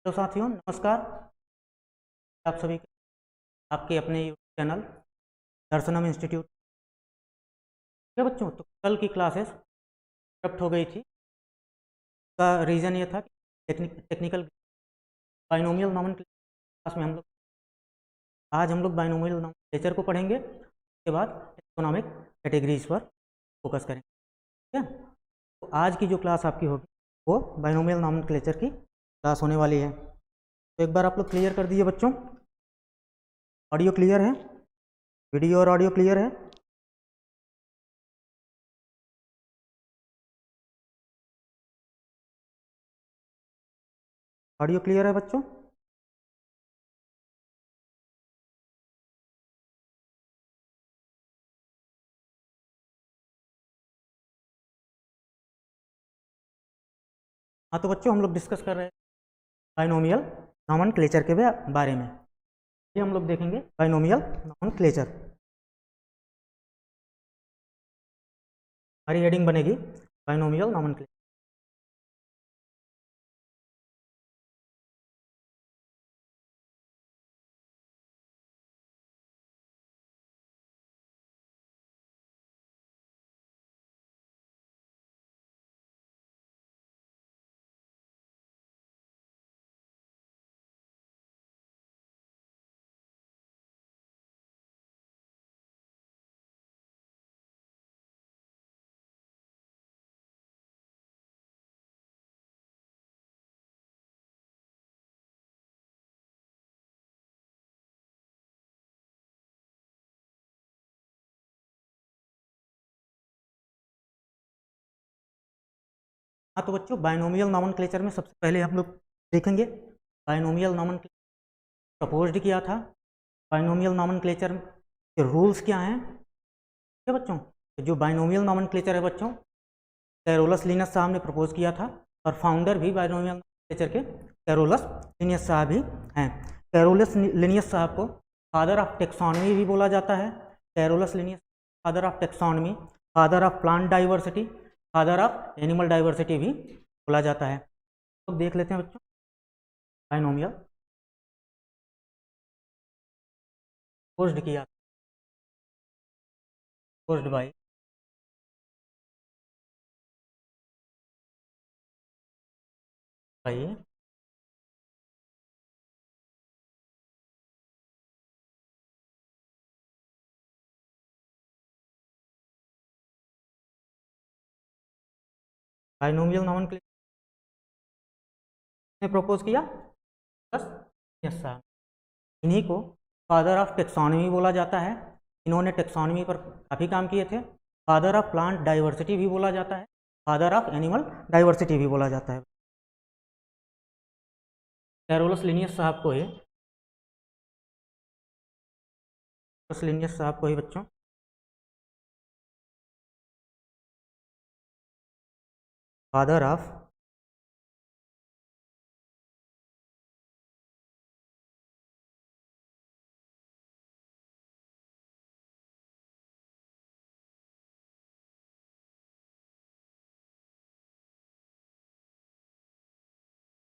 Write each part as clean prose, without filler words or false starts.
तो साथियों नमस्कार। आप सभी आपके अपने यूट्यूब चैनल दर्शनम इंस्टीट्यूट के बच्चों, तो कल की क्लासेस करप्ट हो गई थी। का रीज़न ये था कि टेक्निकल बाइनोमियल नॉमेनक्लेचर क्लास में आज हम लोग बाइनोमियल नॉमेनक्लेचर को पढ़ेंगे। उसके बाद इकोनॉमिक कैटेगरीज पर फोकस करेंगे। ठीक है, तो आज की जो क्लास आपकी होगी वो बाइनोमियल नॉमेनक्लेचर की क्लास होने वाली है। तो एक बार आप लोग क्लियर कर दीजिए बच्चों। ऑडियो क्लियर है? वीडियो और ऑडियो क्लियर है? ऑडियो क्लियर है बच्चों? हाँ, तो बच्चों हम लोग डिस्कस कर रहे हैं बाइनोमियल नॉमेनक्लेचर के बारे में। ये हम लोग देखेंगे बाइनोमियल नॉमेनक्लेचर। हमारी हेडिंग बनेगी बाइनोमियल नॉमेनक्लेचर। हाँ, तो बच्चों बाइनोमियल नॉमेनक्लेचर में सबसे पहले हम लोग देखेंगे बाइनोमियल नॉमेनक्लेचर प्रपोज्ड किया था। बाइनोमियल नॉमेनक्लेचर के रूल्स क्या हैं? ठीक है बच्चों, तो जो बाइनोमियल नॉमेनक्लेचर है बच्चों, कैरोलस लिनस साहब ने प्रपोज किया था और फाउंडर भी बाइनोमियल नॉमेनक्लेचर के कैरोलस लिनियस साहब ही हैं। कैरोलस लिनियस साहब को फादर ऑफ टेक्सोनमी भी बोला जाता है। Carolus Linnaeus father of taxonomy, father of plant diversity, father of animal diversity भी बोला जाता है। तो देख लेते हैं बच्चों बाइनोमियल पोस्ड किया, पोस्ड बाई बाइनोमियल नॉमेनक्लेचर ने प्रपोज किया बस। यस सर, इन्हीं को फादर ऑफ टेक्सोनमी बोला जाता है। इन्होंने टेक्सोनमी पर काफ़ी काम किए थे। फादर ऑफ प्लांट डाइवर्सिटी भी बोला जाता है, फादर ऑफ एनिमल डाइवर्सिटी भी बोला जाता है। कैरोलस लिनियस साहब को ही बच्चों फादर ऑफ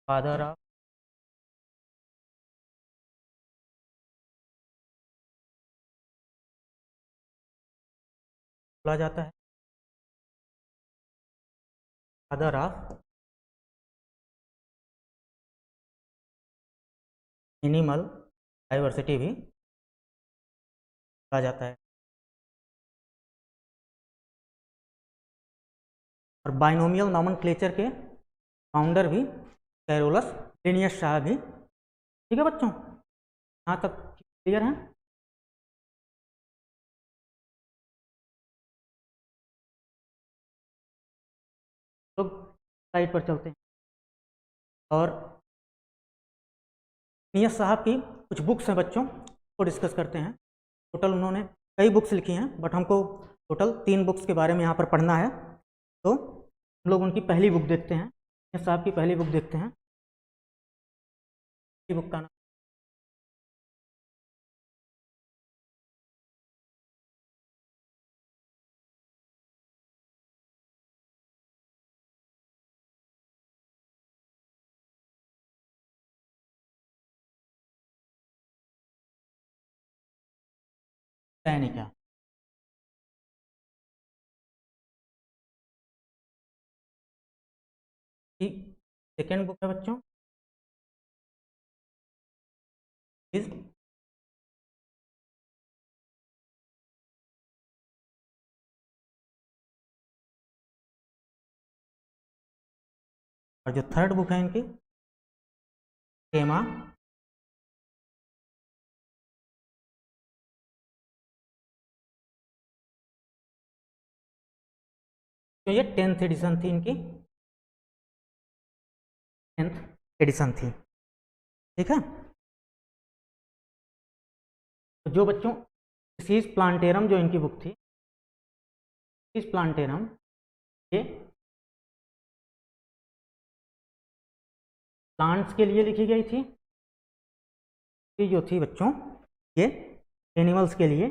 फादर ऑफ बोला जाता है, फादर ऑफ एनिमल डाइवर्सिटी भी बोला जाता है। और बाइनोमियल नॉमेनक्लेचर के फाउंडर भी कैरोलस लिनियस साहब भी। ठीक है बच्चों, यहाँ तक क्लियर है? लोग साइड पर चलते हैं और लिनियस साहब की कुछ बुक्स हैं बच्चों को डिस्कस करते हैं। टोटल उन्होंने कई बुक्स लिखी हैं, बट हमको टोटल 3 बुक्स के बारे में यहाँ पर पढ़ना है। तो हम लोग उनकी पहली बुक देखते हैं। लिनियस साहब की पहली बुक देखते हैं। बुक का नाम यानी क्या। सेकेंड बुक है बच्चों इज और जो थर्ड बुक है इनकी टेमा तो ये 10th एडिशन थी इनकी, 10th एडिशन थी। ठीक है, तो जो बच्चों स्पीसीज प्लांटेरम जो इनकी बुक थी, स्पीसीज प्लांटेरम ये प्लांट्स के लिए लिखी गई थी, ये जो थी बच्चों ये एनिमल्स के लिए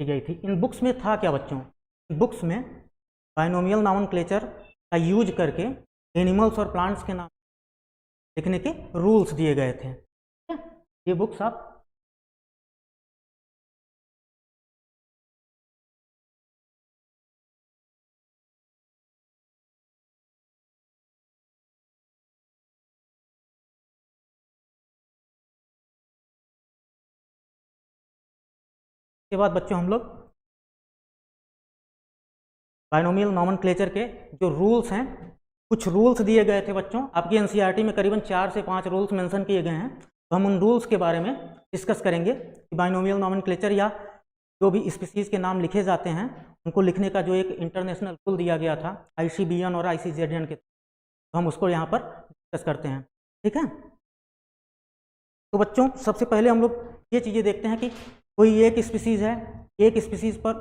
लिखी गई थी। इन बुक्स में था क्या बच्चों, इन बुक्स में बाइनोमियल नॉमेनक्लेचर का यूज करके एनिमल्स और प्लांट्स के नाम लिखने के रूल्स दिए गए थे। ये बुक्स आप के बाद बच्चों हम लोग बाइनोमियल नॉमेनक्लेचर के जो रूल्स हैं, कुछ रूल्स दिए गए थे बच्चों आपकी एनसीईआरटी में, करीबन 4 से 5 रूल्स मेंशन किए गए हैं। तो हम उन रूल्स के बारे में डिस्कस करेंगे कि बाइनोमियल नॉमेनक्लेचर या जो भी स्पीसीज के नाम लिखे जाते हैं उनको लिखने का जो एक इंटरनेशनल रूल दिया गया था ICBN और ICZN के, तो हम उसको यहाँ पर डिस्कस करते हैं। ठीक है, तो बच्चों सबसे पहले हम लोग ये चीज़ें देखते हैं कि कोई एक स्पीसीज है, एक स्पीसीज पर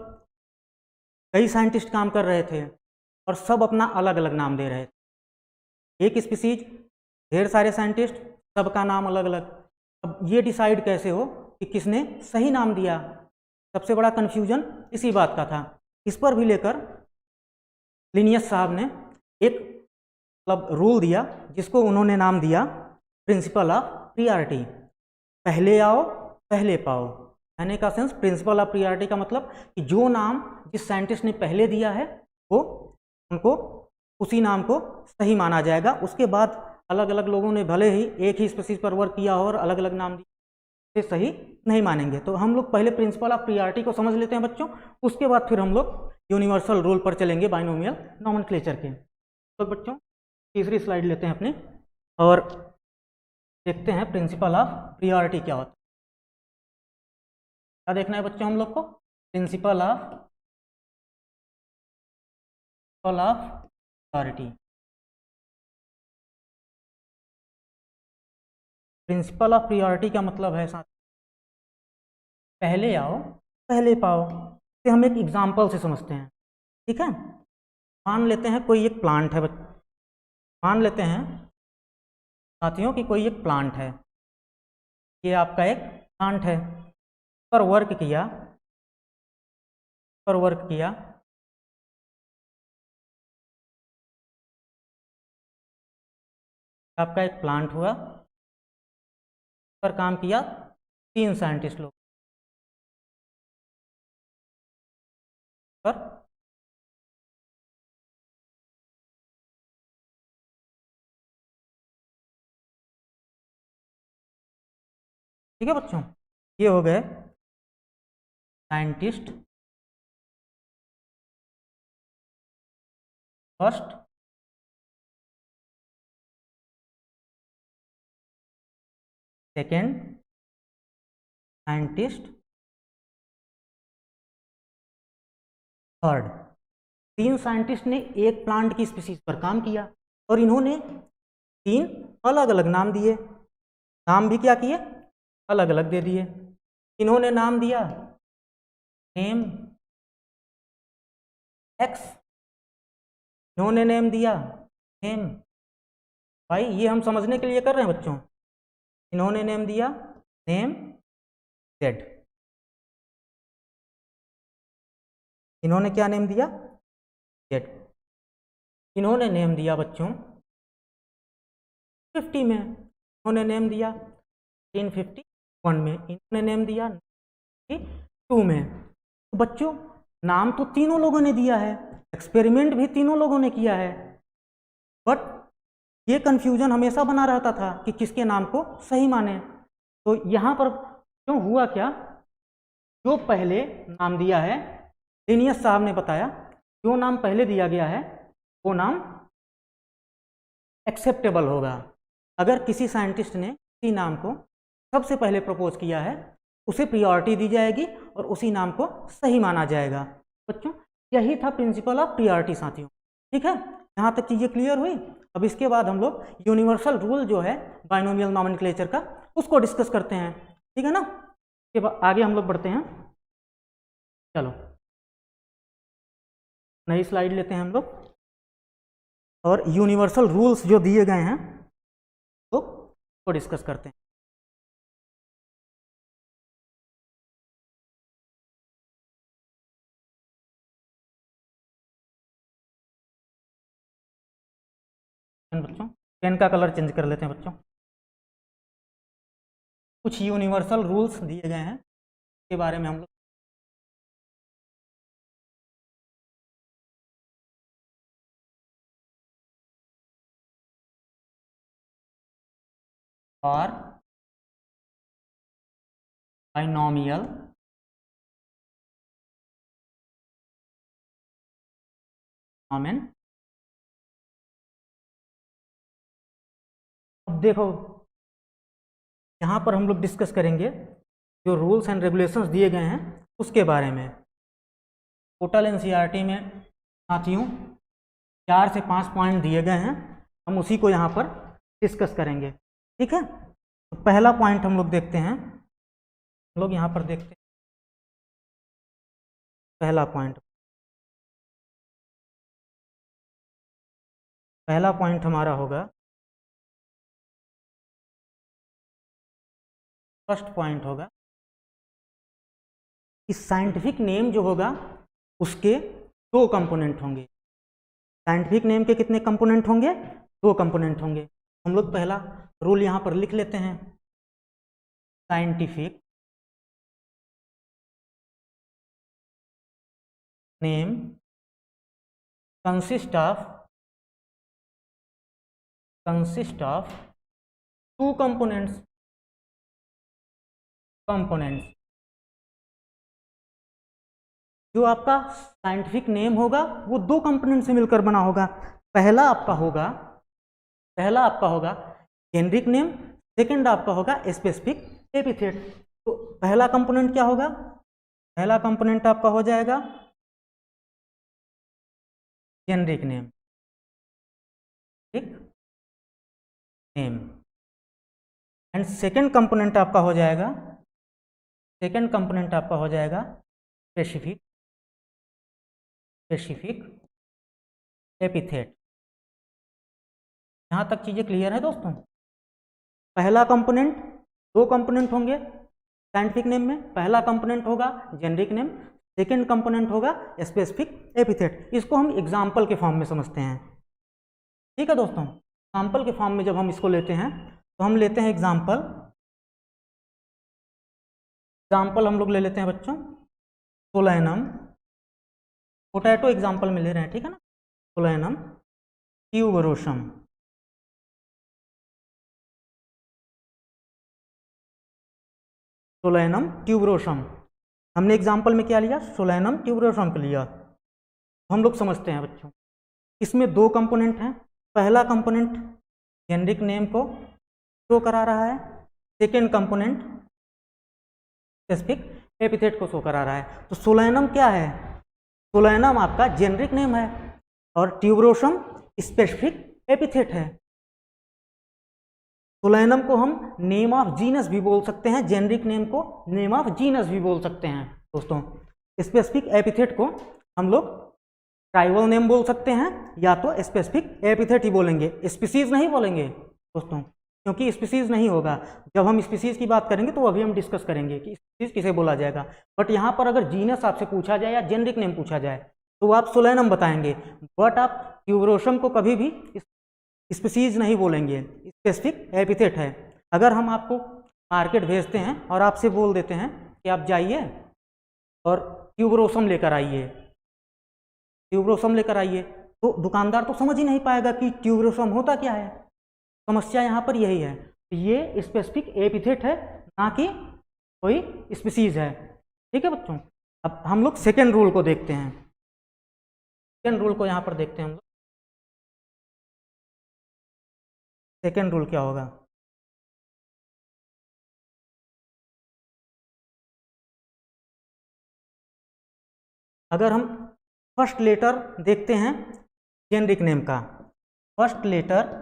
कई साइंटिस्ट काम कर रहे थे और सब अपना अलग अलग नाम दे रहे थे। एक स्पीसीज ढेर सारे साइंटिस्ट सबका नाम अलग अलग। अब ये डिसाइड कैसे हो कि किसने सही नाम दिया, सबसे बड़ा कन्फ्यूजन इसी बात का था। इस पर भी लेकर लिनियस साहब ने एक मतलब रूल दिया जिसको उन्होंने नाम दिया प्रिंसिपल ऑफ प्रियॉरिटी, पहले आओ पहले पाओ। कहने का सेंस प्रिंसिपल ऑफ प्रियॉरिटी का मतलब कि जो नाम जिस साइंटिस्ट ने पहले दिया है वो उनको उसी नाम को सही माना जाएगा। उसके बाद अलग अलग लोगों ने भले ही एक ही स्पीसीज पर वर्क किया हो और अलग अलग नाम दिए सही नहीं मानेंगे। तो हम लोग पहले प्रिंसिपल ऑफ प्रियॉरिटी को समझ लेते हैं बच्चों, उसके बाद फिर हम लोग यूनिवर्सल रूल पर चलेंगे बाइनोमियल नॉमेनक्लेचर के। तो बच्चों तीसरी स्लाइड लेते हैं अपने और देखते हैं प्रिंसिपल ऑफ प्रियॉरिटी क्या होता है। क्या देखना है बच्चों हम लोग को, principle of priority. Principle of priority का मतलब है साथ पहले आओ पहले पाओ। इसे हम एक एग्जाम्पल से समझते हैं। ठीक है, मान लेते हैं कोई एक प्लांट है, मान लेते हैं साथियों कि कोई एक प्लांट है, ये आपका एक प्लांट है, पर वर्क किया आपका एक प्लांट हुआ, पर काम किया 3 साइंटिस्ट लोग पर ठीक है बच्चों, ये हो गए scientist first, second scientist third. 3 scientist ने एक प्लांट की स्पीसीज पर काम किया और इन्होंने 3 अलग अलग नाम दिए, नाम भी क्या किए अलग अलग दे दिए। इन्होंने नाम दिया नेम एक्स, इन्होंने नेम दिया नेम वाई। ये हम समझने के लिए कर रहे हैं बच्चों, इन्होंने नेम दिया नेम जेड, इन्होंने क्या नेम दिया जेड। इन्होंने नेम दिया बच्चों 50 में, इन्होंने नेम दिया 1050 1 में, इन्होंने नेम दिया 2 में। तो बच्चों नाम तो तीनों लोगों ने दिया है, एक्सपेरिमेंट भी तीनों लोगों ने किया है, बट ये कन्फ्यूजन हमेशा बना रहता था कि किसके नाम को सही माने। तो यहाँ पर क्यों हुआ क्या, जो पहले नाम दिया है, लिनियस साहब ने बताया, जो नाम पहले दिया गया है वो नाम एक्सेप्टेबल होगा। अगर किसी साइंटिस्ट ने किसी नाम को सबसे पहले प्रपोज किया है, उसे प्रियोरिटी दी जाएगी और उसी नाम को सही माना जाएगा। बच्चों यही था प्रिंसिपल ऑफ प्रियोरिटी साथियों, ठीक है। यहाँ तक चीज़ें क्लियर हुई। अब इसके बाद हम लोग यूनिवर्सल रूल जो है बाइनोमियल नॉमेनक्लेचर का, उसको डिस्कस करते हैं, ठीक है ना। इसके बाद आगे हम लोग बढ़ते हैं। चलो नई स्लाइड लेते हैं हम लोग, और यूनिवर्सल रूल्स जो दिए गए हैं तो डिस्कस करते हैं। बच्चों पेन का कलर चेंज कर लेते हैं बच्चों। कुछ यूनिवर्सल रूल्स दिए गए हैं के बारे में हम लोग और बाइनोमियल नॉमेन। अब देखो यहाँ पर हम लोग डिस्कस करेंगे जो रूल्स एंड रेगुलेशंस दिए गए हैं उसके बारे में। टोटल एनसीईआरटी में साथियों 4 से 5 पॉइंट दिए गए हैं, हम उसी को यहाँ पर डिस्कस करेंगे, ठीक है। तो पहला पॉइंट हम लोग देखते हैं, हम लोग यहाँ पर देखते हैं पहला पॉइंट हमारा होगा, फर्स्ट पॉइंट होगा कि साइंटिफिक नेम जो होगा उसके 2 कंपोनेंट होंगे। साइंटिफिक नेम के कितने कंपोनेंट होंगे? 2 कंपोनेंट होंगे। हम लोग पहला रूल यहाँ पर लिख लेते हैं, scientific name consist of 2 components. जो आपका साइंटिफिक नेम होगा वो 2 कंपोनेंट से मिलकर बना होगा। पहला आपका होगा जेनरिक नेम, सेकंड आपका होगा स्पेसिफिक एपिथेट। तो पहला कंपोनेंट क्या होगा? पहला कंपोनेंट आपका हो जाएगा जेनरिक नेम, ठीक नेम, एंड सेकंड कंपोनेंट आपका हो जाएगा स्पेसिफिक एपिथेट। यहाँ तक चीजें क्लियर है दोस्तों? पहला कंपोनेंट, 2 कंपोनेंट होंगे साइंटिफिक नेम में, पहला कंपोनेंट होगा जेनरिक नेम, सेकंड कंपोनेंट होगा स्पेसिफिक एपिथेट। इसको हम एग्जाम्पल के फॉर्म में समझते हैं, ठीक है दोस्तों। एग्जाम्पल के फॉर्म में जब हम इसको लेते हैं तो हम लेते हैं एग्जाम्पल हम लोग ले लेते हैं बच्चों सोलैनम, पोटैटो एग्जाम्पल में ले रहे हैं, ठीक है ना। सोलैनम ट्यूबरोसम, सोलैनम ट्यूबरोसम हमने एग्जाम्पल में क्या लिया? सोलैनम ट्यूबरोसम को लिया। हम लोग समझते हैं बच्चों, इसमें 2 कंपोनेंट हैं। पहला कंपोनेंट जेनरिक नेम को शो करा रहा है, सेकेंड कंपोनेंट स्पेसिफिक एपिथेट को शो करा रहा है। तो सोलैनम क्या है? सोलैनम आपका जेनरिक नेम है और ट्यूबरोसम स्पेसिफिक एपिथेट है। सोलैनम को हम नेम ऑफ जीनस भी बोल सकते हैं, जेनरिक नेम को नेम ऑफ जीनस भी बोल सकते हैं दोस्तों। स्पेसिफिक एपिथेट को हम लोग ट्राइबल नेम बोल सकते हैं या तो स्पेसिफिक एपिथेट ही बोलेंगे, स्पीसीज नहीं बोलेंगे दोस्तों, क्योंकि स्पीसीज नहीं होगा। जब हम स्पीसीज की बात करेंगे तो अभी हम डिस्कस करेंगे कि स्पीसीज किसे बोला जाएगा। बट यहाँ पर अगर जीनस आपसे पूछा जाए या जेनरिक नेम पूछा जाए तो आप सोलैनम बताएंगे, बट आप ट्यूबरोसम को कभी भी स्पीसीज नहीं बोलेंगे, स्पेसिफिक एपिथेट है। अगर हम आपको मार्केट भेजते हैं और आपसे बोल देते हैं कि आप जाइए और ट्यूबरोसम लेकर आइए, ट्यूबरोसम लेकर आइए, तो दुकानदार तो समझ ही नहीं पाएगा कि ट्यूबरोसम होता क्या है। समस्या यहाँ पर यही है, ये स्पेसिफिक एपिथेट है, ना कि कोई स्पीसीज है। ठीक है बच्चों, अब हम लोग सेकेंड रूल को देखते हैं। सेकेंड रूल को यहाँ पर देखते हैं हम लोग। सेकेंड रूल क्या होगा? अगर हम फर्स्ट लेटर देखते हैं जेनरिक नेम का, first letter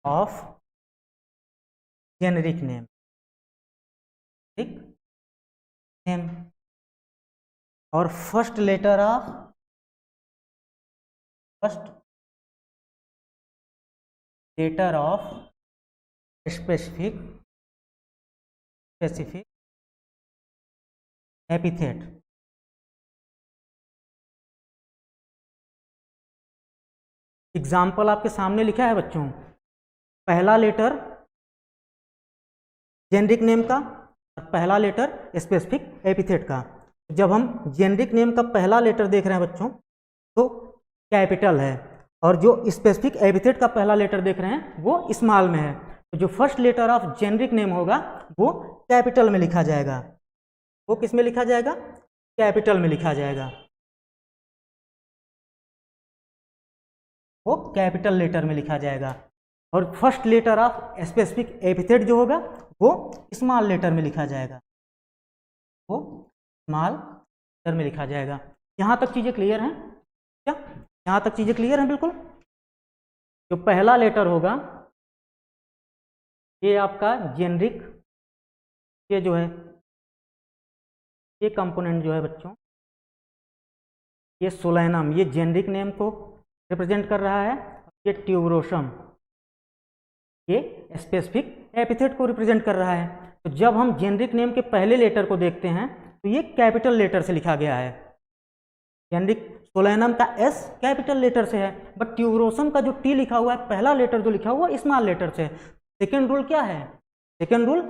of generic name, ठीक नेम, और first letter of specific epithet. Example आपके सामने लिखा है बच्चों, पहला लेटर जेनरिक नेम का और पहला लेटर स्पेसिफिक एपिथेट का। जब हम जेनरिक नेम का पहला लेटर देख रहे हैं बच्चों तो कैपिटल है, और जो स्पेसिफिक एपिथेट का पहला लेटर देख रहे हैं वो स्मॉल में है। तो जो first letter of generic name होगा वो कैपिटल में लिखा जाएगा। वो किस में लिखा जाएगा? कैपिटल में लिखा जाएगा, वो कैपिटल लेटर में लिखा जाएगा। और first letter of specific epithet जो होगा वो स्मॉल लेटर में लिखा जाएगा, वो स्मॉल लेटर में लिखा जाएगा। यहाँ तक चीज़ें क्लियर हैं क्या? यहाँ तक चीज़ें क्लियर हैं बिल्कुल। जो पहला लेटर होगा ये आपका जेनरिक, ये जो है ये कंपोनेंट जो है बच्चों, ये सोलैनम, ये जेनरिक नेम को रिप्रेजेंट कर रहा है। ये ट्यूबरोसम ये स्पेसिफिक एपिथेट को रिप्रेजेंट कर रहा है। तो जब हम जेनरिक नेम के पहले लेटर को देखते हैं तो ये कैपिटल लेटर से लिखा गया है। जेनरिक सोलैनम का एस कैपिटल लेटर से है, बट ट्यूबरोसम का जो टी लिखा हुआ है, पहला लेटर जो लिखा हुआ है स्मॉल लेटर से है। सेकेंड रूल क्या है? सेकेंड रूल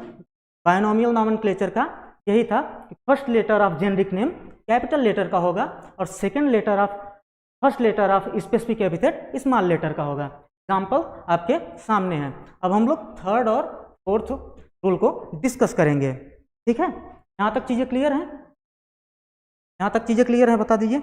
बायनोमियल नॉमेनक्लेचर का यही था कि first letter of generic name capital letter का होगा और second letter of first letter of specific epithet small letter का होगा। एग्जाम्पल आपके सामने है। अब हम लोग थर्ड और फोर्थ रूल को डिस्कस करेंगे। ठीक है, यहाँ तक चीज़ें क्लियर हैं? यहाँ तक चीज़ें क्लियर हैं, बता दीजिए।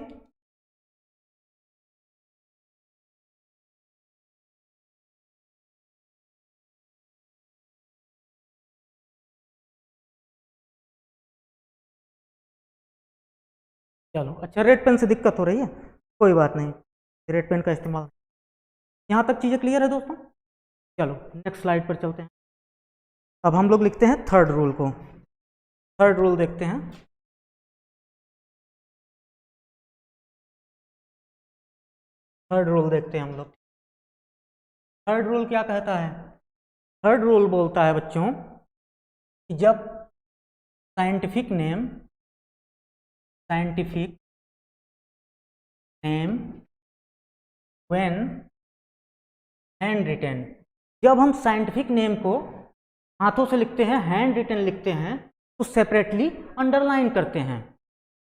चलो अच्छा, रेड पेन से दिक्कत हो रही है, कोई बात नहीं, रेड पेन का इस्तेमाल। यहाँ तक चीज़ें क्लियर है दोस्तों? चलो नेक्स्ट स्लाइड पर चलते हैं। अब हम लोग लिखते हैं थर्ड रूल को। थर्ड रूल देखते हैं। थर्ड रूल देखते हैं हम लोग। थर्ड रूल क्या कहता है? थर्ड रूल बोलता है बच्चों कि जब scientific name when hand written, जब हम साइंटिफिक नेम को हाथों से लिखते हैं, हैंड रिटन लिखते हैं, तो सेपरेटली अंडरलाइन करते हैं।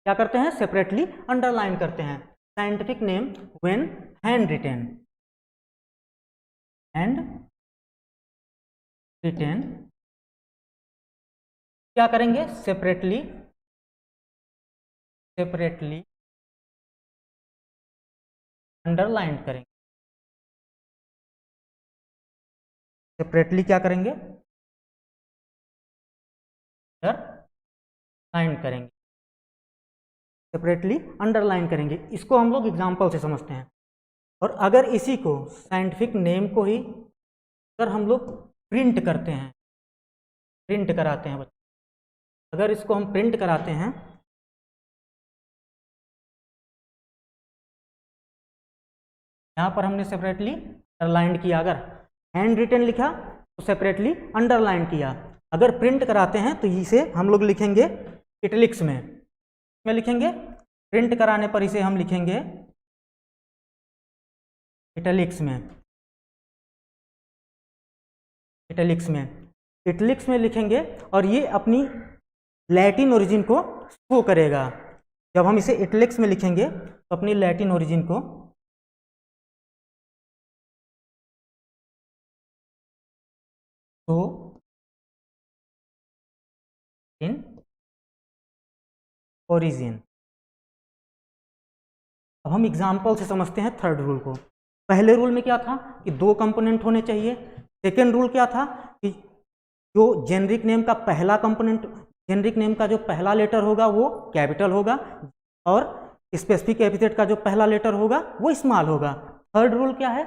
क्या करते हैं? सेपरेटली अंडरलाइन करते हैं। Scientific name when hand written क्या करेंगे? सेपरेटली अंडरलाइन करेंगे। सेपरेटली क्या करेंगे? अंडरलाइन करेंगे, सेपरेटली अंडरलाइन करेंगे। इसको हम लोग एग्जाम्पल से समझते हैं। और अगर इसी को साइंटिफिक नेम को ही अगर हम लोग प्रिंट करते हैं, प्रिंट कराते हैं बच्चों, अगर इसको हम प्रिंट कराते हैं, यहाँ पर हमने सेपरेटली अंडरलाइन किया। अगर हैंड रिटन लिखा तो सेपरेटली अंडरलाइन किया। अगर प्रिंट कराते हैं तो इसे हम लोग लिखेंगे इटलिक्स में लिखेंगे प्रिंट कराने पर इसे हम लिखेंगे इटैलिक्स में। इटैलिक्स में लिखेंगे और ये अपनी लैटिन ओरिजिन को शो करेगा। जब हम इसे इटैलिक्स में लिखेंगे तो अपनी लैटिन ओरिजिन को इन ओरिजिन। अब हम एग्जाम्पल से समझते हैं थर्ड रूल को। पहले रूल में क्या था कि 2 कंपोनेंट होने चाहिए। सेकेंड रूल क्या था कि जो जेनरिक नेम का पहला कंपोनेंट, जेनरिक नेम का जो पहला लेटर होगा वो कैपिटल होगा और स्पेसिफिक एपिथेट का जो पहला लेटर होगा वो स्मॉल होगा। थर्ड रूल क्या है,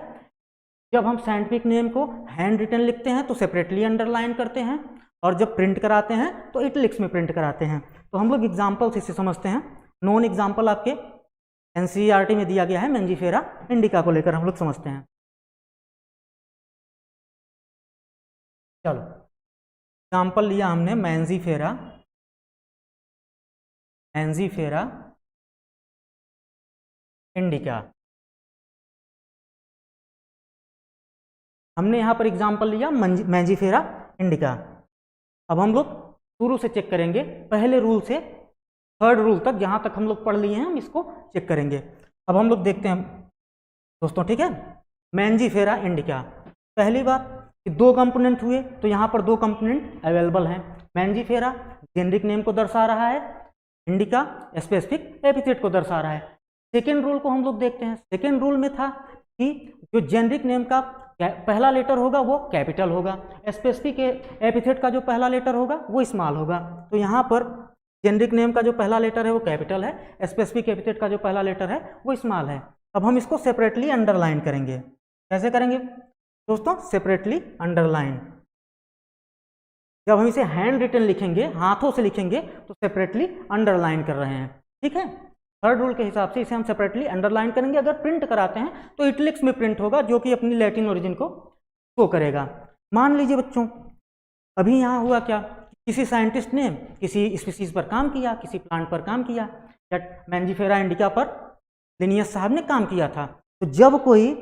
जब हम साइंटिफिक नेम को हैंड रिटन लिखते हैं तो सेपरेटली अंडरलाइन करते हैं और जब प्रिंट कराते हैं तो इटैलिक्स में प्रिंट कराते हैं। तो हम लोग एग्जाम्पल से समझते हैं। नॉन एग्जाम्पल आपके एनसीईआरटी में दिया गया है, मैंजीफेरा इंडिका को लेकर हम लोग समझते हैं। चलो एग्जाम्पल लिया हमने मैंजीफेरा इंडिका। हमने यहाँ पर एग्जाम्पल लिया मैंजीफेरा इंडिका। अब हम लोग शुरू से चेक करेंगे, पहले रूल से थर्ड रूल तक जहाँ तक हम लोग पढ़ लिए हैं हम इसको चेक करेंगे। अब हम लोग देखते हैं दोस्तों, ठीक है। मैंजीफेरा इंडिका, पहली बात कि 2 कंपोनेंट हुए तो यहाँ पर 2 कंपोनेंट अवेलेबल हैं। मैंजीफेरा जेनरिक नेम को दर्शा रहा है, इंडिका स्पेसिफिक एपिथेट को दर्शा रहा है। सेकेंड रूल को हम लोग देखते हैं। सेकेंड रूल में था कि जो जेनरिक नेम का पहला लेटर होगा वो कैपिटल होगा, स्पेसिफिक एपिथेट का जो पहला लेटर होगा वो स्मॉल होगा। तो यहाँ पर जेनरिक नेम का जो पहला लेटर है वो कैपिटल है, स्पेसिफिक एपिथेट का जो पहला लेटर है वो स्मॉल है। अब हम इसको सेपरेटली अंडरलाइन करेंगे। कैसे करेंगे दोस्तों? Separately underline. जब हम इसे हैंड रिटन लिखेंगे, हाथों से लिखेंगे, तो सेपरेटली अंडरलाइन कर रहे हैं, ठीक है। थर्ड रूल के हिसाब से इसे हम सेपरेटली अंडरलाइन करेंगे। अगर प्रिंट कराते हैं तो इटैलिक्स में प्रिंट होगा, जो कि अपनी लैटिन ओरिजिन को शो करेगा। मान लीजिए बच्चों, अभी यहाँ हुआ क्या, किसी साइंटिस्ट ने किसी स्पीसीज पर काम किया, किसी प्लांट पर काम किया, या मैंजीफेरा इंडिका पर लिनियस साहब ने काम किया था। तो जब कोई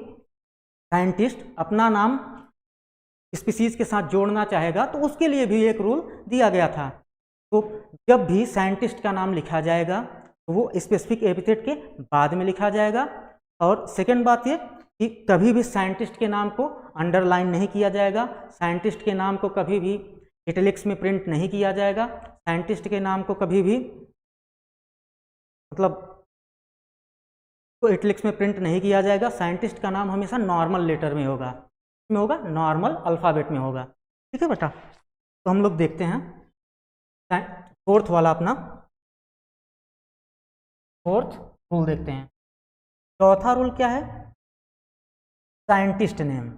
साइंटिस्ट अपना नाम स्पीसीज के साथ जोड़ना चाहेगा तो उसके लिए भी एक रूल दिया गया था। तो जब भी साइंटिस्ट का नाम लिखा जाएगा तो वो स्पेसिफिक एपिथेट के बाद में लिखा जाएगा। और सेकंड बात ये कि कभी भी साइंटिस्ट के नाम को अंडरलाइन नहीं किया जाएगा, साइंटिस्ट के नाम को कभी भी इटैलिक्स में प्रिंट नहीं किया जाएगा, साइंटिस्ट के नाम को कभी भी मतलब तो इटैलिक्स में प्रिंट नहीं किया जाएगा। साइंटिस्ट का नाम हमेशा नॉर्मल लेटर में होगा, में होगा नॉर्मल अल्फ़ाबेट में होगा, ठीक है बेटा। तो हम लोग देखते हैं फोर्थ वाला, अपना फोर्थ रूल देखते हैं। चौथा रूल क्या है? Scientist name.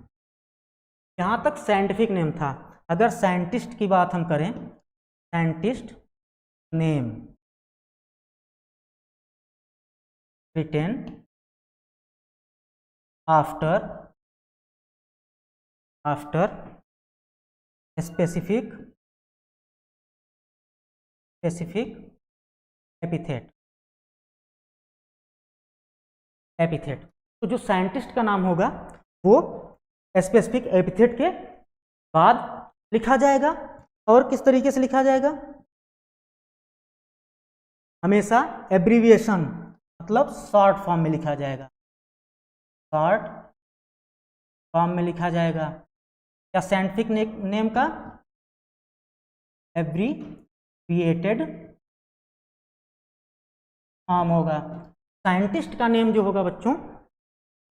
यहाँ तक साइंटिफिक नेम था, अगर साइंटिस्ट की बात हम करें, scientist name written after specific epithet. तो जो साइंटिस्ट का नाम होगा वो स्पेसिफिक एपिथेट के बाद लिखा जाएगा। और किस तरीके से लिखा जाएगा? हमेशा एब्रीविएशन, मतलब शॉर्ट फॉर्म में लिखा जाएगा, शॉर्ट फॉर्म में लिखा जाएगा। या साइंटिफिक नेम का एब्रीविएटेड फॉर्म होगा। साइंटिस्ट का नेम जो होगा बच्चों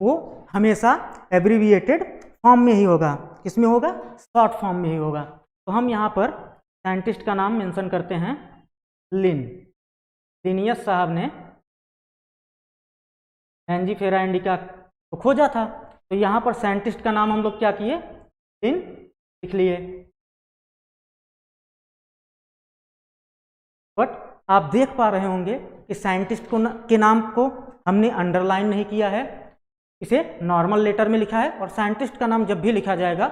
वो हमेशा एब्रीविएटेड फॉर्म में ही होगा। किसमें होगा? शॉर्ट फॉर्म में ही होगा। तो हम यहाँ पर साइंटिस्ट का नाम मेंशन करते हैं लिनियस साहब ने मैंजीफेरा इंडिका को खोजा था, तो यहाँ पर साइंटिस्ट का नाम हम लोग क्या किए? लिन लिख लिए। बट आप देख पा रहे होंगे कि साइंटिस्ट के नाम को हमने अंडरलाइन नहीं किया है, इसे नॉर्मल लेटर में लिखा है। और साइंटिस्ट का नाम जब भी लिखा जाएगा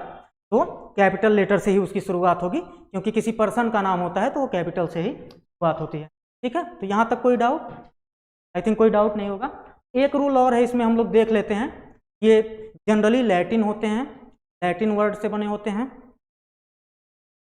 तो कैपिटल लेटर से ही उसकी शुरुआत होगी, क्योंकि किसी पर्सन का नाम होता है तो वो कैपिटल से ही शुरुआत होती है, ठीक है। तो यहाँ तक कोई डाउट? आई थिंक कोई डाउट नहीं होगा। एक रूल और है इसमें, हम लोग देख लेते हैं। ये जनरली लैटिन होते हैं, लैटिन वर्ड से बने होते हैं।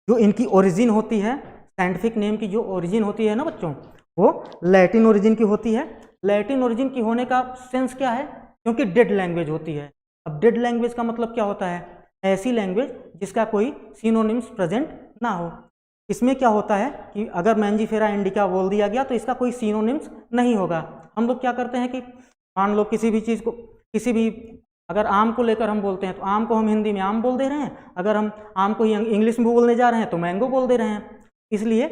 जो इनकी ओरिजिन होती है, साइंटिफिक नेम की जो ओरिजिन होती है ना बच्चों, वो लैटिन ओरिजिन की होती है। लैटिन ओरिजिन की होने का सेंस क्या है, क्योंकि डेड लैंग्वेज होती है। अब डेड लैंग्वेज का मतलब क्या होता है, ऐसी लैंग्वेज जिसका कोई सिनोनिम्स प्रेजेंट ना हो। इसमें क्या होता है कि अगर मैंजीफेरा इंडिका बोल दिया गया तो इसका कोई सिनोनिम्स नहीं होगा। हम लोग क्या करते हैं कि मान लो किसी भी चीज़ को, किसी भी, अगर आम को लेकर हम बोलते हैं तो आम को हम हिंदी में आम बोल दे रहे हैं, अगर हम आम को इंग्लिश में बोलने जा रहे हैं तो मैंगो बोल दे रहे हैं। इसलिए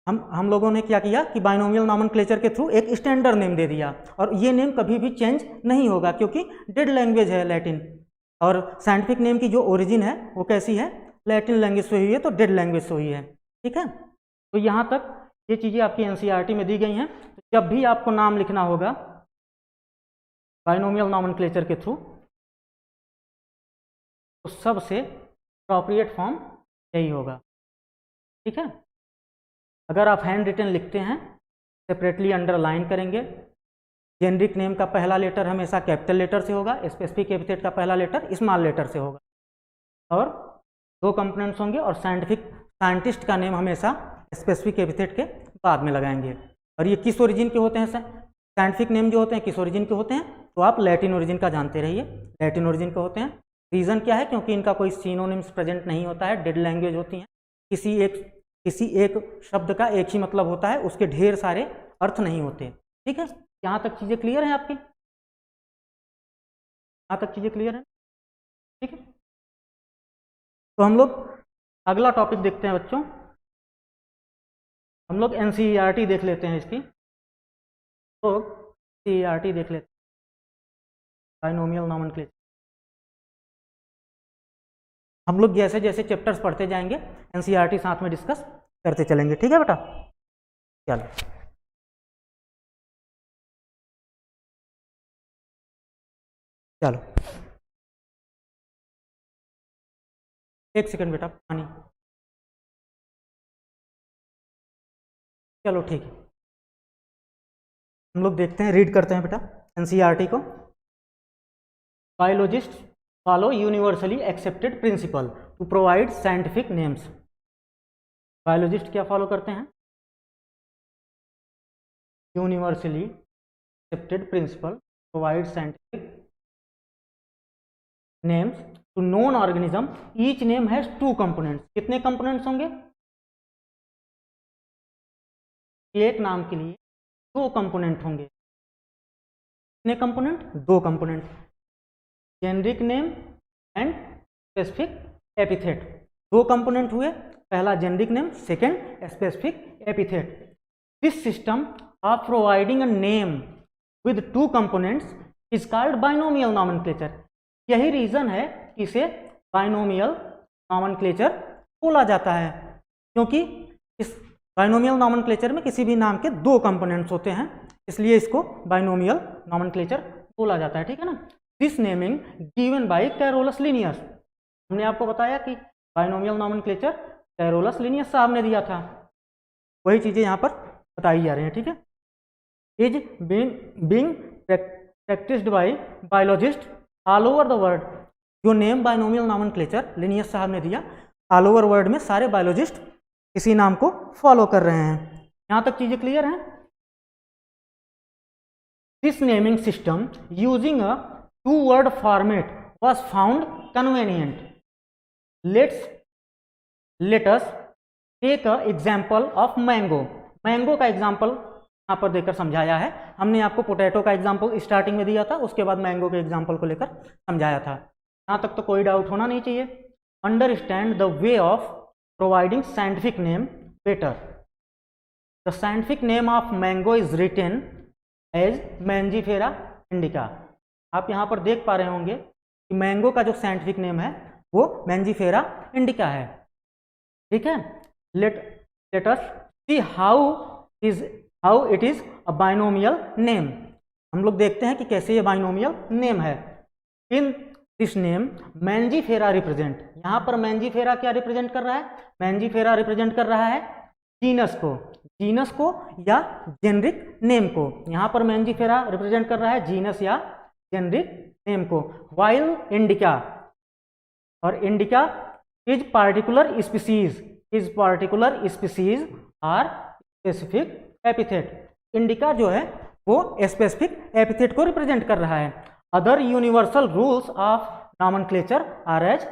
हम लोगों ने क्या किया कि बाइनोमियल नॉमेनक्लेचर के थ्रू एक स्टैंडर्ड नेम दे दिया, और ये नेम कभी भी चेंज नहीं होगा क्योंकि डेड लैंग्वेज है लैटिन। और साइंटिफिक नेम की जो ओरिजिन है वो कैसी है, लैटिन लैंग्वेज से हुई है, तो डेड लैंग्वेज से हुई है। ठीक है, तो यहाँ तक ये चीज़ें आपकी एनसीईआरटी में दी गई हैं। तो जब भी आपको नाम लिखना होगा बाइनोमियल नॉमेनक्लेचर के थ्रू, तो सबसे अप्रोप्रिएट फॉर्म यही होगा। ठीक है, अगर आप हैंड रिटन लिखते हैं सेपरेटली अंडरलाइन करेंगे। जेनरिक नेम का पहला लेटर हमेशा कैपिटल लेटर से होगा, स्पेसिफिक एपिथेट का पहला लेटर स्मॉल लेटर से होगा, और 2 कंपोनेंट्स होंगे, और साइंटिस्ट का नेम हमेशा स्पेसिफिक एपिथेट के बाद में लगाएंगे। और ये किस ओरिजिन के होते हैं, साइंटिफिक नेम जो होते हैं किस ओरिजिन के होते हैं, तो आप लैटिन ओरिजिन का जानते रहिए, लैटिन ओरिजिन के होते हैं। रीज़न क्या है, क्योंकि इनका कोई सिनोनिम्स प्रेजेंट नहीं होता है, डेड लैंग्वेज होती हैं। किसी एक शब्द का एक ही मतलब होता है, उसके ढेर सारे अर्थ नहीं होते। ठीक है, यहाँ तक चीज़ें क्लियर हैं आपकी, यहाँ तक चीज़ें क्लियर हैं। ठीक है, तो हम लोग अगला टॉपिक देखते हैं बच्चों। हम लोग एनसीईआरटी देख लेते हैं इसकी, तो एनसीईआरटी देख लेते हैं बाइनोमियल नॉमेनक्लेचर। हम लोग जैसे जैसे चैप्टर्स पढ़ते जाएंगे एनसीईआरटी साथ में डिस्कस करते चलेंगे। ठीक है बेटा, चलो चलो, एक सेकंड बेटा, पानी। चलो ठीक है, हम लोग देखते हैं, रीड करते हैं बेटा एनसीईआरटी को। Biologist follow universally accepted principle to provide scientific names. Biologist क्या फॉलो करते हैं, universally accepted principle provide scientific names to known organism. Each name has 2 components. कितने कंपोनेंट्स होंगे, एक नाम के लिए 2 कंपोनेंट होंगे। कितने component, 2 component, generic name and specific epithet. 2 component हुए, पहला generic name, second specific epithet. This system of providing a name with 2 components is called binomial nomenclature. यही रीजन है कि इसे बाइनोमियल नॉमेनक्लेचर बोला जाता है, क्योंकि इस बाइनोमियल नॉमेनक्लेचर में किसी भी नाम के 2 कंपोनेंट्स होते हैं, इसलिए इसको बाइनोमियल नॉमेनक्लेचर बोला जाता है। ठीक है ना। This naming given by Carolus Linnaeus. हमने आपको बताया कि बाइनोमियल नॉमेनक्लेचर कैरोलस लिनियस साहब ने दिया था, वही चीज़ें यहाँ पर बताई जा रही हैं। ठीक है, is being practised by biologist all over the world. जो नेम बाइनोमियल नॉमेनक्लेचर लिनियस साहब ने दिया, ऑल ओवर वर्ल्ड में सारे बायोलॉजिस्ट इसी नाम को फॉलो कर रहे हैं। यहाँ तक चीज़ें क्लियर हैं। This naming system using a 2-word format was found convenient. Let us take a example of mango. Mango का एग्जाम्पल यहाँ पर देकर समझाया है। हमने आपको पोटैटो का एग्जाम्पल स्टार्टिंग में दिया था, उसके बाद मैंगो के एग्जाम्पल को लेकर समझाया था। यहाँ तक तो कोई डाउट होना नहीं चाहिए। Understand the way of providing scientific name better. The scientific name of mango is written as Mangifera indica. आप यहाँ पर देख पा रहे होंगे कि मैंगो का जो साइंटिफिक नेम है वो मैंजीफेरा इंडिका है। ठीक है, let us see how it is a binomial name. हम लोग देखते हैं कि कैसे ये बाइनोमियल नेम है। In this name Mangifera represent, यहाँ पर मैंजीफेरा क्या रिप्रेजेंट कर रहा है, मैंजीफेरा रिप्रेजेंट कर रहा है जीनस को। जीनस को या जेनरिक नेम को। यहाँ पर मैंजीफेरा रिप्रेजेंट कर रहा है जीनस या जेनरिक नेम को, वाइल इंडिका और indica is particular species or specific epithet. Indica जो है वो स्पेसिफिक एपिथेट को रिप्रेजेंट कर रहा है। Other universal rules of nomenclature are as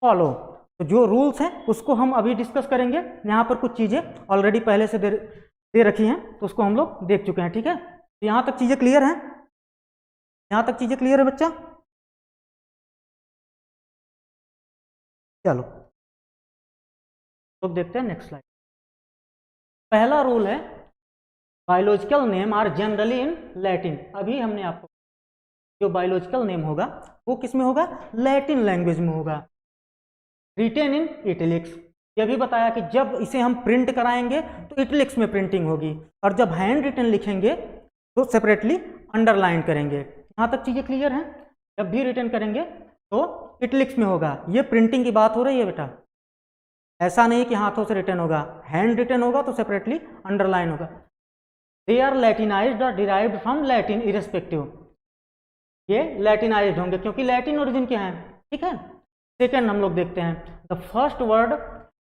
follow. तो जो रूल्स हैं उसको हम अभी डिस्कस करेंगे। यहाँ पर कुछ चीज़ें ऑलरेडी पहले से दे रखी हैं तो उसको हम लोग देख चुके हैं, ठीक है। तो यहाँ तक चीज़ें क्लियर हैं, यहाँ तक चीज़ें क्लियर है बच्चा? चलो तो देखते हैं नेक्स्ट स्लाइड। पहला रूल है biological name are generally in Latin. अभी हमने आपको जो बायोलॉजिकल नेम होगा वो किस में होगा? लैटिन लैंग्वेज में होगा। रिटेन इन इटलिक्स, यह भी बताया कि जब इसे हम प्रिंट कराएंगे तो इटलिक्स में प्रिंटिंग होगी, और जब हैंड रिटन लिखेंगे तो सेपरेटली अंडरलाइन करेंगे। यहाँ तक चीज़ें क्लियर हैं? जब भी रिटन करेंगे तो इटलिक्स में होगा। ये प्रिंटिंग की बात हो रही है बेटा, ऐसा नहीं कि हाथों से रिटन होगा। हैंड रिटन होगा तो सेपरेटली अंडरलाइन होगा। दे आर लैटिनाइज्ड और डिराइव्ड फ्रॉम लैटिन इरेस्पेक्टिव, ये लैटिनाइज्ड होंगे क्योंकि लैटिन ओरिजिन के हैं, ठीक है। सेकेंड हम लोग देखते हैं, the first word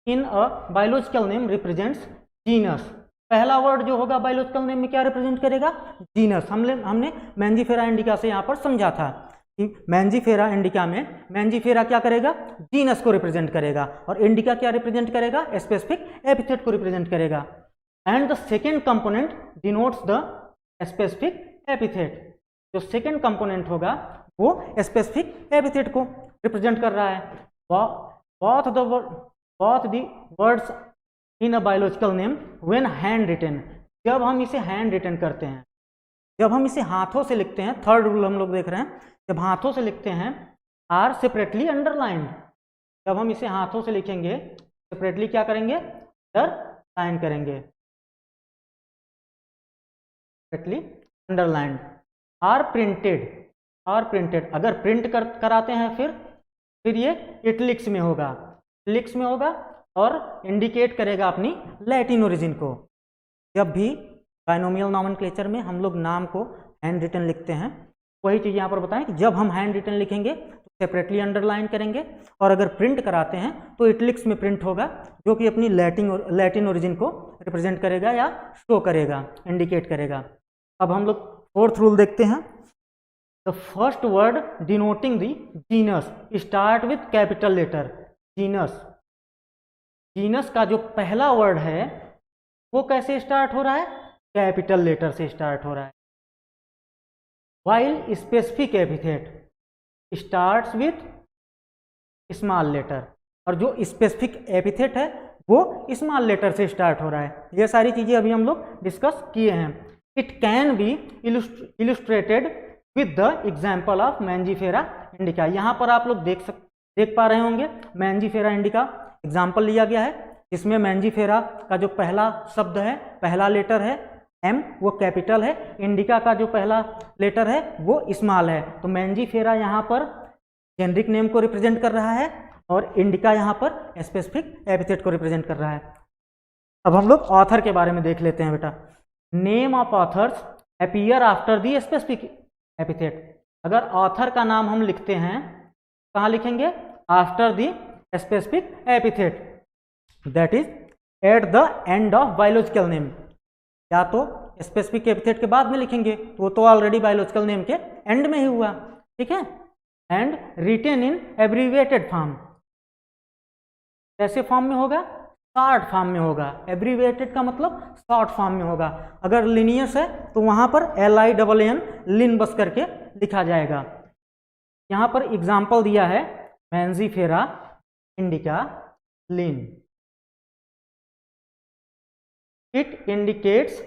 in a biological name represents genus. पहला वर्ड जो होगा बायोलॉजिकल नेम में क्या रिप्रेजेंट करेगा? जीनस। हमने मैंजीफेरा इंडिका से यहाँ पर समझा था कि मैंजीफेरा इंडिका में मैंजीफेरा क्या करेगा? जीनस को रिप्रेजेंट करेगा, और इंडिका क्या रिप्रेजेंट करेगा? स्पेसिफिक एपिथेट को रिप्रेजेंट करेगा। And the second component denotes the specific epithet. जो सेकेंड कंपोनेंट होगा वो स्पेसिफिक एपिथेट को रिप्रेजेंट कर रहा है। both the words in a biological name when hand written, जब हम इसे हैंड रिटन करते हैं, जब हम इसे हाथों से लिखते हैं, थर्ड रूल हम लोग देख रहे हैं, जब हाथों से लिखते हैं आर सेपरेटली अंडरलाइंड। जब हम इसे हाथों से लिखेंगे सेपरेटली क्या करेंगे? अंडरलाइन करेंगे, सेपरेटली अंडरलाइंड। आर प्रिंटेड, अगर प्रिंट कराते हैं फिर ये इटलिक्स में होगा, इटलिक्स में होगा और इंडिकेट करेगा अपनी लैटिन ओरिजिन को। जब भी बाइनोमियल नॉमेनक्लेचर में हम लोग नाम को हैंड रिटन लिखते हैं, वही चीज़ यहाँ पर बताएं कि जब हम हैंड रिटन लिखेंगे तो सेपरेटली अंडरलाइन करेंगे, और अगर प्रिंट कराते हैं तो इटलिक्स में प्रिंट होगा, जो कि अपनी लैटिन ओरिजिन को रिप्रेजेंट करेगा या शो करेगा, इंडिकेट करेगा। अब हम लोग फोर्थ रूल देखते हैं, the first word denoting the genus start with capital letter. Genus का जो पहला वर्ड है वो कैसे स्टार्ट हो रहा है? कैपिटल लेटर से स्टार्ट हो रहा है। While specific epithet starts with small letter, और जो स्पेसिफिक एपिथेट है वो स्मॉल लेटर से स्टार्ट हो रहा है। ये सारी चीजें अभी हम लोग डिस्कस किए हैं। It can be illustrated with the example of Mangifera indica. यहाँ पर आप लोग देख पा रहे होंगे मैंजीफेरा इंडिका एग्जाम्पल लिया गया है, जिसमें मैंजीफेरा का जो पहला शब्द है, पहला लेटर है एम, वो कैपिटल है। इंडिका का जो पहला लेटर है वो स्मॉल है। तो मैंजीफेरा यहाँ पर जेनरिक नेम को रिप्रेजेंट कर रहा है और इंडिका यहाँ पर स्पेसिफिक एपिथेट को रिप्रेजेंट कर रहा है। अब हम लोग ऑथर के बारे में देख लेते हैं बेटा। Name of authors appear after the specific epithet. अगर ऑथर का नाम हम लिखते हैं कहाँ लिखेंगे? After the specific epithet, that is at the end of biological name. या तो स्पेसिफिक एपिथेट के बाद में लिखेंगे, वो तो ऑलरेडी बायोलॉजिकल नेम के एंड में ही हुआ, ठीक है। And written in abbreviated form, कैसे फॉर्म में होगा? शॉर्ट फॉर्म में होगा। एब्रीविएटेड का मतलब शॉर्ट फॉर्म में होगा। अगर लिनियस है तो वहां पर LINN लिन बस करके लिखा जाएगा। यहां पर एग्जाम्पल दिया है Mangifera indica Lin. It indicates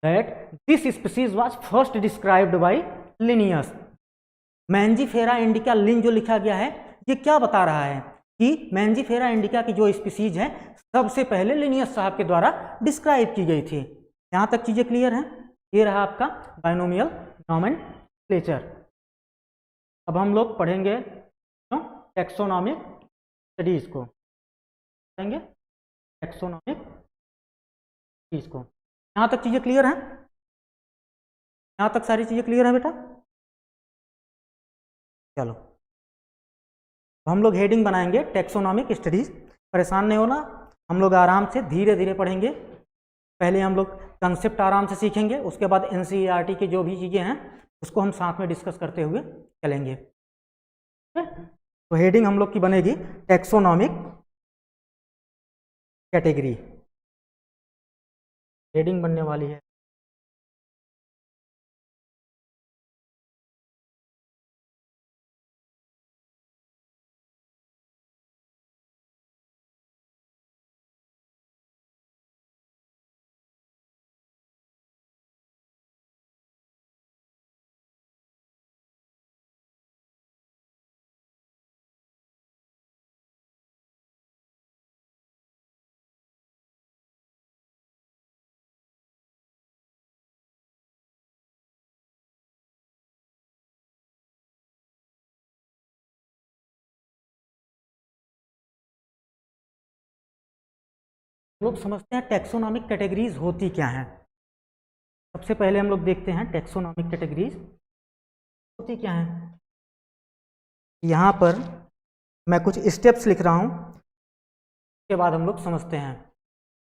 that this species was first described bye Linnaeus. Mangifera indica लिन जो लिखा गया है ये क्या बता रहा है कि मैंजीफेरा इंडिका की जो स्पीसीज है सबसे पहले लिनियस साहब के द्वारा डिस्क्राइब की गई थी। यहाँ तक चीज़ें क्लियर हैं? ये रहा आपका बाइनोमियल नॉमेनक्लेचर। अब हम लोग पढ़ेंगे टैक्सोनॉमिक स्टडीज को, पढ़ेंगे टैक्सोनॉमिक इसको, यहाँ तक चीज़ें क्लियर हैं? यहाँ तक सारी चीज़ें क्लियर है बेटा? चलो हम लोग हेडिंग बनाएंगे टैक्सोनॉमिक स्टडीज। परेशान नहीं होना, हम लोग आराम से धीरे धीरे पढ़ेंगे। पहले हम लोग कंसेप्ट आराम से सीखेंगे, उसके बाद एनसीईआरटी की जो भी चीज़ें हैं उसको हम साथ में डिस्कस करते हुए चलेंगे। तो हेडिंग हम लोग की बनेगी टैक्सोनॉमिक कैटेगरी, हेडिंग बनने वाली है। लोग समझते हैं टैक्सोनॉमिक कैटेगरीज होती क्या हैं। सबसे पहले हम लोग देखते हैं टैक्सोनॉमिक कैटेगरीज होती क्या हैं। यहाँ पर मैं कुछ स्टेप्स लिख रहा हूँ, उसके बाद हम लोग समझते हैं।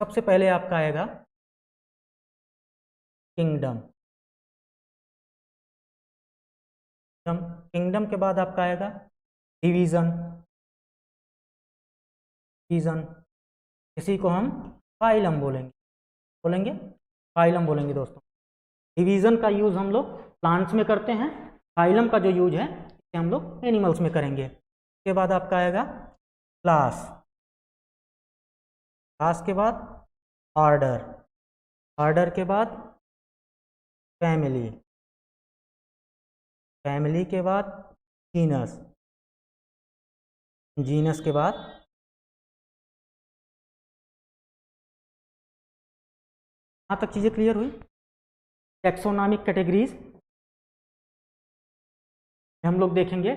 सबसे पहले आपका आएगा किंगडम, किंगडम के बाद आपका आएगा डिवीज़न, डिवीज़न इसी को हम फाइलम बोलेंगे फाइलम बोलेंगे दोस्तों। डिवीज़न का यूज़ हम लोग प्लांट्स में करते हैं, फाइलम का जो यूज है इसे हम लोग एनिमल्स में करेंगे। उसके बाद आपका आएगा क्लास, क्लास के बाद ऑर्डर, ऑर्डर के बाद फैमिली, फैमिली के बाद जीनस, जीनस के बाद यहाँ तक चीज़ें क्लियर हुई। टैक्सोनॉमिक कैटेगरीज हम लोग देखेंगे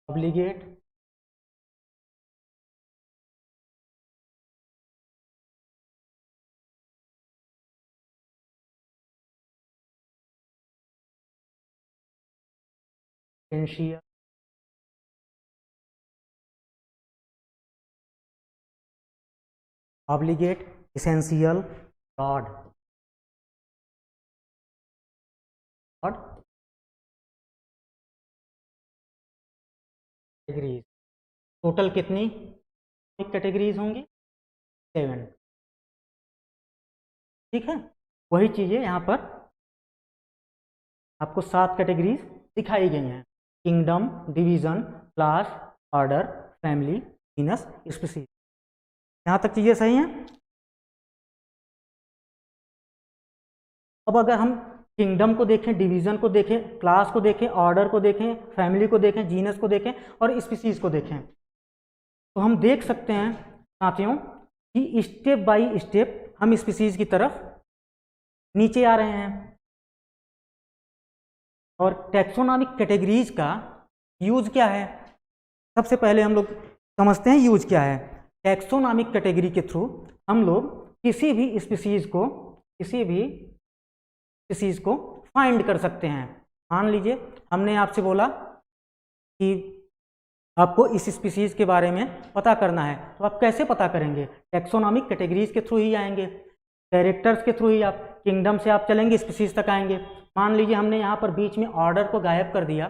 obligate, essential, obligate, essential, broad, categories. Total कितनी कैटेगरीज होंगी? 7। ठीक है, वही चीज़ें यहाँ पर आपको 7 कैटेगरीज दिखाई गई हैं। Kingdom, division, class, order, family, genus, species. यहाँ तक चीज़ें सही हैं। अब अगर हम किंगडम को देखें, डिवीज़न को देखें, क्लास को देखें, ऑर्डर को देखें, फैमिली को देखें, जीनस को देखें और स्पीशीज को देखें, तो हम देख सकते हैं साथियों कि स्टेप बाय स्टेप हम स्पीशीज की तरफ नीचे आ रहे हैं। और टैक्सोनॉमिक कैटेगरीज का यूज क्या है? सबसे पहले हम लोग समझते हैं यूज क्या है। टैक्सोनॉमिक कैटेगरी के थ्रू हम लोग किसी भी स्पीशीज को फाइंड कर सकते हैं। मान लीजिए हमने आपसे बोला कि आपको इस स्पीशीज के बारे में पता करना है, तो आप कैसे पता करेंगे? टैक्सोनॉमिक कैटेगरीज के थ्रू ही आएंगे, कैरेक्टर्स के थ्रू ही। आप किंगडम से आप चलेंगे, स्पीशीज तक आएंगे। मान लीजिए हमने यहाँ पर बीच में ऑर्डर को गायब कर दिया,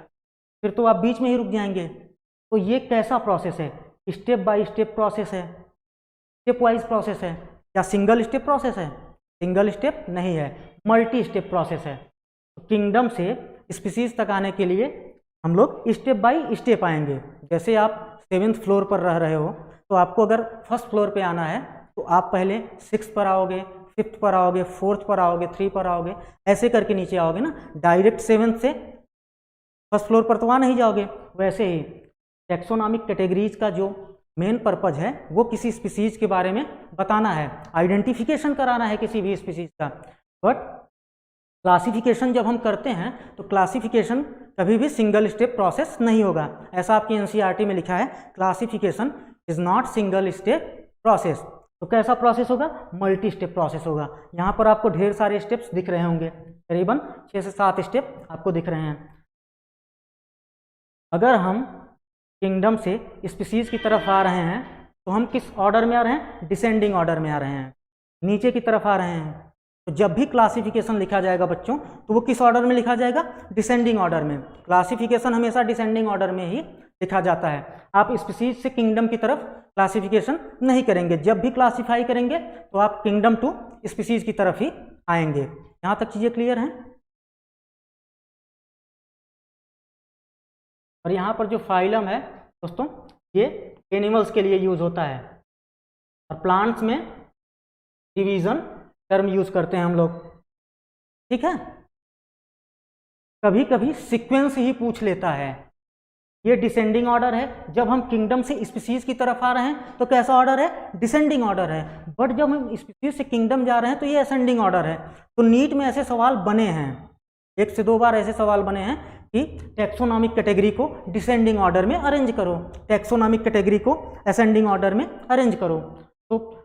फिर तो आप बीच में ही रुक जाएंगे। तो ये कैसा प्रोसेस है? स्टेप बाय स्टेप प्रोसेस है, स्टेप वाइज प्रोसेस है। क्या सिंगल स्टेप प्रोसेस है? सिंगल स्टेप नहीं है, मल्टी स्टेप प्रोसेस है। तो किंगडम से स्पीशीज तक आने के लिए हम लोग स्टेप बाय स्टेप आएंगे। जैसे आप 7th फ्लोर पर रह रहे हो, तो आपको अगर फर्स्ट फ्लोर पे आना है तो आप पहले 6th पर आओगे, 5th पर आओगे, 4th पर आओगे, 3 पर आओगे, ऐसे करके नीचे आओगे ना। डायरेक्ट 7th से फर्स्ट फ्लोर पर तो आ नहीं जाओगे। वैसे ही टैक्सोनॉमिक कैटेगरीज का जो मेन पर्पज है वो किसी स्पीशीज के बारे में बताना है, आइडेंटिफिकेशन कराना है किसी भी स्पीशीज का। बट क्लासिफिकेशन जब हम करते हैं तो क्लासिफिकेशन कभी भी सिंगल स्टेप प्रोसेस नहीं होगा। ऐसा आपकी एनसीईआरटी में लिखा है, classification is not single step process. तो कैसा प्रोसेस होगा? मल्टी स्टेप प्रोसेस होगा। यहाँ पर आपको ढेर सारे स्टेप्स दिख रहे होंगे, करीबन 6 से 7 स्टेप आपको दिख रहे हैं। अगर हम किंगडम से स्पीसीज की तरफ आ रहे हैं तो हम किस ऑर्डर में आ रहे हैं? डिसेंडिंग ऑर्डर में आ रहे हैं, नीचे की तरफ आ रहे हैं। तो जब भी क्लासिफिकेशन लिखा जाएगा बच्चों, तो वो किस ऑर्डर में लिखा जाएगा? डिसेंडिंग ऑर्डर में। क्लासिफिकेशन हमेशा डिसेंडिंग ऑर्डर में ही लिखा जाता है। आप स्पीसीज से किंगडम की तरफ क्लासिफिकेशन नहीं करेंगे। जब भी क्लासिफाई करेंगे तो आप किंगडम टू स्पीसीज की तरफ ही आएंगे। यहाँ तक चीजें क्लियर हैं? और यहाँ पर जो फाइलम है दोस्तों, ये एनिमल्स के लिए यूज होता है, और प्लांट्स में डिवीजन टर्म यूज करते हैं हम लोग, ठीक है। कभी कभी सीक्वेंस ही पूछ लेता है। ये डिसेंडिंग ऑर्डर है, जब हम किंगडम से स्पीसीज की तरफ आ रहे हैं तो कैसा ऑर्डर है? डिसेंडिंग ऑर्डर है। बट जब हम स्पीसीज से किंगडम जा रहे हैं तो ये असेंडिंग ऑर्डर है। तो नीट में ऐसे सवाल बने हैं, 1 से 2 बार ऐसे सवाल बने हैं कि टैक्सोनॉमिक कैटेगरी को डिसेंडिंग ऑर्डर में अरेंज करो, टैक्सोनॉमिक कैटेगरी को असेंडिंग ऑर्डर में अरेंज करो। तो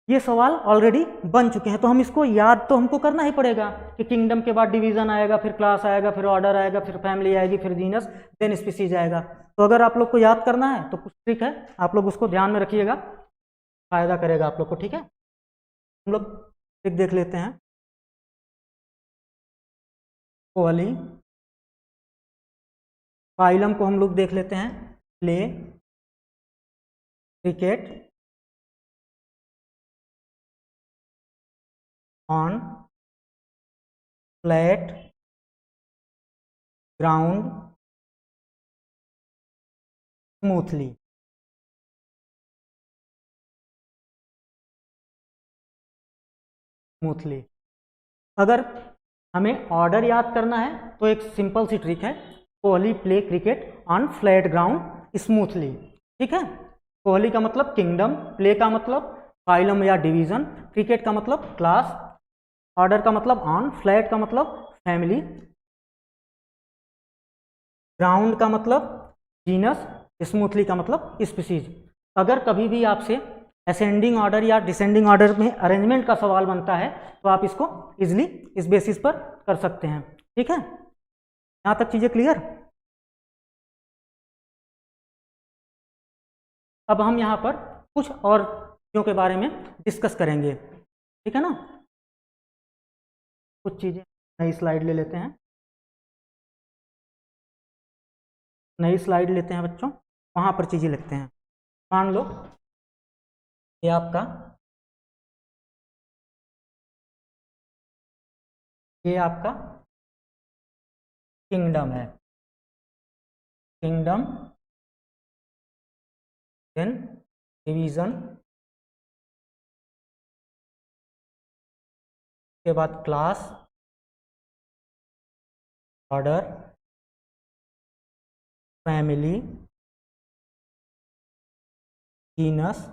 ये सवाल ऑलरेडी बन चुके हैं, तो हम इसको याद तो हमको करना ही पड़ेगा कि किंगडम के बाद डिवीजन आएगा, फिर क्लास आएगा, फिर ऑर्डर आएगा, फिर फैमिली आएगी, फिर जीनस, देन स्पीसीज आएगा। तो अगर आप लोग को याद करना है तो कुछ ट्रिक है, आप लोग उसको ध्यान में रखिएगा, फायदा करेगा आप लोग को, ठीक है। हम लोग ट्रिक देख लेते हैं। कोहली फाइलम को हम लोग देख लेते हैं। Play, cricket, on flat ground smoothly. Smoothly अगर हमें ऑर्डर याद करना है तो एक सिंपल सी ट्रिक है, Kohli play cricket on flat ground smoothly, ठीक है। कोहली का मतलब किंगडम, प्ले का मतलब फाइलम या डिवीजन, क्रिकेट का मतलब क्लास, ऑर्डर का मतलब ऑन, फ्लैट का मतलब फैमिली, ग्राउंड का मतलब जीनस, स्मूथली का मतलब स्पीसीज। अगर कभी भी आपसे असेंडिंग ऑर्डर या डिसेंडिंग ऑर्डर में अरेंजमेंट का सवाल बनता है तो आप इसको इजिली इस बेसिस पर कर सकते हैं, ठीक है। यहाँ तक चीजें क्लियर? अब हम यहाँ पर कुछ और चीज़ों के बारे में डिस्कस करेंगे, ठीक है ना। कुछ चीज़ें, नई स्लाइड ले लेते हैं, नई स्लाइड लेते हैं बच्चों, वहाँ पर चीज़ें लिखते हैं। मान लो ये आपका किंगडम है, किंगडम, देन डिवीजन, के बाद class, order, family, genus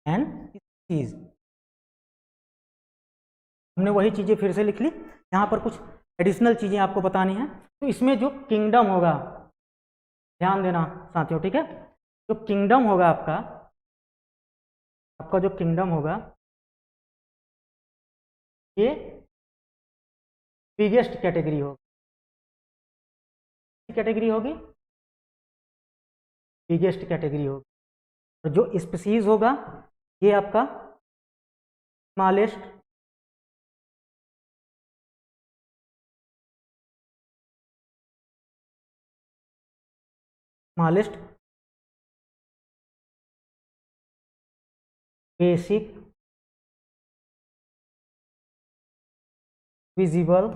and species. हमने वही चीज़ें फिर से लिख ली। यहाँ पर कुछ एडिशनल चीज़ें आपको बतानी है। तो इसमें जो किंगडम होगा, ध्यान देना साथियों, ठीक है। जो किंगडम होगा आपका जो किंगडम होगा, ये बिगेस्ट कैटेगरी होगी। कैटेगरी होगी बिगेस्ट कैटेगरी होगी। और जो स्पीसीज होगा ये आपका स्मॉलेस्ट, बेसिक, विजिबल,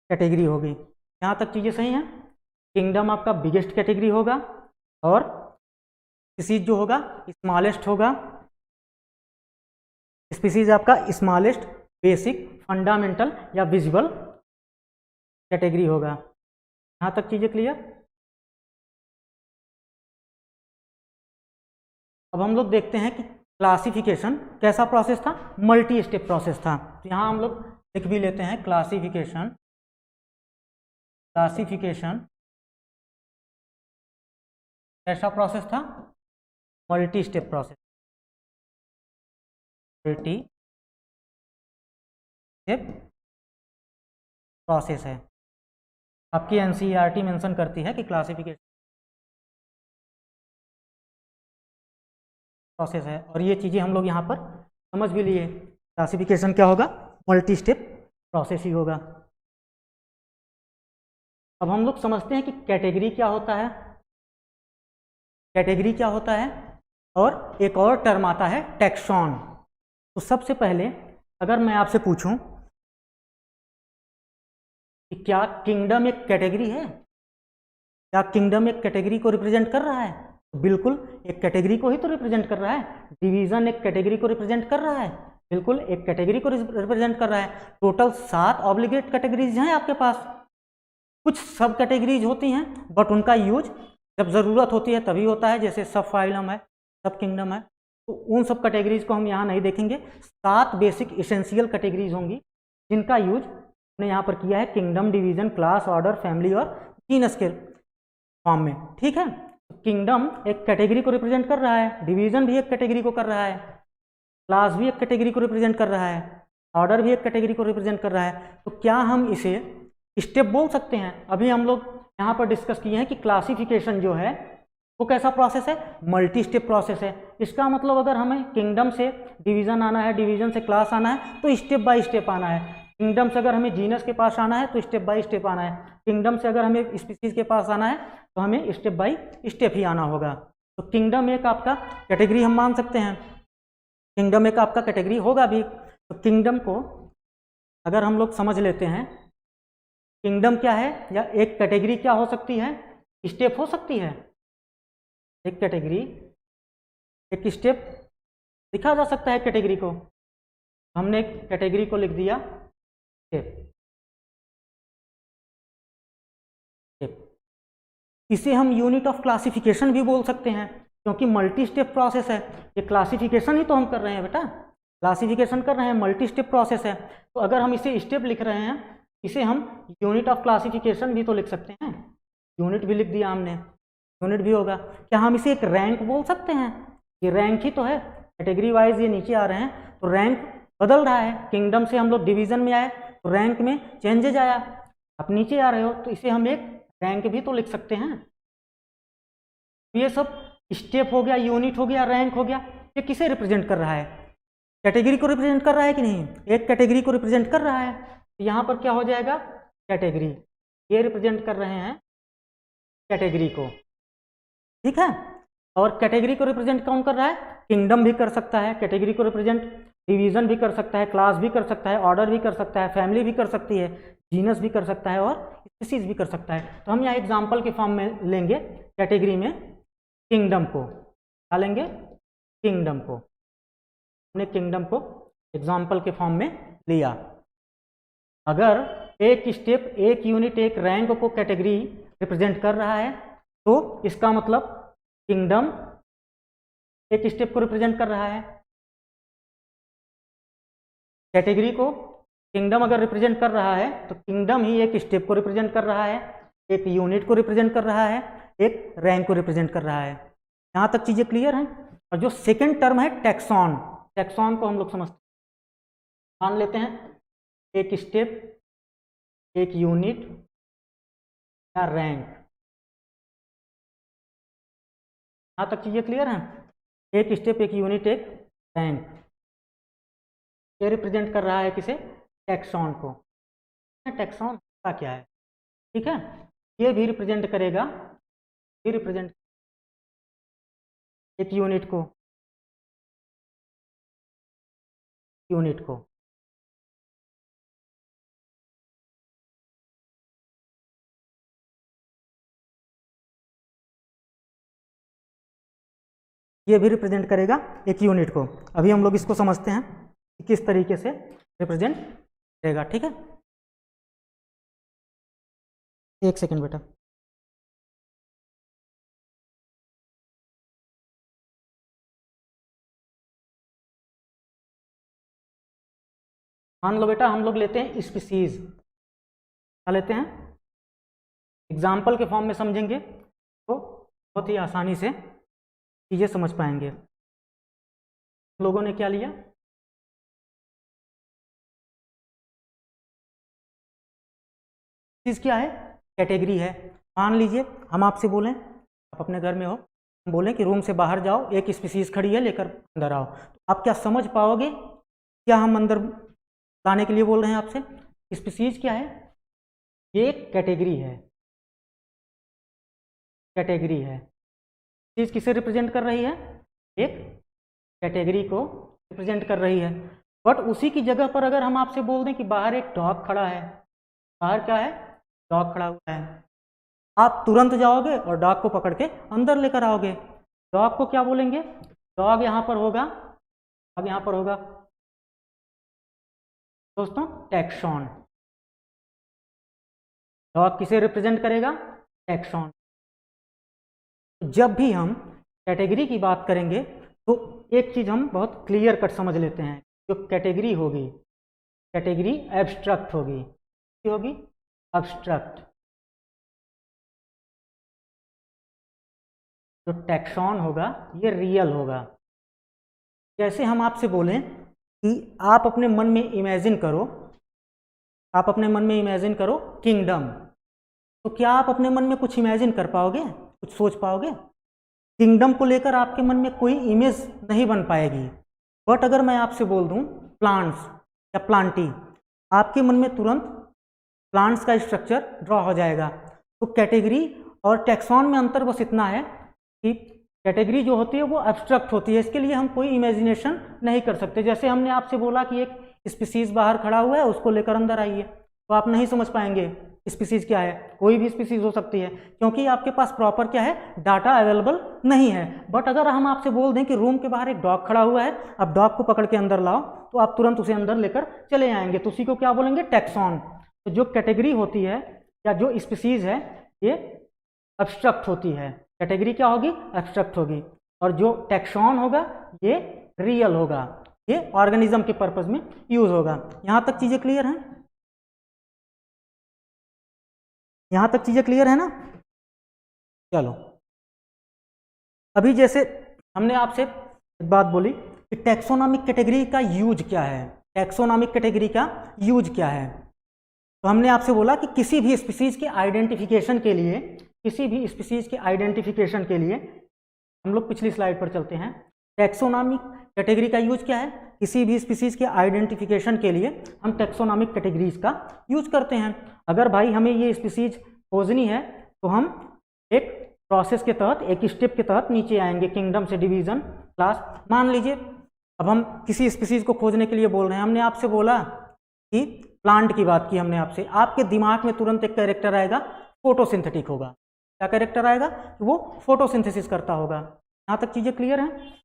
कैटेगरी होगी। यहाँ तक चीज़ें सही हैं। किंगडम आपका बिगेस्ट कैटेगरी होगा और स्पीसीज जो होगा स्मॉलेस्ट होगा। स्पीसीज आपका स्मॉलेस्ट, बेसिक, फंडामेंटल या विजिबल कैटेगरी होगा। यहाँ तक चीज़ें क्लियर? अब हम लोग देखते हैं कि क्लासिफिकेशन कैसा प्रोसेस था, मल्टी स्टेप प्रोसेस था। तो यहाँ हम लोग लिख भी लेते हैं क्लासिफिकेशन क्लासिफिकेशन कैसा प्रोसेस था? Multi step process, multi step process है। आपकी एनसीईआरटी मेंशन करती है कि क्लासिफिकेशन प्रोसेस है, और ये चीज़ें हम लोग यहाँ पर समझ भी लिए। क्लासिफिकेशन क्या होगा? मल्टी स्टेप प्रोसेस ही होगा। अब हम लोग समझते हैं कि कैटेगरी क्या होता है। कैटेगरी क्या होता है, और एक और टर्म आता है टैक्सॉन। तो सबसे पहले अगर मैं आपसे पूछूं कि क्या किंगडम एक कैटेगरी है, क्या किंगडम एक कैटेगरी को रिप्रेजेंट कर रहा है? तो बिल्कुल एक कैटेगरी को ही तो रिप्रेजेंट कर रहा है। डिवीजन एक कैटेगरी को रिप्रेजेंट कर रहा है, बिल्कुल एक कैटेगरी को रिप्रेजेंट कर रहा है। टोटल 7 ऑब्लिगेट कैटेगरीज हैं आपके पास। कुछ सब कैटेगरीज होती हैं बट उनका यूज जब ज़रूरत होती है तभी होता है, जैसे सब फाइलम है, सब किंगडम है। तो उन सब कैटेगरीज को हम यहाँ नहीं देखेंगे। 7 बेसिक इसेंशियल कैटेगरीज होंगी जिनका यूज हमने यहाँ पर किया है kingdom, division, class, order, family और जीनस के फॉर्म में। ठीक है, किंगडम एक कैटेगरी को रिप्रेजेंट कर रहा है, डिवीजन भी एक कैटेगरी को कर रहा है, क्लास भी एक कैटेगरी को रिप्रेजेंट कर रहा है, ऑर्डर भी एक कैटेगरी को रिप्रेजेंट कर रहा है। तो क्या हम इसे स्टेप बोल सकते हैं? अभी हम लोग यहाँ पर डिस्कस किए हैं कि क्लासिफिकेशन जो है वो कैसा प्रोसेस है? मल्टी स्टेप प्रोसेस है। इसका मतलब अगर हमें किंगडम से डिवीजन आना है, डिवीजन से क्लास आना है, तो स्टेप बाय स्टेप आना है। किंगडम से अगर हमें जीनस के पास आना है तो स्टेप बाय स्टेप आना है। किंगडम से अगर हमें स्पीसीज के पास आना है तो हमें स्टेप बाय स्टेप ही आना होगा। तो किंगडम एक आपका कैटेगरी हम मान सकते हैं, किंगडम एक आपका कैटेगरी होगा भी। तो किंगडम को अगर हम लोग समझ लेते हैं, किंगडम क्या है या एक कैटेगरी क्या हो सकती है? स्टेप हो सकती है। एक कैटेगरी, एक स्टेप लिखा जा सकता है कैटेगरी को। हमने एक कैटेगरी को लिख दिया स्टेप। इसे हम यूनिट ऑफ क्लासिफिकेशन भी बोल सकते हैं, क्योंकि मल्टी स्टेप प्रोसेस है। ये क्लासिफिकेशन ही तो हम कर रहे हैं बेटा, क्लासिफिकेशन कर रहे हैं, मल्टी स्टेप प्रोसेस है। तो अगर हम इसे स्टेप लिख रहे हैं, इसे हम यूनिट ऑफ क्लासिफिकेशन भी तो लिख सकते हैं। यूनिट भी लिख दिया हमने, यूनिट भी होगा। क्या हम इसे एक रैंक बोल सकते हैं? ये रैंक ही तो है, कैटेगरी वाइज ये नीचे आ रहे हैं तो रैंक बदल रहा है। किंगडम से हम लोग डिवीजन में आए तो रैंक में चेंजेज आया, आप नीचे आ रहे हो तो इसे हम एक रैंक भी तो लिख सकते हैं। ये सब स्टेप हो गया, यूनिट हो गया, रैंक हो गया। ये किसे रिप्रेजेंट कर रहा है? कैटेगरी को रिप्रेजेंट कर रहा है कि नहीं? एक कैटेगरी को रिप्रेजेंट कर रहा है। तो यहाँ पर क्या हो जाएगा? कैटेगरी। ये रिप्रेजेंट कर रहे हैं कैटेगरी को, ठीक है। और कैटेगरी को रिप्रेजेंट कौन कर रहा है? किंगडम भी कर सकता है कैटेगरी को रिप्रेजेंट, डिवीजन भी कर सकता है, क्लास भी कर सकता है, ऑर्डर भी कर सकता है, फैमिली भी कर सकती है, जीनस भी कर सकता है और स्पीसीज भी कर सकता है। तो हम यहाँ एग्जाम्पल के फॉर्म में लेंगे कैटेगरी में किंगडम को। क्या लेंगे? किंगडम को। हमने किंगडम को एग्जाम्पल के फॉर्म में लिया। अगर एक स्टेप, एक यूनिट, एक रैंक को कैटेगरी रिप्रेजेंट कर रहा है तो इसका मतलब किंगडम एक स्टेप को रिप्रेजेंट कर रहा है। कैटेगरी को किंगडम अगर रिप्रेजेंट कर रहा है तो किंगडम ही एक स्टेप को रिप्रेजेंट कर रहा है, एक यूनिट को रिप्रेजेंट कर रहा है, एक रैंक को रिप्रेजेंट कर रहा है। यहाँ तक चीजें क्लियर हैं? और जो सेकेंड टर्म है टैक्सॉन, टैक्सॉन को हम लोग समझते हैं। मान लेते हैं एक स्टेप, एक यूनिट या रैंक। यहाँ तक चीजें क्लियर हैं? एक स्टेप, एक यूनिट, एक रैंक, ये रिप्रेजेंट कर रहा है किसे? टैक्सॉन को। टैक्सॉन का क्या है, ठीक है। ये भी रिप्रेजेंट करेगा, ये रिप्रेजेंट एक यूनिट को, यूनिट को। ये भी रिप्रेजेंट करेगा एक यूनिट को। अभी हम लोग इसको समझते हैं कि किस तरीके से रिप्रेजेंट करेगा, ठीक है। एक सेकेंड बेटा। मान लो बेटा हम लोग लेते हैं स्पीसीज। क्या लेते हैं? एग्जाम्पल के फॉर्म में समझेंगे तो बहुत ही आसानी से चीज़ें समझ पाएंगे। लोगों ने क्या लिया, चीज़ क्या है, कैटेगरी है। मान लीजिए हम आपसे बोलें, आप अपने घर में हो, हम बोलें कि रूम से बाहर जाओ, एक स्पीसीज खड़ी है, लेकर अंदर आओ, तो आप क्या समझ पाओगे क्या हम अंदर लाने के लिए बोल रहे हैं आपसे? स्पीसीज क्या है, ये एक कैटेगरी है, कैटेगरी है। चीज किसे रिप्रेजेंट कर रही है, एक कैटेगरी को रिप्रेजेंट कर रही है। बट उसी की जगह पर अगर हम आपसे बोल दें कि बाहर एक डॉग खड़ा है, बाहर क्या है, डॉग खड़ा हुआ है, आप तुरंत जाओगे और डॉग को पकड़ के अंदर लेकर आओगे। डॉग को क्या बोलेंगे, डॉग यहां पर होगा, अब यहां पर होगा दोस्तों टैक्सॉन। डॉग किसे रिप्रेजेंट करेगा, टैक्सॉन। जब भी हम कैटेगरी की बात करेंगे तो एक चीज हम बहुत क्लियर कट समझ लेते हैं, जो कैटेगरी होगी, कैटेगरी एब्स्ट्रैक्ट होगी, क्या होगी, एब्स्ट्रैक्ट। जो टैक्सॉन होगा ये रियल होगा। जैसे हम आपसे बोलें कि आप अपने मन में इमेजिन करो, आप अपने मन में इमेजिन करो किंगडम, तो क्या आप अपने मन में कुछ इमेजिन कर पाओगे, कुछ सोच पाओगे? किंगडम को लेकर आपके मन में कोई इमेज नहीं बन पाएगी। बट अगर मैं आपसे बोल दूं प्लांट्स या प्लांटी, आपके मन में तुरंत प्लांट्स का स्ट्रक्चर ड्रॉ हो जाएगा। तो कैटेगरी और टैक्सॉन में अंतर बस इतना है कि कैटेगरी जो होती है वो एब्स्ट्रैक्ट होती है, इसके लिए हम कोई इमेजिनेशन नहीं कर सकते। जैसे हमने आपसे बोला कि एक स्पीसीज बाहर खड़ा हुआ है, उसको लेकर अंदर आइए, तो आप नहीं समझ पाएंगे स्पीसीज क्या है, कोई भी स्पीसीज हो सकती है, क्योंकि आपके पास प्रॉपर क्या है, डाटा अवेलेबल नहीं है। बट अगर हम आपसे बोल दें कि रूम के बाहर एक डॉग खड़ा हुआ है, अब डॉग को पकड़ के अंदर लाओ, तो आप तुरंत उसे अंदर लेकर चले आएंगे। तो उसी को क्या बोलेंगे, टैक्सॉन। तो जो कैटेगरी होती है या जो स्पीसीज है ये एब्स्ट्रैक्ट होती है, कैटेगरी क्या होगी, एब्स्ट्रैक्ट होगी, और जो टैक्सॉन होगा ये रियल होगा, ये ऑर्गेनिज्म के पर्पज में यूज होगा। यहां तक चीजें क्लियर हैं, यहां तक चीजें क्लियर है ना? चलो, अभी जैसे हमने आपसे एक बात बोली कि टैक्सोनॉमिक कैटेगरी का यूज क्या है, टैक्सोनॉमिक कैटेगरी का यूज क्या है। तो हमने आपसे बोला कि किसी भी स्पीसीज के आइडेंटिफिकेशन के लिए, किसी भी स्पीसीज के आइडेंटिफिकेशन के लिए, हम लोग पिछली स्लाइड पर चलते हैं, टैक्सोनॉमिक कैटेगरी का यूज क्या है, किसी भी स्पीसीज के आइडेंटिफिकेशन के लिए हम टैक्सोनॉमिक कैटेगरीज का यूज करते हैं। अगर भाई हमें ये स्पीसीज खोजनी है तो हम एक प्रोसेस के तहत, एक स्टेप के तहत नीचे आएंगे, किंगडम से डिवीजन, क्लास। मान लीजिए अब हम किसी स्पीसीज को खोजने के लिए बोल रहे हैं, हमने आपसे बोला कि प्लांट की बात की हमने आपसे, आपके दिमाग में तुरंत एक कैरेक्टर आएगा, फोटोसिंथेटिक होगा। क्या कैरेक्टर आएगा, वो फोटोसिंथेसिस करता होगा। यहाँ तक चीजें क्लियर हैं?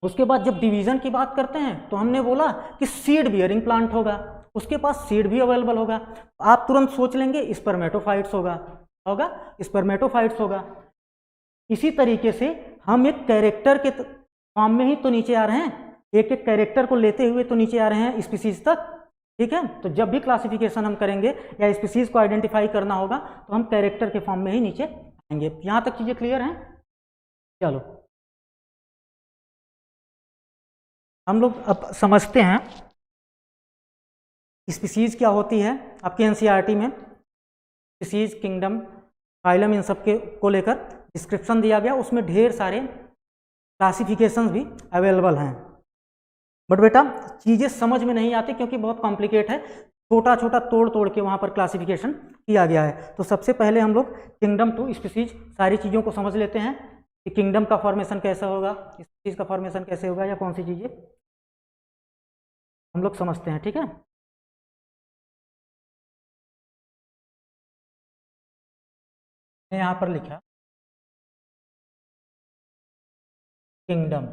उसके बाद जब डिवीजन की बात करते हैं तो हमने बोला कि सीड बियरिंग प्लांट होगा, उसके पास सीड भी अवेलेबल होगा। आप तुरंत सोच लेंगे स्पर्मेटोफाइट्स होगा, होगा स्पर्मेटोफाइट्स होगा। इसी तरीके से हम एक कैरेक्टर के फॉर्म में ही तो नीचे आ रहे हैं, एक एक कैरेक्टर को लेते हुए तो नीचे आ रहे हैं स्पीसीज तक, ठीक है? तो जब भी क्लासिफिकेशन हम करेंगे या स्पीसीज को आइडेंटिफाई करना होगा तो हम कैरेक्टर के फॉर्म में ही नीचे आएंगे। यहां तक चीजें क्लियर हैं? चलो, हम लोग अब समझते हैं स्पीसीज क्या होती है। आपके एनसीईआरटी में स्पीसीज, किंगडम, फाइलम, इन सब के को लेकर डिस्क्रिप्शन दिया गया, उसमें ढेर सारे क्लासिफिकेशंस भी अवेलेबल हैं। बट बेटा चीज़ें समझ में नहीं आती क्योंकि बहुत कॉम्प्लिकेट है, छोटा छोटा तोड़ तोड़ के वहाँ पर क्लासिफिकेशन किया गया है। तो सबसे पहले हम लोग किंगडम टू स्पीसीज सारी चीज़ों को समझ लेते हैं कि किंगडम का फॉर्मेशन कैसा होगा, स्पीसीज का फॉर्मेशन कैसे होगा, या कौन सी चीज़ें हम लोग समझते हैं, ठीक है? मैं यहाँ पर लिखा किंगडम,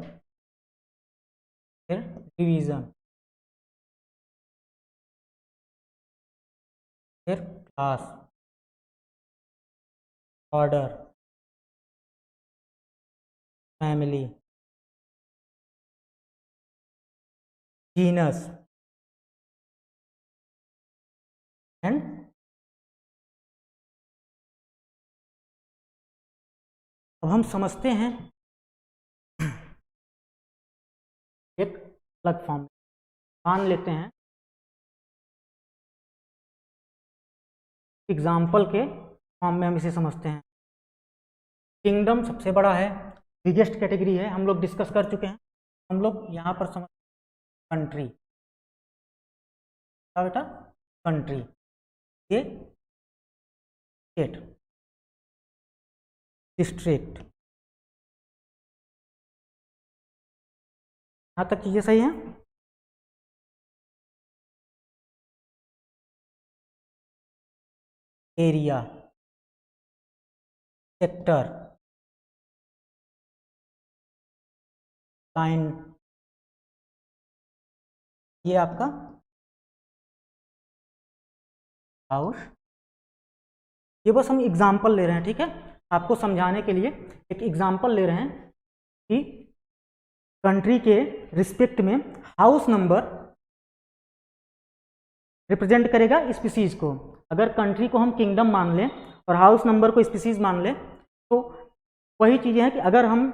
फिर डिवीजन, फिर class, order, family, genus and अब हम समझते हैं एक अलग फॉर्म, मान लेते हैं एग्जाम्पल के फॉर्म में हम इसे समझते हैं। किंगडम सबसे बड़ा है, बिगेस्ट कैटेगरी है, हम लोग डिस्कस कर चुके हैं। हम लोग यहाँ पर समझ कंट्री, क्या बेटा, कंट्री, ये स्टेट, डिस्ट्रिक्ट, यहाँ तक चीजें सही हैं। एरिया, सेक्टर, लाइन, ये आपका हाउस। ये बस हम एग्जाम्पल ले रहे हैं, ठीक है, आपको समझाने के लिए एक एग्जाम्पल ले रहे हैं कि कंट्री के रिस्पेक्ट में हाउस नंबर रिप्रेजेंट करेगा स्पीसीज को। अगर कंट्री को हम किंगडम मान लें और हाउस नंबर को स्पीसीज मान लें तो वही चीज़ें हैं कि अगर हम,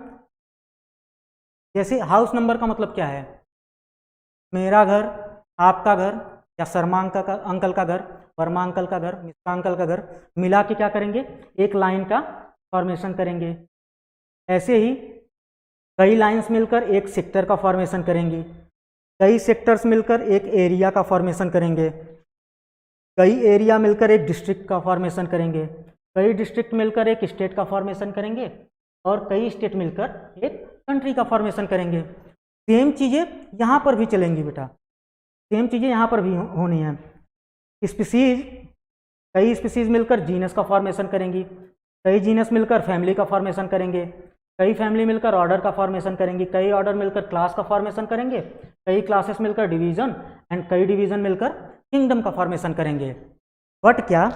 जैसे हाउस नंबर का मतलब क्या है, मेरा घर, आपका घर, या शर्मा अंकल का घर, वर्मा अंकल का घर, मिश्रा अंकल का घर, मिला के क्या करेंगे, एक लाइन का फॉर्मेशन करेंगे। ऐसे ही कई लाइंस मिलकर एक सेक्टर का फॉर्मेशन करेंगी, कई सेक्टर्स मिलकर एक एरिया का फॉर्मेशन करेंगे, कई एरिया मिलकर एक डिस्ट्रिक्ट का फॉर्मेशन करेंगे, कई डिस्ट्रिक्ट मिलकर एक स्टेट का फॉर्मेशन करेंगे, और कई स्टेट मिलकर एक कंट्री का फॉर्मेशन करेंगे। सेम चीज़ें यहाँ पर भी चलेंगी बेटा, सेम चीज़ें यहाँ पर भी होनी है। स्पीसीज, कई स्पीसीज मिलकर जीनस का फॉर्मेशन करेंगी, कई जीनस मिलकर फैमिली का फॉर्मेशन करेंगे, कई फैमिली मिलकर ऑर्डर का फॉर्मेशन करेंगी, कई ऑर्डर मिलकर क्लास का फॉर्मेशन करेंगे, कई क्लासेस मिलकर डिवीजन, एंड कई डिवीजन मिलकर किंगडम का फॉर्मेशन करेंगे। बट क्या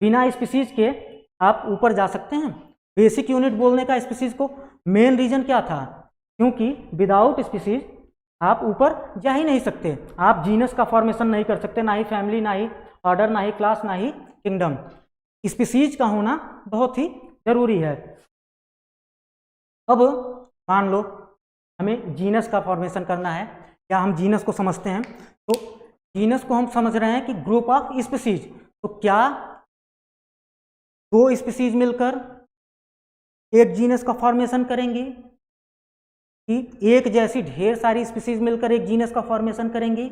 बिना स्पीसीज के आप ऊपर जा सकते हैं? बेसिक यूनिट बोलने का स्पीसीज को मेन रीजन क्या था, क्योंकि विदाउट स्पीसीज आप ऊपर जा ही नहीं सकते, आप जीनस का फॉर्मेशन नहीं कर सकते, ना ही फैमिली, ना ही ऑर्डर, ना ही क्लास, ना ही किंगडम। स्पीसीज का होना बहुत ही जरूरी है। अब मान लो हमें जीनस का फॉर्मेशन करना है, या हम जीनस को समझते हैं, तो जीनस को हम समझ रहे हैं कि ग्रुप ऑफ स्पीसीज। तो क्या दो स्पीसीज मिलकर एक जीनस का फॉर्मेशन करेंगी, कि एक जैसी ढेर सारी स्पीसीज मिलकर एक जीनस का फॉर्मेशन करेंगी?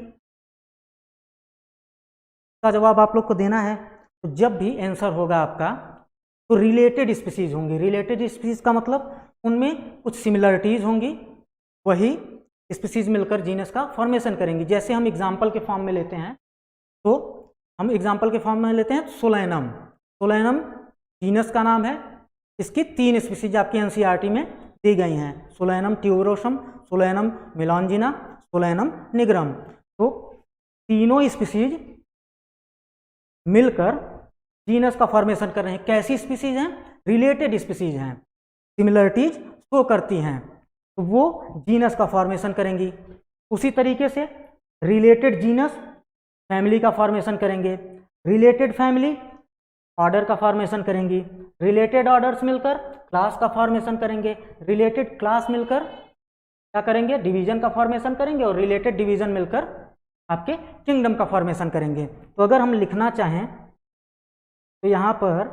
इसका जवाब आप लोग को देना है। तो जब भी आंसर होगा आपका तो रिलेटेड स्पीसीज होंगी। रिलेटेड स्पीसीज का मतलब उनमें कुछ सिमिलरिटीज होंगी, वही स्पीसीज मिलकर जीनस का फॉर्मेशन करेंगी। जैसे हम एग्जाम्पल के फॉर्म में लेते हैं, तो हम एग्जाम्पल के फॉर्म में लेते हैं सोलैनम। सोलैनम जीनस का नाम है, इसकी 3 स्पीसीज आपकी एनसीईआरटी में दी गई हैं, solanum tuberosum, solanum melongena, solanum nigrum. तो तीनों स्पीसीज मिलकर जीनस का फॉर्मेशन कर रहे हैं। कैसी स्पीसीज हैं? रिलेटेड स्पीसीज हैं, सिमिलरिटीज शो करती हैं, तो वो जीनस का फॉर्मेशन करेंगी। उसी तरीके से रिलेटेड जीनस फैमिली का फॉर्मेशन करेंगे, रिलेटेड फैमिली ऑर्डर का फॉर्मेशन करेंगी, रिलेटेड ऑर्डर्स मिलकर क्लास का फॉर्मेशन करेंगे, रिलेटेड क्लास मिलकर क्या करेंगे, डिवीजन का फॉर्मेशन करेंगे, और रिलेटेड डिवीजन मिलकर आपके किंगडम का फॉर्मेशन करेंगे। तो अगर हम लिखना चाहें तो यहाँ पर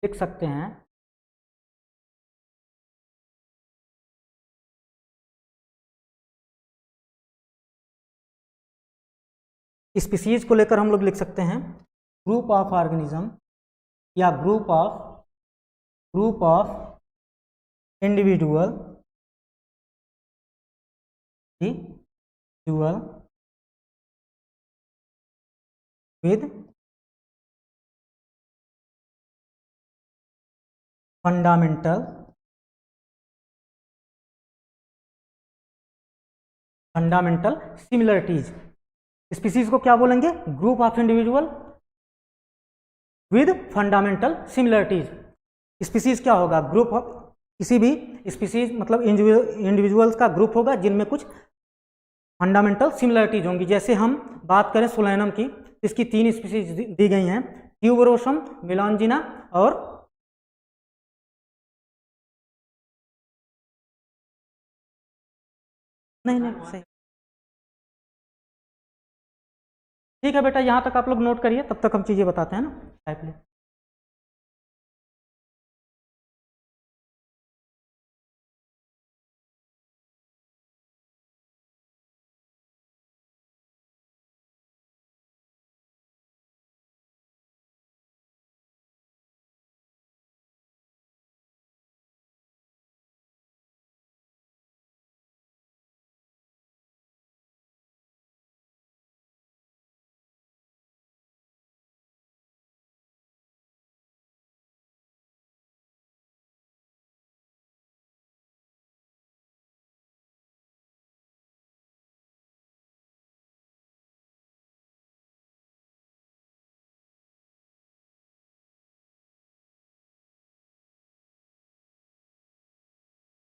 लिख सकते हैं स्पीसीज को लेकर हम लोग लिख सकते हैं ग्रुप ऑफ ऑर्गेनिज्म, या group of individual with fundamental similarities. Species को क्या बोलेंगे? Group of individual with fundamental similarities. Species क्या होगा? ग्रुप ऑफ, किसी भी स्पीसीज मतलब इंडिविजुअल्स का ग्रुप होगा जिनमें कुछ फंडामेंटल सिमिलरिटीज होंगी। जैसे हम बात करें सोलैनम की, इसकी 3 स्पीसीज दी गई हैं, ट्यूबरोसम, मेलॉन्जिना और नहीं सही। ठीक है बेटा, यहाँ तक आप लोग नोट करिए, तब तक हम चीज़ें बताते हैं ना टाइप।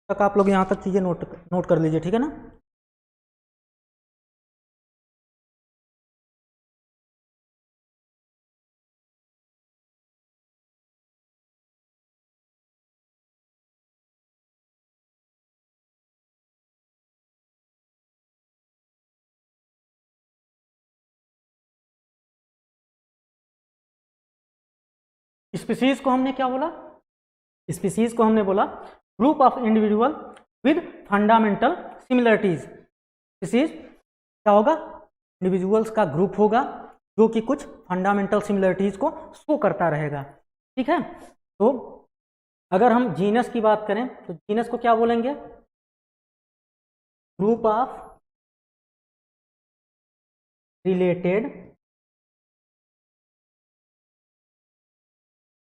तक आप लोग यहाँ तक चीज़ें नोट कर लीजिए, ठीक है ना। स्पीसीज को हमने क्या बोला? स्पीसीज को हमने बोला group of individual with fundamental similarities. Species क्या होगा? इंडिविजुअल्स का ग्रुप होगा जो कि कुछ फंडामेंटल सिमिलरिटीज को शो करता रहेगा, ठीक है। तो अगर हम जीनस की बात करें तो जीनस को क्या बोलेंगे? Group of related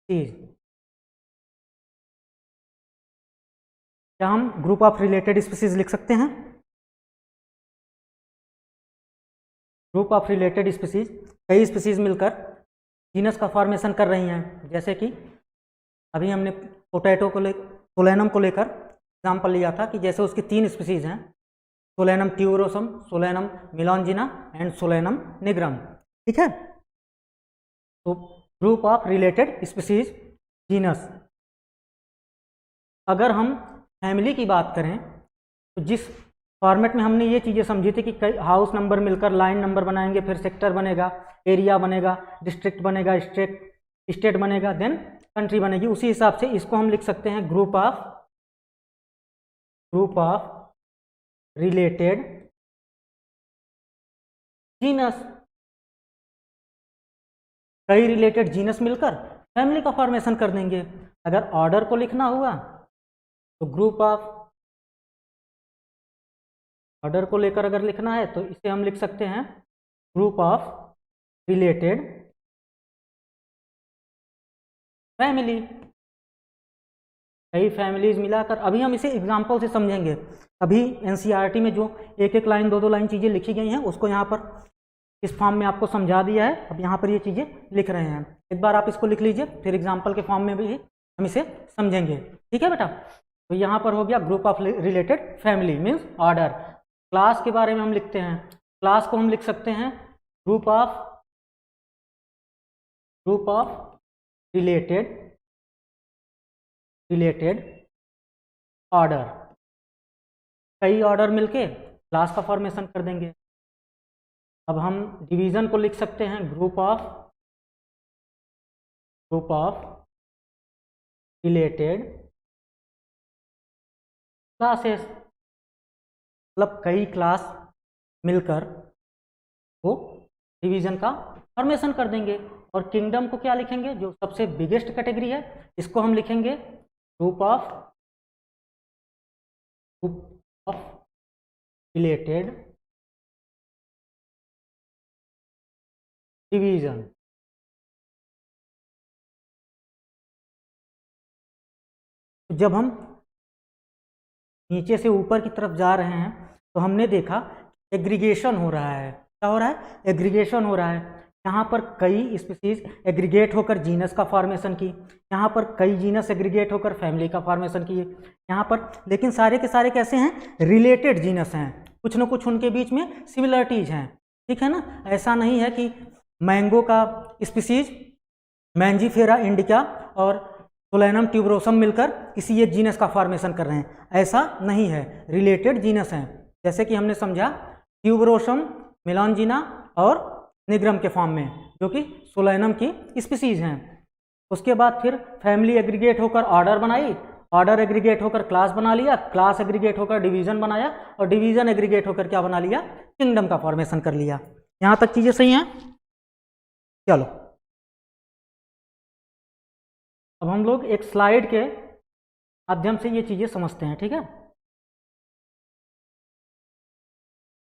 species. क्या हम ग्रुप ऑफ रिलेटेड स्पीसीज लिख सकते हैं? ग्रुप ऑफ रिलेटेड स्पीसीज, कई स्पीसीज मिलकर जीनस का फॉर्मेशन कर रही हैं। जैसे कि अभी हमने पोटैटो को सोलेनम को लेकर एग्जाम्पल लिया था कि जैसे उसकी 3 स्पीसीज हैं, solanum tuberosum, solanum melongena and solanum nigrum, ठीक है। तो group of related species genus. अगर हम फैमिली की बात करें तो जिस फॉर्मेट में हमने ये चीज़ें समझी थी कि कई हाउस नंबर मिलकर लाइन नंबर बनाएंगे, फिर सेक्टर बनेगा, एरिया बनेगा, डिस्ट्रिक्ट बनेगा, स्टेट बनेगा, देन कंट्री बनेगी, उसी हिसाब से इसको हम लिख सकते हैं ग्रुप ऑफ रिलेटेड जीनस। कई रिलेटेड जीनस मिलकर फैमिली का फॉर्मेशन कर देंगे। अगर ऑर्डर को लिखना हुआ तो ग्रुप ऑफ ऑर्डर को लेकर अगर लिखना है तो इसे हम लिख सकते हैं ग्रुप ऑफ रिलेटेड फैमिली। कई फैमिलीज मिलाकर, अभी हम इसे एग्जाम्पल से समझेंगे। अभी एनसीईआरटी में जो एक एक लाइन 2-2 लाइन चीज़ें लिखी गई हैं उसको यहाँ पर इस फॉर्म में आपको समझा दिया है। अब यहाँ पर ये चीज़ें लिख रहे हैं, एक बार आप इसको लिख लीजिए, फिर एग्जाम्पल के फॉर्म में भी हम इसे समझेंगे, ठीक है बेटा। तो यहाँ पर हो गया group of related family means order. Class के बारे में हम लिखते हैं, क्लास को हम लिख सकते हैं ग्रुप ऑफ रिलेटेड ऑर्डर। कई ऑर्डर मिलके क्लास का फॉर्मेशन कर देंगे। अब हम डिवीजन को लिख सकते हैं ग्रुप ऑफ रिलेटेड क्लासेस। मतलब कई क्लास मिलकर वो डिवीजन का फॉर्मेशन कर देंगे। और किंगडम को क्या लिखेंगे? जो सबसे बिगेस्ट कैटेगरी है इसको हम लिखेंगे ग्रुप ऑफ रिलेटेड डिवीजन। जब हम नीचे से ऊपर की तरफ जा रहे हैं तो हमने देखा एग्रीगेशन हो रहा है। क्या हो रहा है? एग्रीगेशन हो रहा है। यहाँ पर कई स्पीसीज एग्रीगेट होकर जीनस का फॉर्मेशन की, यहाँ पर कई जीनस एग्रीगेट होकर फैमिली का फॉर्मेशन किए यहाँ पर, लेकिन सारे के सारे कैसे हैं? रिलेटेड जीनस हैं, कुछ न कुछ उनके बीच में सिमिलरिटीज हैं, ठीक है ना। ऐसा नहीं है कि मैंगो का स्पीसीज मैंजीफेरा इंडिका और सोलैनम ट्यूबरोसम मिलकर किसी एक जीनस का फॉर्मेशन कर रहे हैं। ऐसा नहीं है, रिलेटेड जीनस हैं। जैसे कि हमने समझा ट्यूबरोसम, मेलानजिना और निग्रम के फॉर्म में, जो कि सोलैनम की स्पीसीज हैं। उसके बाद फिर फैमिली एग्रीगेट होकर ऑर्डर बनाई, ऑर्डर एग्रीगेट होकर क्लास बना लिया, क्लास एग्रीगेट होकर डिवीजन बनाया और डिवीजन एग्रीगेट होकर क्या बना लिया, किंगडम का फॉर्मेशन कर लिया। यहाँ तक चीज़ें सही हैं। चलो अब हम लोग एक स्लाइड के माध्यम से ये चीज़ें समझते हैं, ठीक है।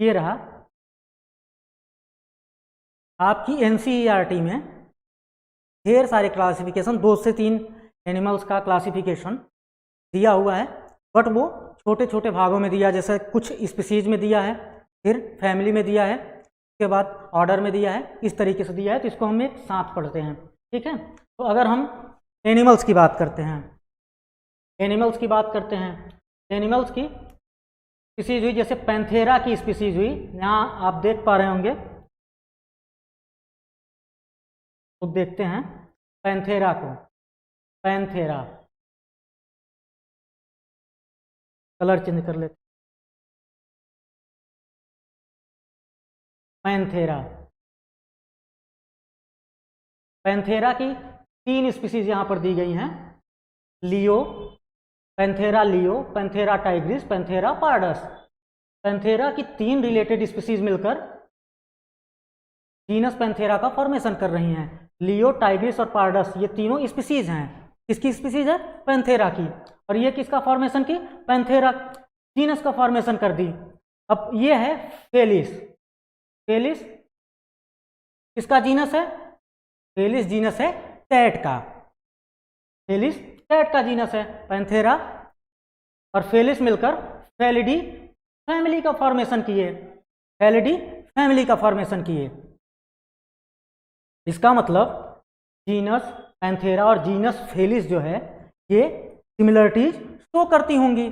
ये रहा आपकी एनसीईआरटी में ढेर सारे क्लासिफिकेशन, 2 से 3 एनिमल्स का क्लासिफिकेशन दिया हुआ है, बट वो छोटे छोटे भागों में दिया, जैसे कुछ स्पीसीज में दिया है, फिर फैमिली में दिया है, उसके बाद ऑर्डर में दिया है, इस तरीके से दिया है। तो इसको हम एक साथ पढ़ते हैं, ठीक है। तो अगर हम एनिमल्स की बात करते हैं, एनिमल्स की बात करते हैं, एनिमल्स की स्पीसीज हुई, जैसे पैंथेरा की स्पीसीज हुई, यहाँ आप देख पा रहे होंगे। तो देखते हैं पैंथेरा को, पैंथेरा कलर चेंज कर लेते, पैंथेरा, पैंथेरा की 3 स्पीसीज यहाँ पर दी गई हैं, leo, panthera leo, panthera tigris, panthera pardus. Panthera की 3 रिलेटेड स्पीसीज मिलकर जीनस पैंथेरा का फॉर्मेशन कर रही हैं। लियो, टाइग्रिस और पार्डस ये तीनों स्पीसीज हैं। किसकी स्पीसीज है? पैंथेरा की। और ये किसका फॉर्मेशन की? पैंथेरा जीनस का फॉर्मेशन कर दी। अब ये है फेलिस, फेलिस किसका जीनस है? फेलिस जीनस है कैट का, फेलिस कैट का जीनस है पैंथेरा, और फेलिस मिलकर फेलिडी फैमिली का फॉर्मेशन किए, फेलिडी फैमिली का फॉर्मेशन किए। इसका मतलब जीनस पैंथेरा और जीनस फेलिस जो है ये सिमिलरिटीज शो करती होंगी,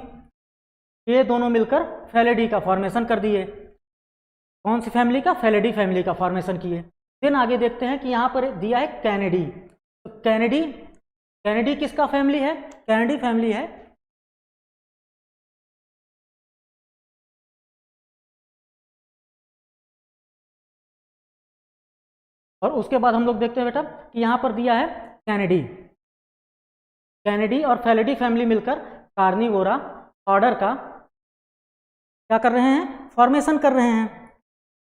ये दोनों मिलकर फेलिडी का फॉर्मेशन कर दिए। कौन सी फैमिली का? फेलिडी फैमिली का फॉर्मेशन किए। फिर आगे देखते हैं कि यहाँ पर दिया है कैनिडी। तो कैनिडी, कैनिडी किसका फैमिली है? कैनिडी फैमिली है और उसके बाद हम लोग देखते हैं बेटा कि यहाँ पर दिया है कैनिडी, कैनिडी और फेलिडी फैमिली मिलकर कार्निवोरा ऑर्डर का क्या कर रहे हैं? फॉर्मेशन कर रहे हैं।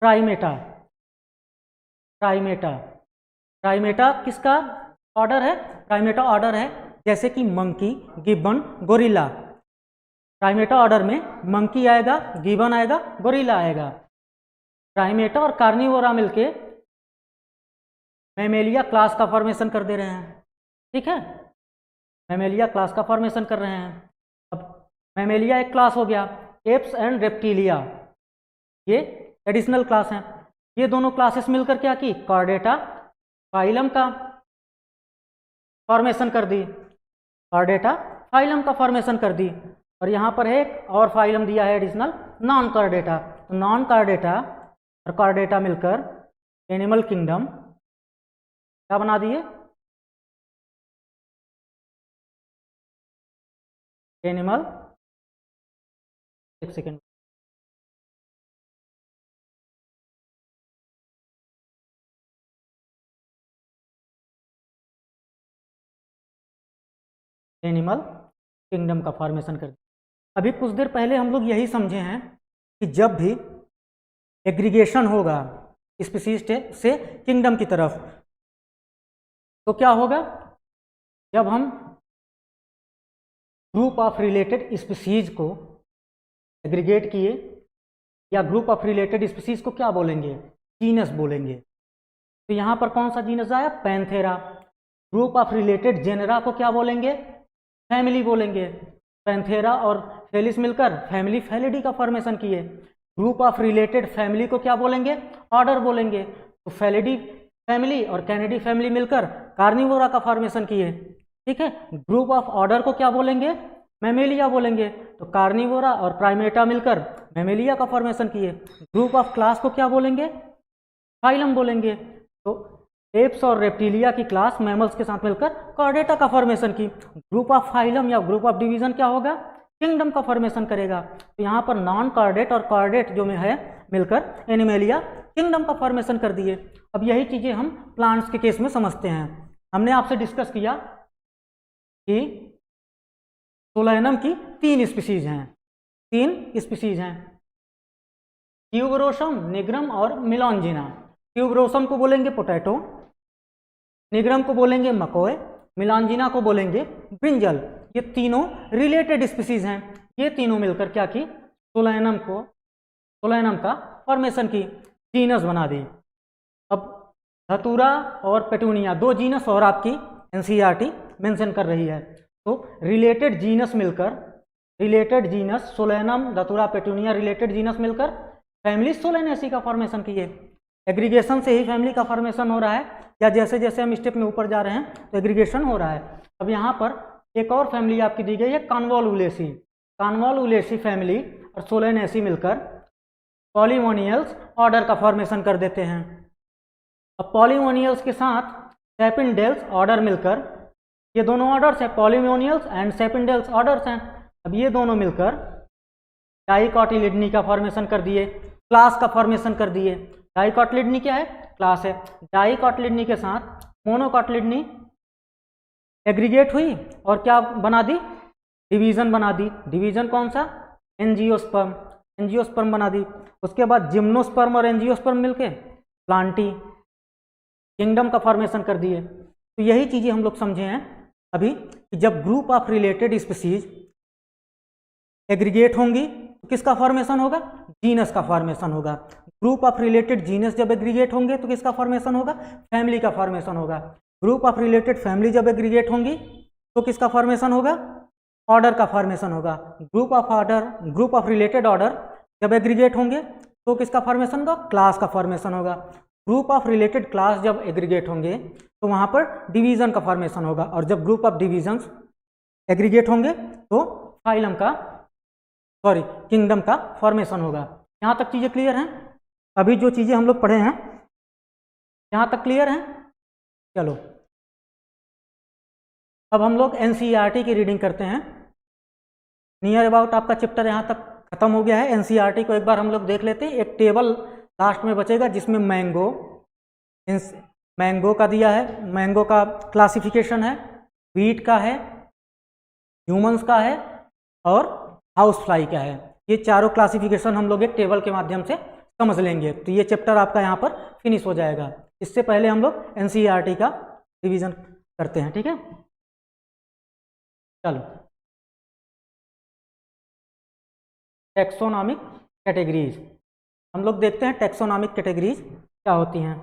प्राइमेटा, प्राइमेटा, प्राइमेटा किसका ऑर्डर है? प्राइमेटा ऑर्डर है जैसे कि monkey, Gibbon, gorilla. Primata order में मंकी आएगा, गिब्बन आएगा, गोरिल्ला आएगा। प्राइमेटा और कार्निवोरा मिलके मैमेलिया क्लास का फॉर्मेशन कर दे रहे हैं, ठीक है। मैमेलिया क्लास का फॉर्मेशन कर रहे हैं। अब मैमेलिया एक क्लास हो गया, एप्स एंड रेप्टिलिया ये एडिशनल क्लास हैं। ये दोनों क्लासेस मिलकर क्या की? कॉर्डेटा फाइलम का फॉर्मेशन कर दी, कॉर्डेटा फाइलम का फॉर्मेशन कर दी। और यहाँ पर एक और फाइलम दिया है एडिशनल, नॉन कॉर्डेटा। तो नॉन कॉर्डेटा और कॉर्डेटा मिलकर एनिमल किंगडम क्या बना दिए? एनिमल, एक सेकेंड, एनिमल किंगडम का फॉर्मेशन कर दिया। अभी कुछ देर पहले हम लोग यही समझे हैं कि जब भी एग्रीगेशन होगा स्पीसीज से किंगडम की तरफ, तो क्या होगा? जब हम ग्रुप ऑफ रिलेटेड स्पीसीज को एग्रीगेट किए या ग्रुप ऑफ रिलेटेड स्पीसीज को क्या बोलेंगे? जीनस बोलेंगे। तो यहाँ पर कौन सा जीनस आया? Panthera. Group of related genera को क्या बोलेंगे? फैमिली बोलेंगे। पैंथेरा और फेलिस मिलकर फैमिली फेलिडी का फॉर्मेशन किए। ग्रुप ऑफ रिलेटेड फैमिली को क्या बोलेंगे? ऑर्डर बोलेंगे। तो फेलिडी फैमिली और कैनिडी फैमिली मिलकर कार्निवोरा का फॉर्मेशन किए, ठीक है। ग्रुप ऑफ ऑर्डर को क्या बोलेंगे? मैमेलिया बोलेंगे। तो कार्निवोरा और प्राइमेटा मिलकर मैमेलिया का फॉर्मेशन किए। ग्रुप ऑफ क्लास को क्या बोलेंगे? फाइलम बोलेंगे। तो एप्स और रेप्टिलिया की क्लास मैमल्स के साथ मिलकर कॉर्डेटा का फॉर्मेशन की। ग्रुप ऑफ फाइलम या ग्रुप ऑफ डिवीजन क्या होगा, किंगडम का फॉर्मेशन करेगा। तो यहाँ पर नॉन कॉर्डेट और कॉर्डेट जो में है मिलकर एनिमेलिया किंगडम का फॉर्मेशन कर दिए। अब यही चीज़ें हम प्लांट्स के केस में समझते हैं। हमने आपसे डिस्कस किया कि सोलैनम की 3 स्पीसीज हैं, 3 स्पीसीज हैं, ट्यूबरोसम, निग्रम और मिलोंजिना। ट्यूबरोसम को बोलेंगे पोटैटो, निग्रम को बोलेंगे मकोय, मिलोंजिना को बोलेंगे ब्रिंजल। ये तीनों रिलेटेड स्पीसीज हैं। ये तीनों मिलकर क्या की, सोलैनम का फॉर्मेशन की, जीनस बना दी। अब धतूरा और पेटूनिया 2 जीनस और आपकी एनसीईआरटी मेंशन कर रही है। तो रिलेटेड जीनस मिलकर, रिलेटेड जीनस सोलैनम, धतूरा, पेटूनिया रिलेटेड जीनस मिलकर फैमिली सोलेनेसी का फॉर्मेशन किए। एग्रीगेशन से ही फैमिली का फॉर्मेशन हो रहा है, या जैसे जैसे हम स्टेप में ऊपर जा रहे हैं तो एग्रीगेशन हो रहा है। अब यहाँ पर एक और फैमिली आपकी दी गई है कॉन्वोलुलेसी। कॉन्वोलुलेसी फैमिली और सोलेनेसी मिलकर पॉलीमोनियल्स ऑर्डर का फॉर्मेशन कर देते हैं। अब पॉलीमोनियल्स के साथ सेपिनडेल्स ऑर्डर मिलकर, ये दोनों ऑर्डर्स हैं, पॉलीमोनियल्स एंड सेपिनडेल्स ऑर्डर्स हैं। अब ये दोनों मिलकर डाइकोटिलिडनी का फॉर्मेशन कर दिए, क्लास का फॉर्मेशन कर दिए। डाइकोटिलिडनी क्या है, क्लास है। डाइकोटिलिडनी के साथ मोनोकोटिलिडनी एग्रीगेट हुई और क्या बना दी, डिवीजन बना दी। डिवीजन कौन सा, एंजियोस्पर्म, एंजियोस्पर्म बना दी। उसके बाद जिम्नोस्पर्म और एंजियोस्पर्म मिलके प्लांटी किंगडम का फॉर्मेशन कर दिए। तो यही चीजें हम लोग समझे हैं अभी कि जब group of related species aggregate होंगी तो किसका फॉर्मेशन होगा, जीनस का फॉर्मेशन होगा। ग्रुप ऑफ रिलेटेड जीनस जब एग्रीगेट होंगे तो किसका फॉर्मेशन होगा, फैमिली का फॉर्मेशन होगा। ग्रुप ऑफ रिलेटेड फैमिली जब एग्रीगेट होंगी तो किसका फॉर्मेशन होगा, ऑर्डर का फॉर्मेशन होगा। Group of order, group of related order जब एग्रीगेट होंगे तो किसका फॉर्मेशन होगा, क्लास का फॉर्मेशन होगा। ग्रुप ऑफ रिलेटेड क्लास जब एग्रीगेट होंगे तो वहां पर डिवीजन का फॉर्मेशन होगा, और जब ग्रुप ऑफ डिवीजन्स एग्रीगेट होंगे तो फाइलम का, सॉरी, किंगडम का फॉर्मेशन होगा। यहाँ तक चीजें क्लियर हैं? अभी जो चीजें हम लोग पढ़े हैं यहाँ तक क्लियर हैं? चलो अब हम लोग एनसीईआरटी की रीडिंग करते हैं। नियर अबाउट आपका चैप्टर यहाँ तक खत्म हो गया है। एनसीईआरटी को एक बार हम लोग देख लेते हैं। एक टेबल लास्ट में बचेगा जिसमें मैंगो का दिया है, मैंगो का क्लासिफिकेशन है, वीट का है, ह्यूमंस का है और हाउस फ्लाई का है। ये चारों क्लासिफिकेशन हम लोग एक टेबल के माध्यम से समझ लेंगे। तो ये चैप्टर आपका यहाँ पर फिनिश हो जाएगा। इससे पहले हम लोग एनसीईआरटी का रिवीजन करते हैं, ठीक है? चलो, टैक्सोनॉमिक कैटेगरीज हम लोग देखते हैं। टैक्सोनॉमिक कैटेगरीज क्या होती हैं?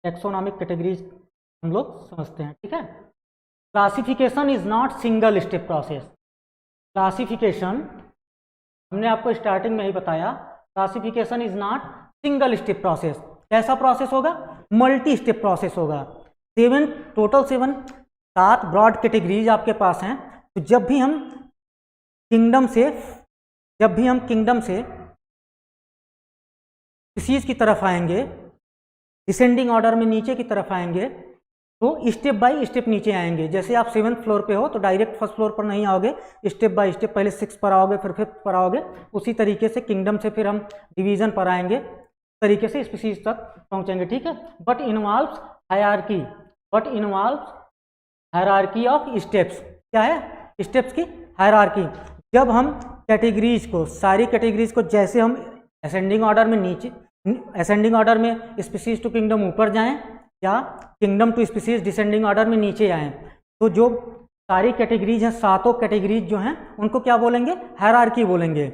टैक्सोनॉमिक कैटेगरीज हम लोग समझते हैं, ठीक है? Classification is not single step process. Classification हमने आपको स्टार्टिंग में ही बताया, classification is not single step process. कैसा प्रोसेस होगा? मल्टी स्टेप प्रोसेस होगा। 7 ब्रॉड कैटेगरीज आपके पास हैं। तो जब भी हम किंगडम से स्पीसीज की तरफ आएंगे, डिसेंडिंग ऑर्डर में नीचे की तरफ आएंगे, तो स्टेप बाय स्टेप नीचे आएंगे। जैसे आप 7th फ्लोर पे हो तो डायरेक्ट फर्स्ट फ्लोर पर नहीं आओगे, स्टेप बाय स्टेप पहले 6 पर आओगे, फिर 5th पर आओगे। उसी तरीके से किंगडम से फिर हम डिवीजन पर आएंगे, तरीके से स्पीसीज तक पहुंचेंगे, ठीक है? But involves hierarchy, of steps. क्या है? स्टेप्स की हायरार्की। जब हम कैटेगरीज को, सारी कैटेगरीज को, जैसे हम असेंडिंग ऑर्डर में नीचे, असेंडिंग ऑर्डर में स्पीसीज टू किंगडम ऊपर जाएं या kingdom to species descending order में नीचे आएं, तो जो सारी कैटेगरीज हैं, 7 कैटेगरीज जो हैं, उनको क्या बोलेंगे? हायरार्की बोलेंगे।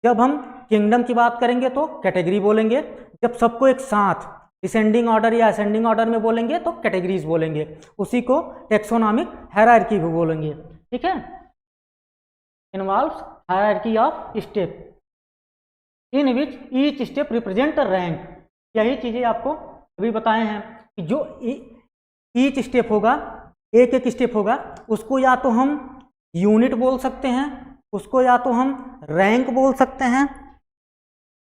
जब हम किंगडम की बात करेंगे तो कैटेगरी बोलेंगे। जब सबको एक साथ डिसेंडिंग ऑर्डर या असेंडिंग ऑर्डर में बोलेंगे तो कैटेगरीज बोलेंगे। उसी को टैक्सोनॉमिक हायरार्की भी बोलेंगे, ठीक है? Involves hierarchy of step in which each step represent rank. यही चीजें आपको अभी बताए हैं कि जो ईच स्टेप होगा, एक एक स्टेप होगा, उसको या तो हम यूनिट बोल सकते हैं, उसको या तो हम रैंक बोल सकते हैं,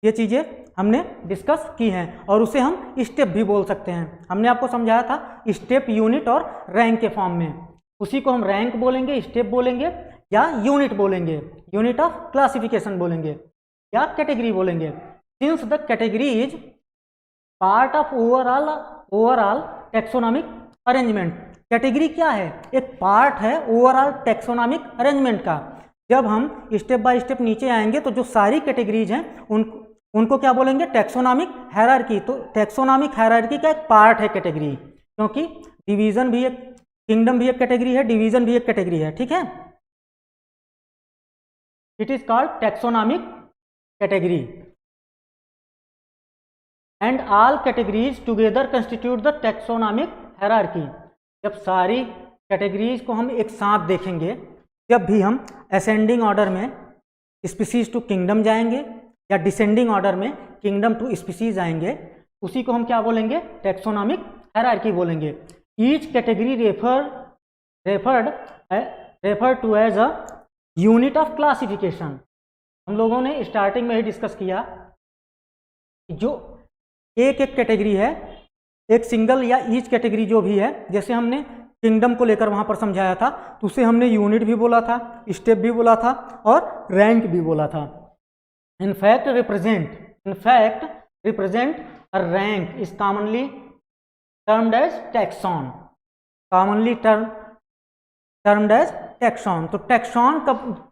ये चीज़ें हमने डिस्कस की हैं और उसे हम स्टेप भी बोल सकते हैं। हमने आपको समझाया था स्टेप, यूनिट और रैंक के फॉर्म में। उसी को हम रैंक बोलेंगे, स्टेप बोलेंगे या यूनिट बोलेंगे, यूनिट ऑफ क्लासिफिकेशन बोलेंगे या कैटेगरी बोलेंगे। Since the category is part of overall taxonomic arrangement. Category क्या है? एक पार्ट है ओवरऑल टेक्सोनॉमिक अरेंजमेंट का। जब हम स्टेप बाय स्टेप नीचे आएंगे तो जो सारी कैटेगरीज हैं उनको क्या बोलेंगे? Taxonomic hierarchy. तो टेक्सोनॉमिक हायरार्की का एक पार्ट है कैटेगरी, क्योंकि डिवीजन भी एक, किंगडम भी एक कैटेगरी है, डिवीजन भी एक कैटेगरी है, ठीक है। It is called taxonomic category and all categories together constitute the taxonomic hierarchy. जब सारी कैटेगरीज को हम एक साथ देखेंगे, जब भी हम असेंडिंग ऑर्डर में स्पीसीज टू किंगडम जाएंगे या डिसेंडिंग ऑर्डर में किंगडम टू स्पीसीज आएंगे, उसी को हम क्या बोलेंगे? टेक्सोनॉमिक हायरार्की बोलेंगे। Each category referred to as a unit of classification. हम लोगों ने स्टार्टिंग में ही डिस्कस किया जो एक कैटेगरी है, एक सिंगल या ईच कैटेगरी जो भी है, जैसे हमने किंगडम को लेकर वहां पर समझाया था, तो उसे हमने यूनिट भी बोला था, स्टेप भी बोला था और रैंक भी बोला था। In fact represent a rank is commonly termed as taxon. Commonly termed as taxon. तो टैक्सॉन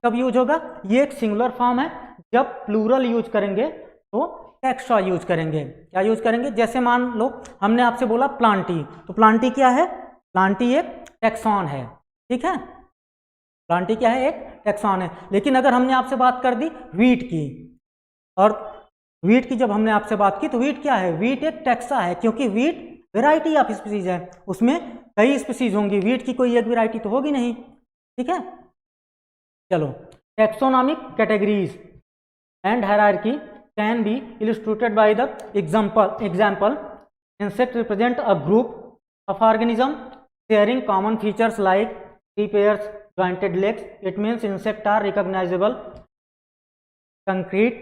कब यूज होगा? ये एक सिंगुलर फॉर्म है। जब प्लूरल यूज करेंगे तो टैक्सा यूज करेंगे। क्या यूज करेंगे? जैसे मान लो हमने आपसे बोला प्लांटी, तो प्लांटी क्या है? प्लांटी एक टैक्सॉन है, ठीक है। प्लांटी क्या है? एक टैक्सॉन है। लेकिन अगर हमने आपसे बात कर दी वीट की, और वीट की जब हमने आपसे बात की तो वीट क्या है? वीट एक टैक्सा है, क्योंकि वीट वेराइटी ऑफ स्पीसीज है, उसमें कई स्पीसीज होंगी, वीट की कोई एक वेराइटी तो होगी नहीं, ठीक है। चलो, taxonomic categories and hierarchy can be illustrated by the example insect represent a group of organism sharing common features like 3 pairs jointed legs. It means insects are recognizable concrete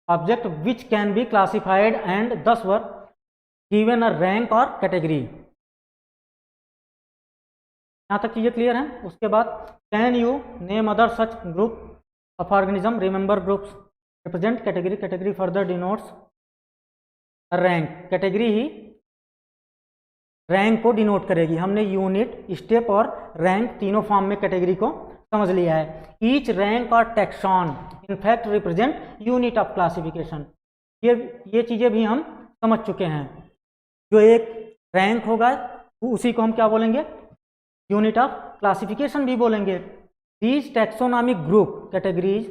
object which can be classified and thus were given a rank or category. यहाँ तक चीजें clear हैं। उसके बाद can you name other such group of organism? Remember groups represent category, category further denotes rank. Category he rank को denote करेगी। हमने unit, step और रैंक तीनों फॉर्म में कैटेगरी को समझ लिया है। ईच रैंक और taxon in fact represent unit of classification. ये चीज़ें भी हम समझ चुके हैं। जो एक रैंक होगा उसी को हम क्या बोलेंगे? यूनिट ऑफ क्लासिफिकेशन भी बोलेंगे। These taxonomic group categories,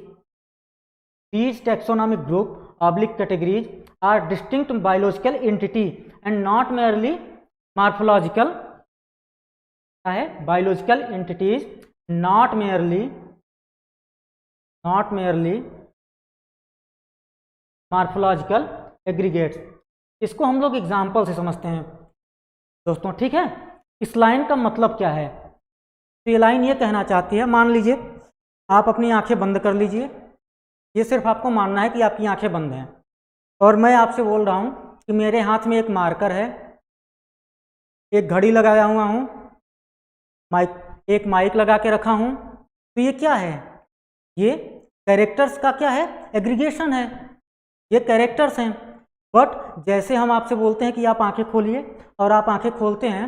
these taxonomic group oblique categories are distinct biological entity and not merely morphological है। Biological entities, not merely morphological aggregates. इसको हम लोग एग्जाम्पल से समझते हैं दोस्तों, ठीक है। इस लाइन का मतलब क्या है? तो ये लाइन ये कहना चाहती है, मान लीजिए आप अपनी आंखें बंद कर लीजिए, ये सिर्फ आपको मानना है कि आपकी आंखें बंद हैं, और मैं आपसे बोल रहा हूँ कि मेरे हाथ में एक मार्कर है, एक घड़ी लगाया हुआ हूँ, एक माइक लगा के रखा हूँ। तो ये क्या है? ये कैरेक्टर्स का क्या है? एग्रीगेशन है। ये कैरेक्टर्स हैं। बट जैसे हम आपसे बोलते हैं कि आप आंखें खोलिए, और आप आंखें खोलते हैं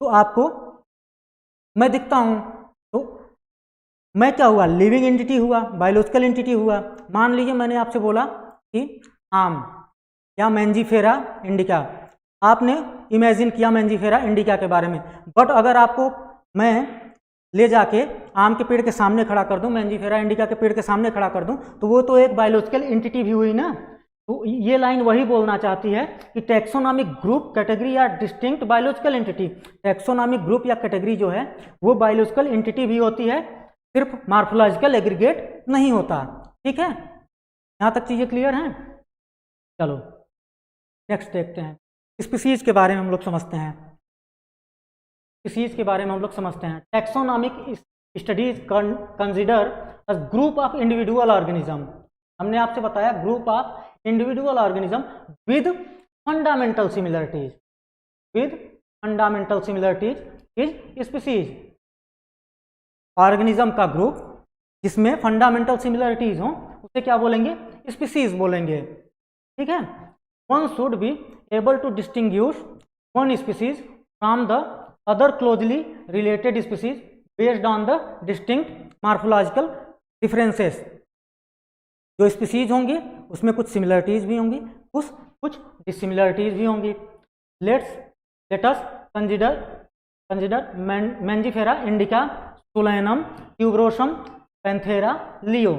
तो आपको मैं दिखता हूँ, तो मैं क्या हुआ? लिविंग एंटिटी हुआ, बायोलॉजिकल एंटिटी हुआ। मान लीजिए मैंने आपसे बोला कि आम या मैंजीफेरा इंडिका, आपने इमेजिन किया मैंजीफेरा इंडिका के बारे में। बट अगर आपको मैं ले जाके आम के पेड़ के सामने खड़ा कर दूं, मैंजीफेरा इंडिका के पेड़ के सामने खड़ा कर दूं, तो वो तो एक बायोलॉजिकल एंटिटी भी हुई ना। तो ये लाइन वही बोलना चाहती है कि टैक्सोनॉमिक ग्रुप, कैटेगरी या distinct biological entity. Taxonomic group या कैटेगरी जो है वो बायोलॉजिकल एंटिटी भी होती है, सिर्फ मॉर्फोलॉजिकल एग्रीगेट नहीं होता, ठीक है। यहाँ तक चीजें क्लियर हैं? चलो नेक्स्ट देखते हैं। स्पीसीज के बारे में हम लोग समझते हैं। स्पीसीज के बारे में हम लोग समझते हैं। Taxonomic studies consider a group of individual organism. हमने आपसे बताया group of individual organism with fundamental similarities, with fundamental similarities is species. Organism का ग्रुप जिसमें फंडामेंटल सिमिलरिटीज हो उसे क्या बोलेंगे? स्पीसीज बोलेंगे। ठीक है, one should be able to distinguish one species from the other closely related species based on the distinct morphological differences. जो स्पीसीज होंगी उसमें कुछ सिमिलरिटीज भी होंगी, कुछ डिसिमिलरिटीज भी होंगी। Let us consider mangifera indica, solanum, tuberosum, panthera, leo.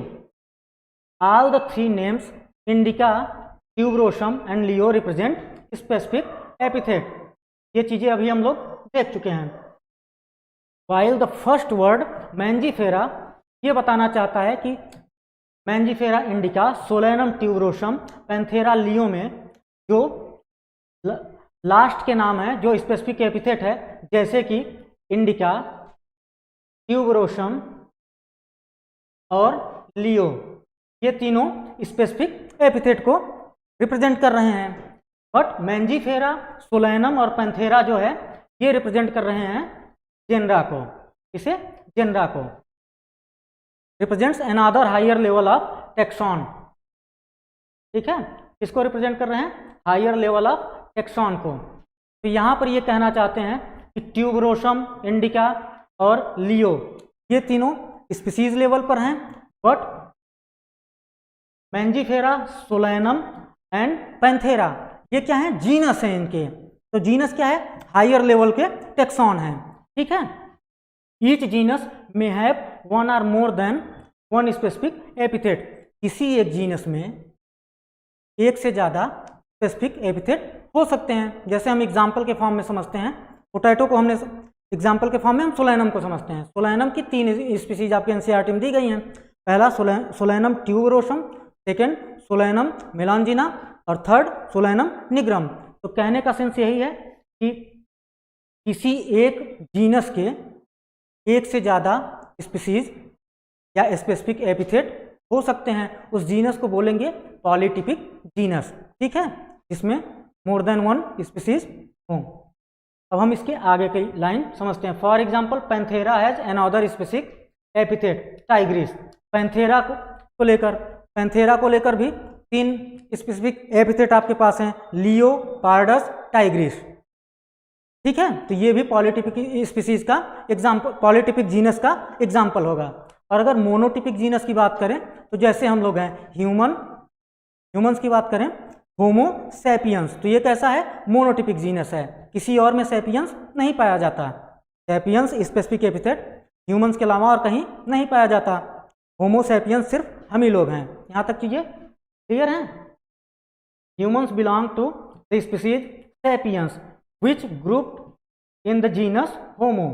All the three names Indica, Tuberosum and Leo represent specific epithet। ये चीजें अभी हम लोग देख चुके हैं। While the first word Mangifera ये बताना चाहता है कि Mangifera Indica, Solanum tuberosum, Panthera leo में जो लास्ट के नाम है, जो स्पेसिफिक एपिथेट है, जैसे कि इंडिका, ट्यूबरोसम और लियो, ये तीनों स्पेसिफिक एपिथेट को रिप्रेजेंट कर रहे हैं। बट मैंजीफेरा, सोलैनम और पैंथेरा जो है ये रिप्रेजेंट कर रहे हैं जेनरा को। इसे जेनरा को represents another higher level of taxon. ठीक है, इसको रिप्रेजेंट कर रहे हैं हायर लेवल ऑफ टेक्सॉन को। तो यहाँ पर ये कहना चाहते हैं कि ट्यूबरोसम, इंडिका और लियो ये तीनों स्पीसीज लेवल पर हैं, but Mangifera, solanum and Panthera ये क्या है? जीनस है इनके। तो जीनस क्या है? हायर लेवल के टेक्सॉन है। ठीक है, ईच जीनस में हैव वन और more than one specific epithet. किसी एक जीनस में एक से ज़्यादा स्पेसिफिक एपिथेट हो सकते हैं। जैसे हम एग्जाम्पल के फॉर्म में समझते हैं, पोटैटो को हमने एग्जाम्पल के फॉर्म में हम सोलैनम को समझते हैं। सोलैनम की 3 स्पीसीज आपके एनसीईआरटी में दी गई हैं। पहला सोलैनम ट्यूबरोसम, सेकेंड सोलैनम मेलांजिना और थर्ड सोलैनम निग्रम। तो कहने का सेंस यही है कि किसी एक जीनस के एक से ज़्यादा स्पीसीज या स्पेसिफिक एपिथेट हो सकते हैं। उस जीनस को बोलेंगे पॉलीटिपिक जीनस। ठीक है, जिसमें मोर देन वन स्पीसीज हों। अब हम इसके आगे की लाइन समझते हैं। For example Panthera has another specific epithet Tigris. Panthera को लेकर भी 3 स्पेसिफिक एपिथेट आपके पास हैं, लियो, पार्डस, टाइग्रिस। ठीक है, तो ये भी पॉलीटिपिक स्पीसीज का एग्जाम्पल, पॉलीटिपिक जीनस का एग्जाम्पल होगा। और अगर मोनोटिपिक जीनस की बात करें तो जैसे हम लोग हैं ह्यूमंस की बात करें, होमो सैपियंस, तो ये कैसा है? मोनोटिपिक जीनस है, किसी और में सैपियंस नहीं पाया जाता। सैपियंस स्पेसिफिक एपिथेट ह्यूमंस के अलावा और कहीं नहीं पाया जाता। होमो सैपियंस सिर्फ हम ही लोग हैं। यहाँ तक चीजें क्लियर हैं? Humans belong to the species sapiens which grouped in the genus Homo.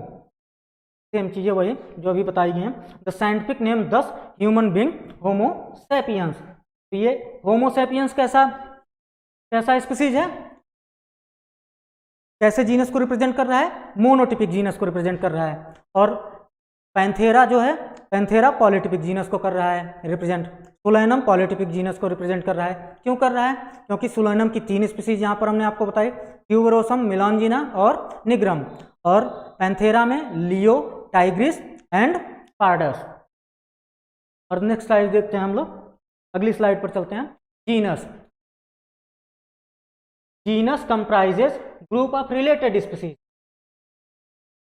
Same चीजें वही जो अभी बताई गई हैं। The scientific name this human being Homo sapiens. तो ये होमो सैपियंस कैसा स्पीसीज है? कैसे जीनस को रिप्रेजेंट कर रहा है? मोनोटिपिक जीनस को रिप्रेजेंट कर रहा है। और पैंथेरा जो है, पैंथेरा पॉलीटिपिक जीनस को कर रहा है रिप्रेजेंट। सोलैनम पॉलीटिपिक जीनस को रिप्रेजेंट कर रहा है। क्यों कर रहा है? क्योंकि सोलैनम की 3 स्पीसीज यहाँ पर हमने आपको बताई, ट्यूबरोसम, मेलांजिना और निग्रम। और पैंथेरा में लियो, टाइग्रिस एंड पार्डस। और नेक्स्ट स्लाइड देखते हैं हम लोग, अगली स्लाइड पर चलते हैं। Genus comprises group of related species.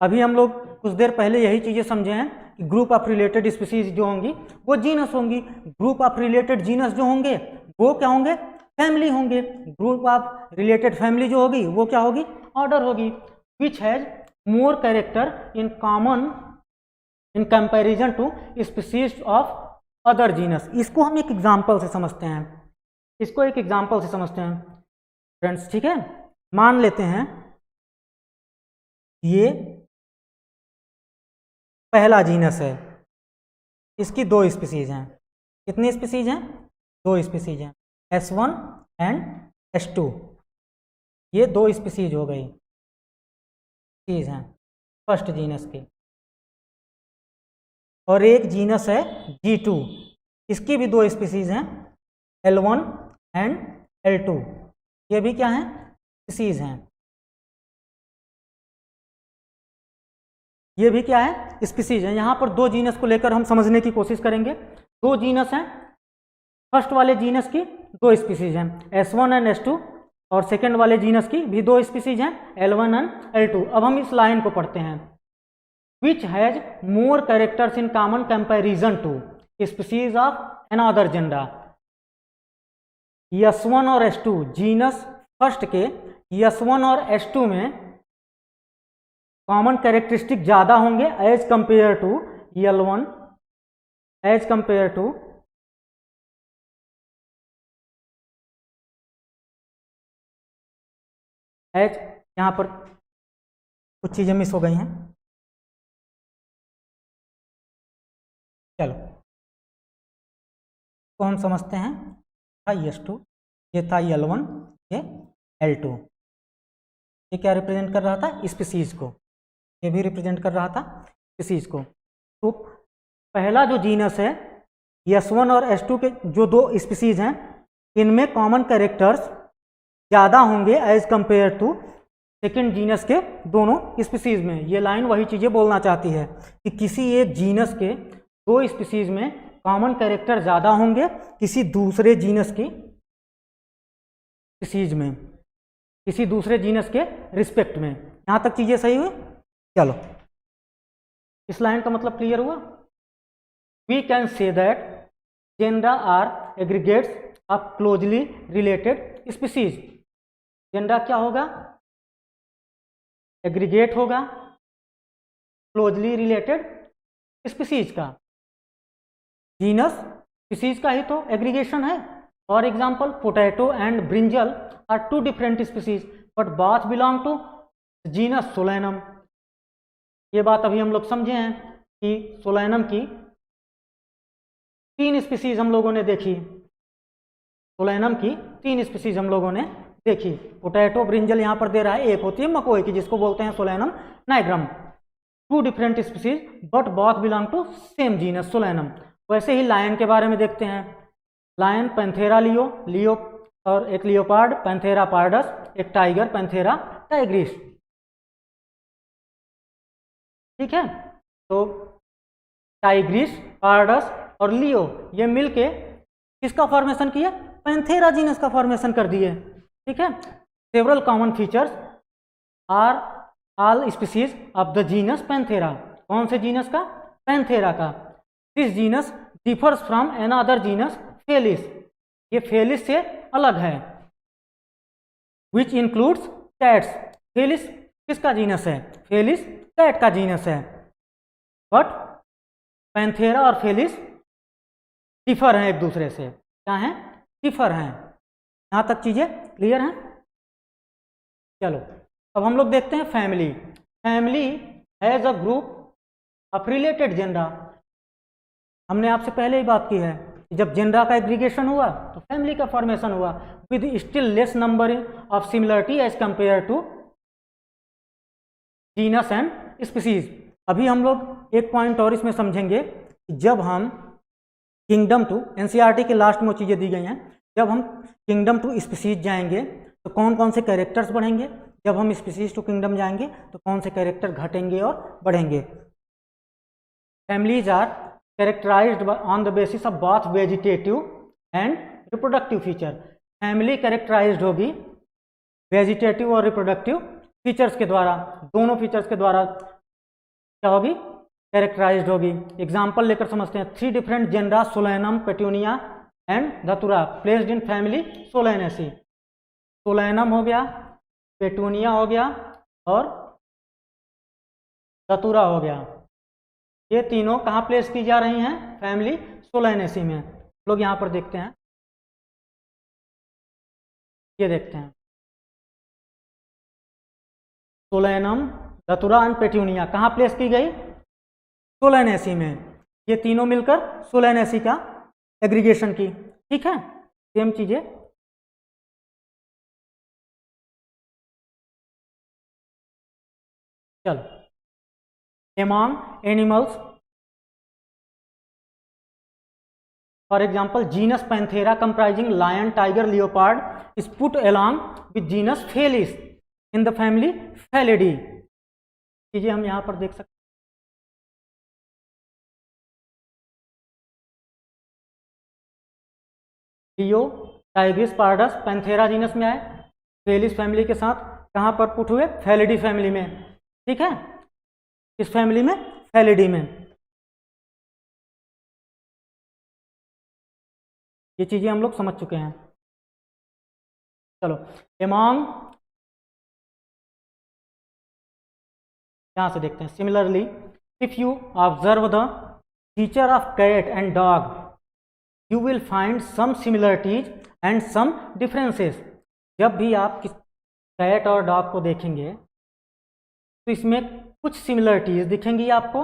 अभी हम लोग कुछ देर पहले यही चीजें समझे हैं कि ग्रुप ऑफ रिलेटेड स्पीसीज जो होंगी वो जीनस होंगी। ग्रुप ऑफ रिलेटेड जीनस जो होंगे वो क्या होंगे? फैमिली होंगे। ग्रुप ऑफ रिलेटेड फैमिली जो होगी वो क्या होगी? ऑर्डर होगी। Which has more character in common in comparison to species of other genus. इसको हम एक एग्जाम्पल से समझते हैं, फ्रेंड्स। ठीक है, मान लेते हैं ये पहला जीनस है, इसकी 2 स्पीसीज हैं। कितनी स्पीसीज हैं? 2 स्पीसीज हैं, S1 एंड S2। ये 2 स्पीसीज हो गई, स्पीसीज हैं फर्स्ट जीनस की। और एक जीनस है G2, इसकी भी 2 स्पीसीज हैं, L1 एंड L2, ये भी क्या है, स्पीसीज हैं। ये भी क्या है, स्पीसीज है। यहाँ पर दो जीनस को लेकर हम समझने की कोशिश करेंगे। दो जीनस हैं, फर्स्ट वाले जीनस की दो स्पीसीज हैं, S1 एंड S2, और सेकंड वाले जीनस की भी दो स्पीसीज हैं, L1 एंड L2। अब हम इस लाइन को पढ़ते हैं। Which has more characters in common comparison to species of another gender. S1 और S2 जीनस फर्स्ट के S1 और S2 में कॉमन कैरेक्टरिस्टिक ज़्यादा होंगे as compare to L1, as compare to S, यहाँ पर कुछ चीज़ें मिस हो गई हैं, चलो तो हम समझते हैं। था S2, ये था L1, ये L2। ये क्या रिप्रेजेंट कर रहा था, स्पीसीज को। ये भी रिप्रेजेंट कर रहा था स्पीसीज को। तो पहला जो जीनस है S1 और S2 के जो दो स्पीसीज हैं, इनमें कॉमन कैरेक्टर्स ज़्यादा होंगे as compare to second genus के दोनों स्पीसीज में। ये लाइन वही चीज़ें बोलना चाहती है कि किसी एक जीनस के दो स्पीसीज में कॉमन कैरेक्टर ज़्यादा होंगे किसी दूसरे जीनस की स्पीसीज में, किसी दूसरे जीनस के रिस्पेक्ट में। यहाँ तक चीज़ें सही हुई? चलो, इस लाइन का मतलब क्लियर हुआ? We can say that gender are aggregates of closely related species. Gender क्या होगा, एग्रीगेट होगा क्लोजली रिलेटेड स्पीसीज का। जीनस स्पीसीज का ही तो एग्रीगेशन है। For example potato and brinjal are two different species but both belong to genus Solanum. ये बात अभी हम लोग समझे हैं कि सोलैनम की 3 स्पीसीज हम लोगों ने देखी। सोलैनम की 3 स्पीसीज हम लोगों ने देखी। पोटैटो ब्रिंजल यहाँ पर दे रहा है, एक होती है मकोई की जिसको बोलते हैं Solanum nigrum. 2 different species but both belong to same genus Solanum. वैसे ही लायन के बारे में देखते हैं। लायन पैंथेरा लियो, लियो और एक लियोपार्ड पैंथेरा पार्डस, एक टाइगर पैंथेरा टाइग्रिस। ठीक है, तो टाइग्रिस, पार्डस और लियो ये मिलके किसका फॉर्मेशन किया, पैंथेरा जीनस का फॉर्मेशन कर दिए। ठीक है, several common features are all species of the genus Panthera. कौन से जीनस का, पैंथेरा का। This genus differs from another genus Felis. ये फेलिस से अलग है। Which includes cats. फेलिस किसका जीनस है, फेलिस कैट का जीनस है। बट पैंथेरा और फेलिस डिफर हैं एक दूसरे से। क्या हैं, डिफर हैं। यहाँ तक चीजें क्लियर हैं? चलो अब हम लोग देखते हैं family. Family has a group of related gender. हमने आपसे पहले ही बात की है कि जब जेंडर का एग्रीगेशन हुआ तो फैमिली का फॉर्मेशन हुआ with still less number of similarity as compare to genus and species. अभी हम लोग एक पॉइंट और इसमें समझेंगे कि जब हम किंगडम टू, एनसीईआरटी के लास्ट में वो चीज़ें दी गई हैं, जब हम किंगडम टू स्पीसीज जाएंगे तो कौन कौन से कैरेक्टर्स बढ़ेंगे, जब हम स्पीसीज टू किंगडम जाएंगे तो कौन से कैरेक्टर घटेंगे और बढ़ेंगे। Families are characterized on the basis of both vegetative and reproductive feature. Family characterized होगी वेजिटेटिव और रिप्रोडक्टिव फीचर्स के द्वारा, दोनों फीचर्स के द्वारा क्या होगी, कैरेक्टराइज्ड होगी। एग्जाम्पल लेकर समझते हैं। 3 different gender solanum, petunia and datura placed in family solanaceae. Solanum हो गया, पेट्यूनिया हो गया और धतुरा हो गया। ये तीनों कहाँ प्लेस की जा रही हैं, फैमिली सोलैनेसी में। लोग यहाँ पर देखते हैं, ये देखते हैं सोलैनम, धतुरा एंड पेट्यूनिया कहाँ प्लेस की गई, सोलैनेसी में। ये तीनों मिलकर सोलैनेसी का एग्रीगेशन की। ठीक है, सेम चीजें। चलो, among animals for example genus Panthera comprising lion tiger leopard is put along with genus Felis in the family Felidae. चीजें हम यहाँ पर देख सकते हैं। Leo tigris pardus Panthera genus में आए, फेलिस फैमिली के साथ कहाँ पर पुट हुए, फेलिडी फैमिली में। ठीक है, इस फैमिली में, फेलिडी में। ये चीजें हम लोग समझ चुके हैं। चलो एमॉन्ग, यहां से देखते हैं। Similarly if you observe the feature of cat and dog you will find some similarities and some differences. जब भी आप कैट और डॉग को देखेंगे तो इसमें कुछ सिमिलरिटीज दिखेंगी आपको,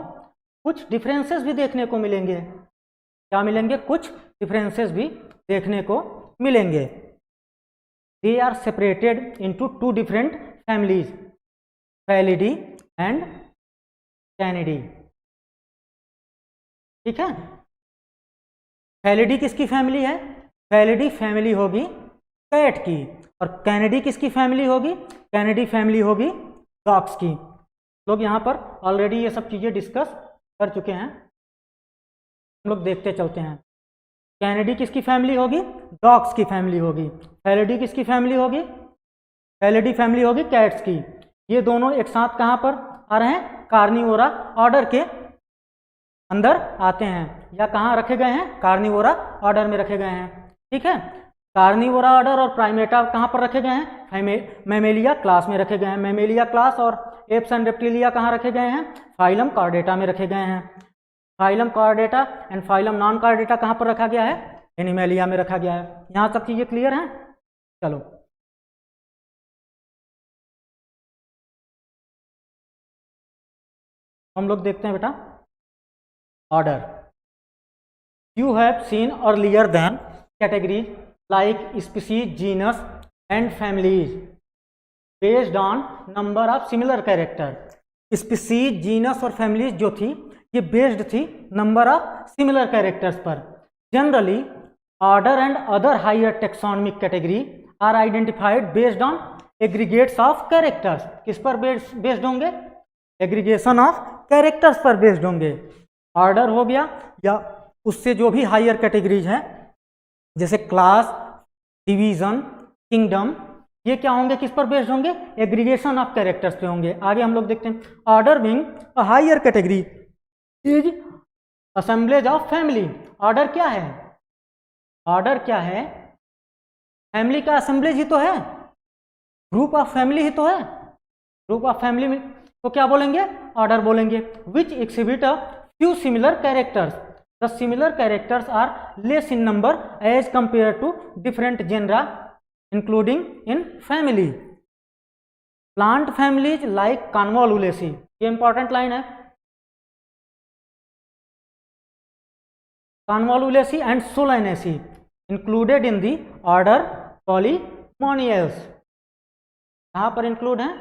कुछ डिफरेंसेस भी देखने को मिलेंगे। क्या मिलेंगे, कुछ डिफरेंसेस भी देखने को मिलेंगे। They are separated into two different families, Felidae and Canidae. ठीक है, फेलिडी किसकी फैमिली है, फेलिडी फैमिली होगी कैट की, और कैनिडी किसकी फैमिली होगी, कैनिडी फैमिली होगी डॉग्स की। लोग यहाँ पर ऑलरेडी ये सब चीजें डिस्कस कर चुके हैं, हम लोग देखते चलते हैं। कैनिडी किसकी फैमिली होगी, डॉग्स की फैमिली होगी। फेलिडी किसकी फैमिली होगी, फेलिडी फैमिली होगी कैट्स की। ये दोनों एक साथ कहाँ पर आ रहे हैं, कार्निवोरा ऑर्डर के अंदर आते हैं, या कहाँ रखे गए हैं, कार्निवोरा ऑर्डर में रखे गए हैं। ठीक है, कार्निवोरा ऑर्डर और प्राइमेटा कहाँ पर रखे गए हैं, मैमेलिया क्लास में रखे गए हैं। मैमेलिया क्लास और एप्स एंड रेप्टिलिया कहाँ रखे गए हैं, फाइलम कॉर्डेटा में रखे गए हैं। Phylum Chordata and phylum non Chordata कहाँ पर रखा गया है, एनिमेलिया में रखा गया है। यहाँ तक चीजें क्लियर हैं। चलो हम लोग देखते हैं बेटा order. You have seen earlier then categories like species, genus and families based on number of similar character. Species, genus और फैमिलीज जो थी ये बेस्ड थी नंबर ऑफ सिमिलर कैरेक्टर्स पर। Generally order and other higher taxonomic category are identified based on aggregates of characters. किस पर based होंगे, aggregation of characters पर बेस्ड होंगे। ऑर्डर हो गया या उससे जो भी हायर कैटेगरीज हैं जैसे क्लास, डिवीजन, किंगडम, ये क्या होंगे, किस पर बेस्ड होंगे, एग्रीगेशन ऑफ कैरेक्टर्स पे होंगे। आगे हम लोग देखते हैं order being a higher category is assemblage of family. Order क्या है, ऑर्डर क्या है, फैमिली का असेंबलेज ही तो है, ग्रुप ऑफ फैमिली ही तो है। ग्रुप ऑफ फैमिली में तो क्या बोलेंगे, ऑर्डर बोलेंगे। Which exhibit a few similar characters, the similar characters are less in number as compare to different genera including in family. Plant families like convolvulaceae, ये important line है, convolvulaceae and solanaceae included in the order polemoniales. कहाँ पर include है,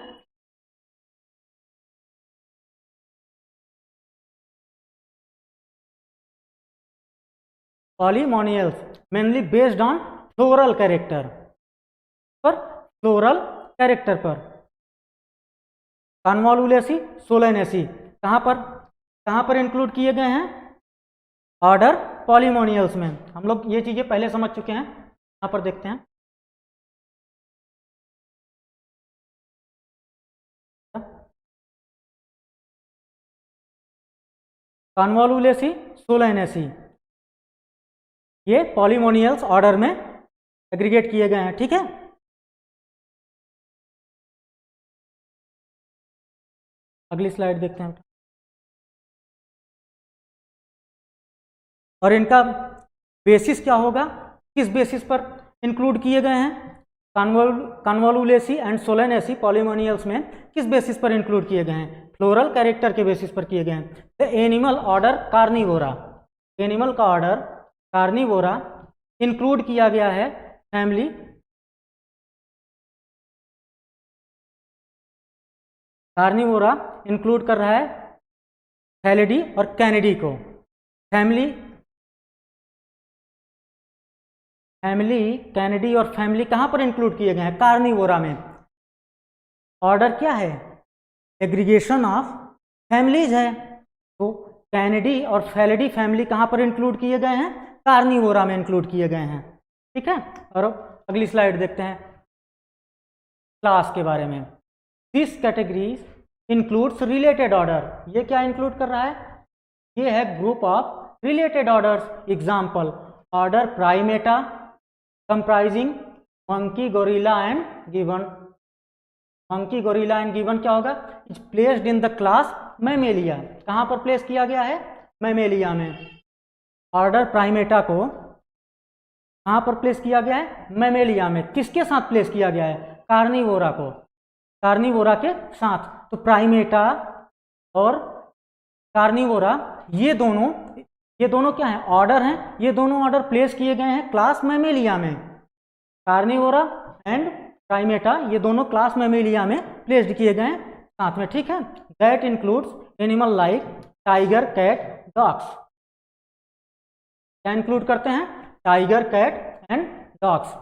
polemoniales, mainly based on floral character पर, floral character पर। Convolvulaceae, Solanaceae कहाँ पर include किए गए हैं, ऑर्डर पॉलीमोनियल्स में। हम लोग ये चीजें पहले समझ चुके हैं, यहाँ पर देखते हैं। कॉन्वोलुलेसी, सोलेनेसी ये पॉलीमोनियल्स ऑर्डर में एग्रीगेट किए गए हैं। ठीक है, अगली स्लाइड देखते हैं। और इनका बेसिस क्या होगा, किस बेसिस पर इंक्लूड किए गए हैं, कॉन्वोलुलेसी एंड सोलेनेसी पॉलीमोनियल्स में किस बेसिस पर इंक्लूड किए गए हैं, फ्लोरल कैरेक्टर के बेसिस पर किए गए हैं। The animal order Carnivora, animal का ऑर्डर कार्निवोरा इंक्लूड किया गया है फैमिली कार्निवोरा इंक्लूड कर रहा है फेलिडी और कैनिडी को। फैमिली फैमिली, कैनिडी और फैमिली कहाँ पर इंक्लूड किए गए हैं? कार्निवोरा में। ऑर्डर क्या है? एग्रीगेशन ऑफ फैमिलीज है। तो कैनिडी और फैलिडी फैमिली कहाँ पर इंक्लूड किए गए हैं? कार्निवोरा में इंक्लूड किए गए हैं। ठीक है, और अब अगली स्लाइड देखते हैं क्लास के बारे में। This categories includes related order. ये क्या इंक्लूड कर रहा है? ये है group of related orders. Example, order Primata comprising monkey, gorilla and given. Monkey, gorilla and given क्या होगा? Is placed in the class Mammalia. कहाँ पर प्लेस किया गया है? मैमेलिया में। ऑर्डर प्राइमेटा को कहाँ पर प्लेस किया गया है? मैमेलिया में। किसके साथ प्लेस किया गया है? कार्निवोरा को, कार्निवोरा के साथ। तो प्राइमेटा और कार्निवोरा ये दोनों क्या है? ऑर्डर हैं। ये दोनों ऑर्डर प्लेस किए गए हैं क्लास मैमेलिया में। कार्निवोरा एंड प्राइमेटा ये दोनों क्लास मैमेलिया में प्लेस्ड किए गए हैं साथ में। ठीक है, that includes animal like tiger, cat, dogs. क्या इंक्लूड करते हैं? Tiger, cat and dogs.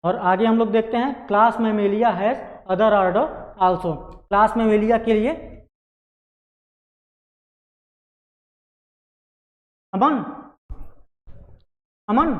और आगे हम लोग देखते हैं class Mammalia has other order also. Class Mammalia के लिए अमन, अमन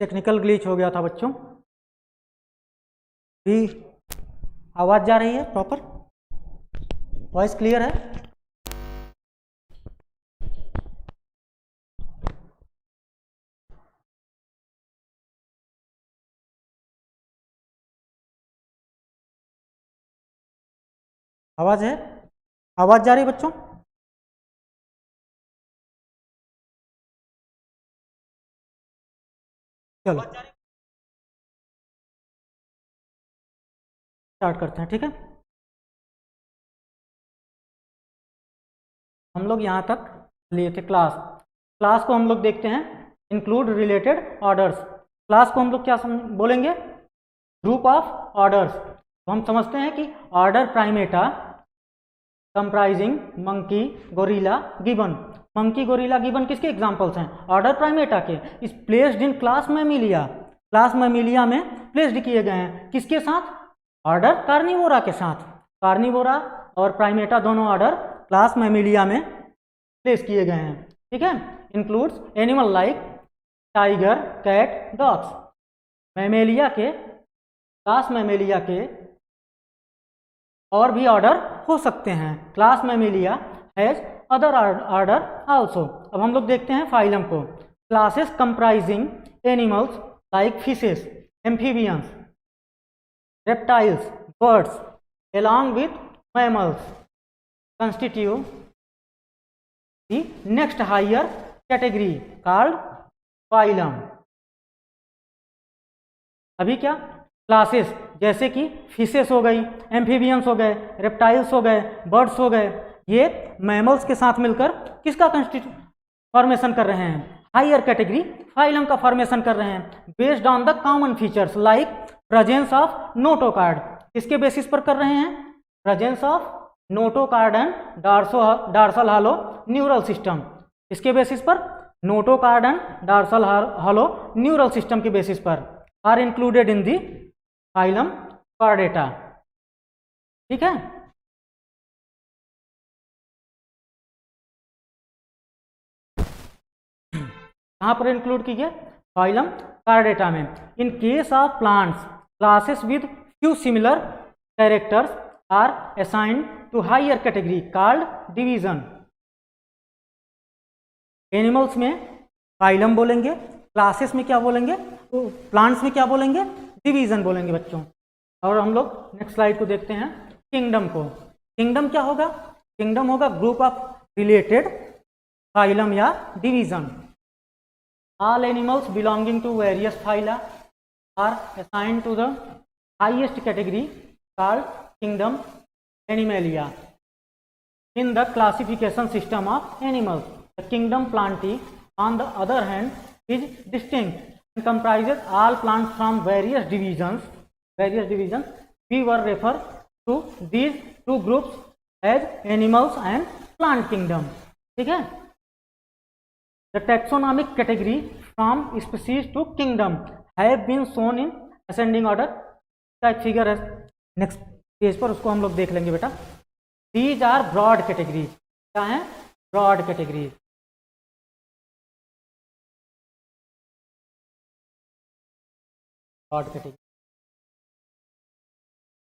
टेक्निकल ग्लिच हो गया था बच्चों। भी आवाज जा रही है प्रॉपर? वॉइस क्लियर है? आवाज है? आवाज जा रही है बच्चों? चलो स्टार्ट करते हैं। ठीक है, हम लोग यहाँ तक लिए थे क्लास। क्लास को हम लोग देखते हैं इंक्लूड रिलेटेड ऑर्डर्स। क्लास को हम लोग क्या बोलेंगे? Group of orders. तो हम समझते हैं कि order Primata comprising monkey, gorilla, gibbon. Monkey, gorilla, gibbon किसके एग्जांपल्स हैं? ऑर्डर प्राइमेटा के। इस placed in class Mammalia, class Mammalia में प्लेस्ड किए गए हैं। किसके साथ? ऑर्डर कार्निवोरा के साथ। कार्निवोरा और प्राइमेटा दोनों ऑर्डर क्लास मैमिलिया में प्लेस किए गए हैं। ठीक है, includes animal like tiger, cat, dogs. Mammalia के, क्लास मैमेलिया के और भी ऑर्डर हो सकते हैं। Class Mammalia has other order also. अब हम लोग देखते हैं फाइलम को। Classes comprising animals like fishes, amphibians, reptiles, birds, along with mammals, constitute the next higher category called phylum. अभी क्या क्लासेस, जैसे कि फिशेस हो गई, एम्फीबियंस हो गए, रेप्टाइल्स हो गए, बर्ड्स हो गए, ये मैमल्स के साथ मिलकर किसका फॉर्मेशन कर रहे हैं, हायर कैटेगरी फाइलम का फॉर्मेशन कर रहे हैं, based on the common features like presence of notochord. किसके बेसिस पर कर रहे हैं, presence of notochord and dorsal hollow neural system. इसके बेसिस पर notochord and dorsal hollow neural system के बेसिस पर are included in the phylum chordata. ठीक है, कहां पर इंक्लूड कीजिए, फाइलम चॉर्डेटा में। In case of plants classes with few similar characters are assigned to higher category called division. Animals में phylum बोलेंगे, क्लासेस में क्या बोलेंगे, तो प्लांट्स में क्या बोलेंगे, डिवीजन बोलेंगे बच्चों। और हम लोग नेक्स्ट स्लाइड को देखते हैं, किंगडम को। किंगडम क्या होगा, किंगडम होगा ग्रुप ऑफ रिलेटेड फाइलम या division. All animals belonging to various phyla are assigned to the highest category called kingdom Animalia. In the classification system of animals, the kingdom Plantae, on the other hand, is distinct and comprises all plants from various divisions. We were refer to these two groups as animals and plant kingdom. ठीक है, the taxonomic category from species to kingdom have been shown in ascending order. का एक figure है next page पर, उसको हम लोग देख लेंगे बेटा। These are broad categories. क्या है, broad categories. Broad categories.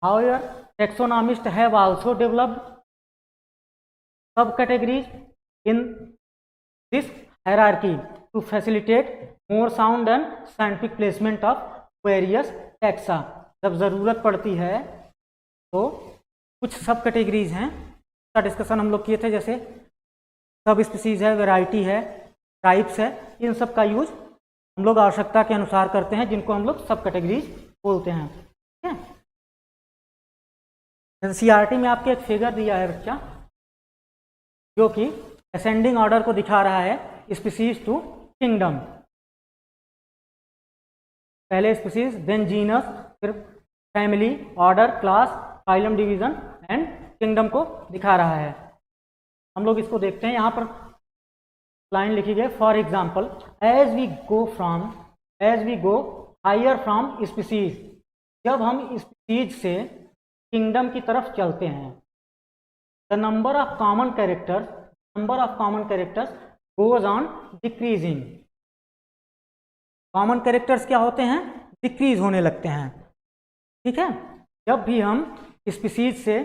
However, taxonomists have also developed subcategories in this hierarchy to facilitate more sound and scientific placement of various taxa. जब जरूरत पड़ती है तो कुछ सब कैटेगरीज हैं, उसका डिस्कशन हम लोग किए थे, जैसे सब स्पीसीज है, वैरायटी है, टाइप्स है, इन सब का यूज हम लोग आवश्यकता के अनुसार करते हैं, जिनको हम लोग सब कैटेगरीज बोलते हैं। ठीक है, जैसे सीआरटी में आपके एक फिगर दिया है बच्चा, जो कि असेंडिंग ऑर्डर को दिखा रहा है, स्पीसीज टू किंगडम। पहले स्पीसीज, देन जीनस, फिर family, order, class, phylum, division and kingdom को दिखा रहा है। हम लोग इसको देखते हैं, यहाँ पर लाइन लिखी गई, for example as we go higher from species. जब हम स्पीसीज से किंगडम की तरफ चलते हैं, the number of common characters goes on decreasing. Common characters क्या होते हैं, डिक्रीज होने लगते हैं। ठीक है, जब भी हम स्पीसीज से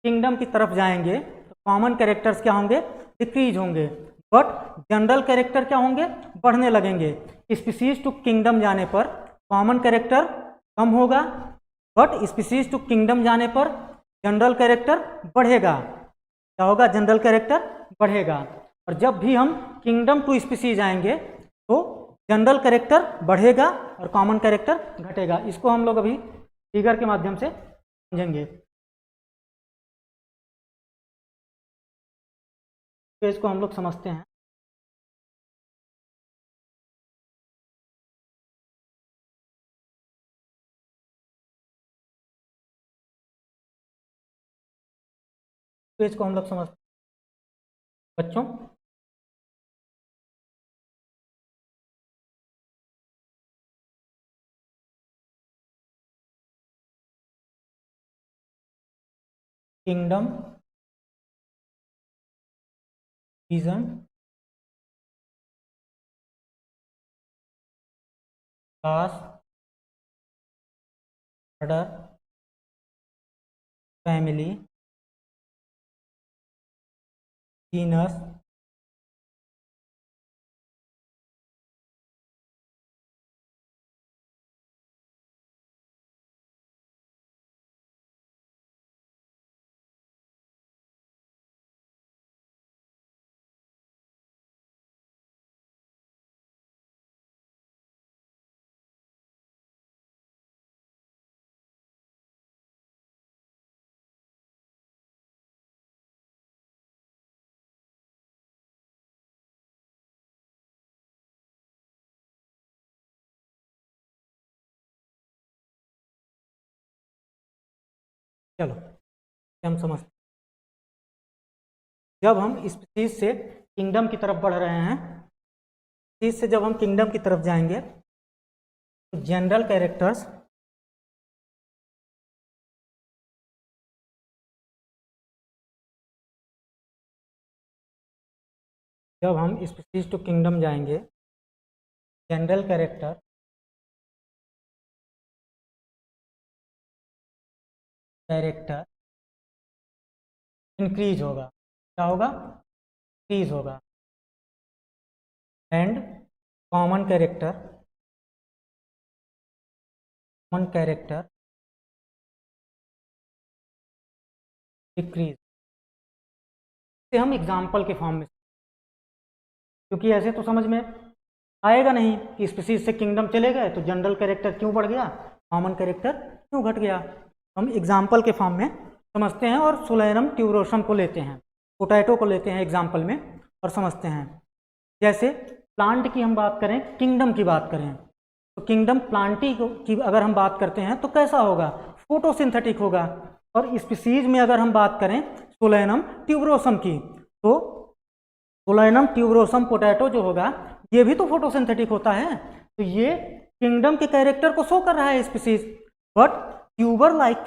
किंगडम की तरफ जाएंगे तो कॉमन कैरेक्टर्स क्या होंगे, डिक्रीज होंगे, बट जनरल कैरेक्टर क्या होंगे, बढ़ने लगेंगे। स्पीसीज टू किंगडम जाने पर कॉमन कैरेक्टर कम होगा, बट स्पीसीज टू किंगडम जाने पर जनरल कैरेक्टर बढ़ेगा। क्या होगा, जनरल कैरेक्टर बढ़ेगा। और जब भी हम किंगडम टू स्पीसीज आएंगे तो जनरल कैरेक्टर बढ़ेगा और कॉमन कैरेक्टर घटेगा। इसको हम लोग अभी फिगर के माध्यम से समझेंगे। तो इसको हम लोग समझते हैं। तो इसको हम लोग समझते हैं बच्चों। Kingdom, division, class, order, family, genus, चलो हम समझते हैं। जब हम स्पीसीज से किंगडम की तरफ बढ़ रहे हैं, स्पीसीज से जब हम किंगडम की तरफ जाएंगे तो जनरल कैरेक्टर्स जब हम स्पीसीज टू किंगडम जाएंगे, जनरल कैरेक्टर इंक्रीज होगा। क्या होगा? इंक्रीज होगा। And common character decrease. से हम एग्जाम्पल के फॉर्म में, क्योंकि ऐसे तो समझ में आएगा नहीं कि स्पीसीज से किंगडम चले गए तो जनरल कैरेक्टर क्यों बढ़ गया, कॉमन कैरेक्टर क्यों घट गया। हम एग्जाम्पल के फॉर्म में समझते हैं और सोलेनम ट्यूबरोसम को लेते हैं, पोटैटो को लेते हैं एग्जाम्पल में और समझते हैं। जैसे प्लांट की हम बात करें, किंगडम की बात करें, तो किंगडम प्लांटी की अगर हम बात करते हैं तो कैसा होगा? फोटोसिंथेटिक होगा। और स्पीसीज में अगर हम बात करें सोलेनम ट्यूबरोसम की, तो सोलेनम ट्यूबरोसम पोटैटो जो होगा ये भी तो फोटोसिंथेटिक होता है। तो ये किंगडम के कैरेक्टर को शो कर रहा है species. But tuber like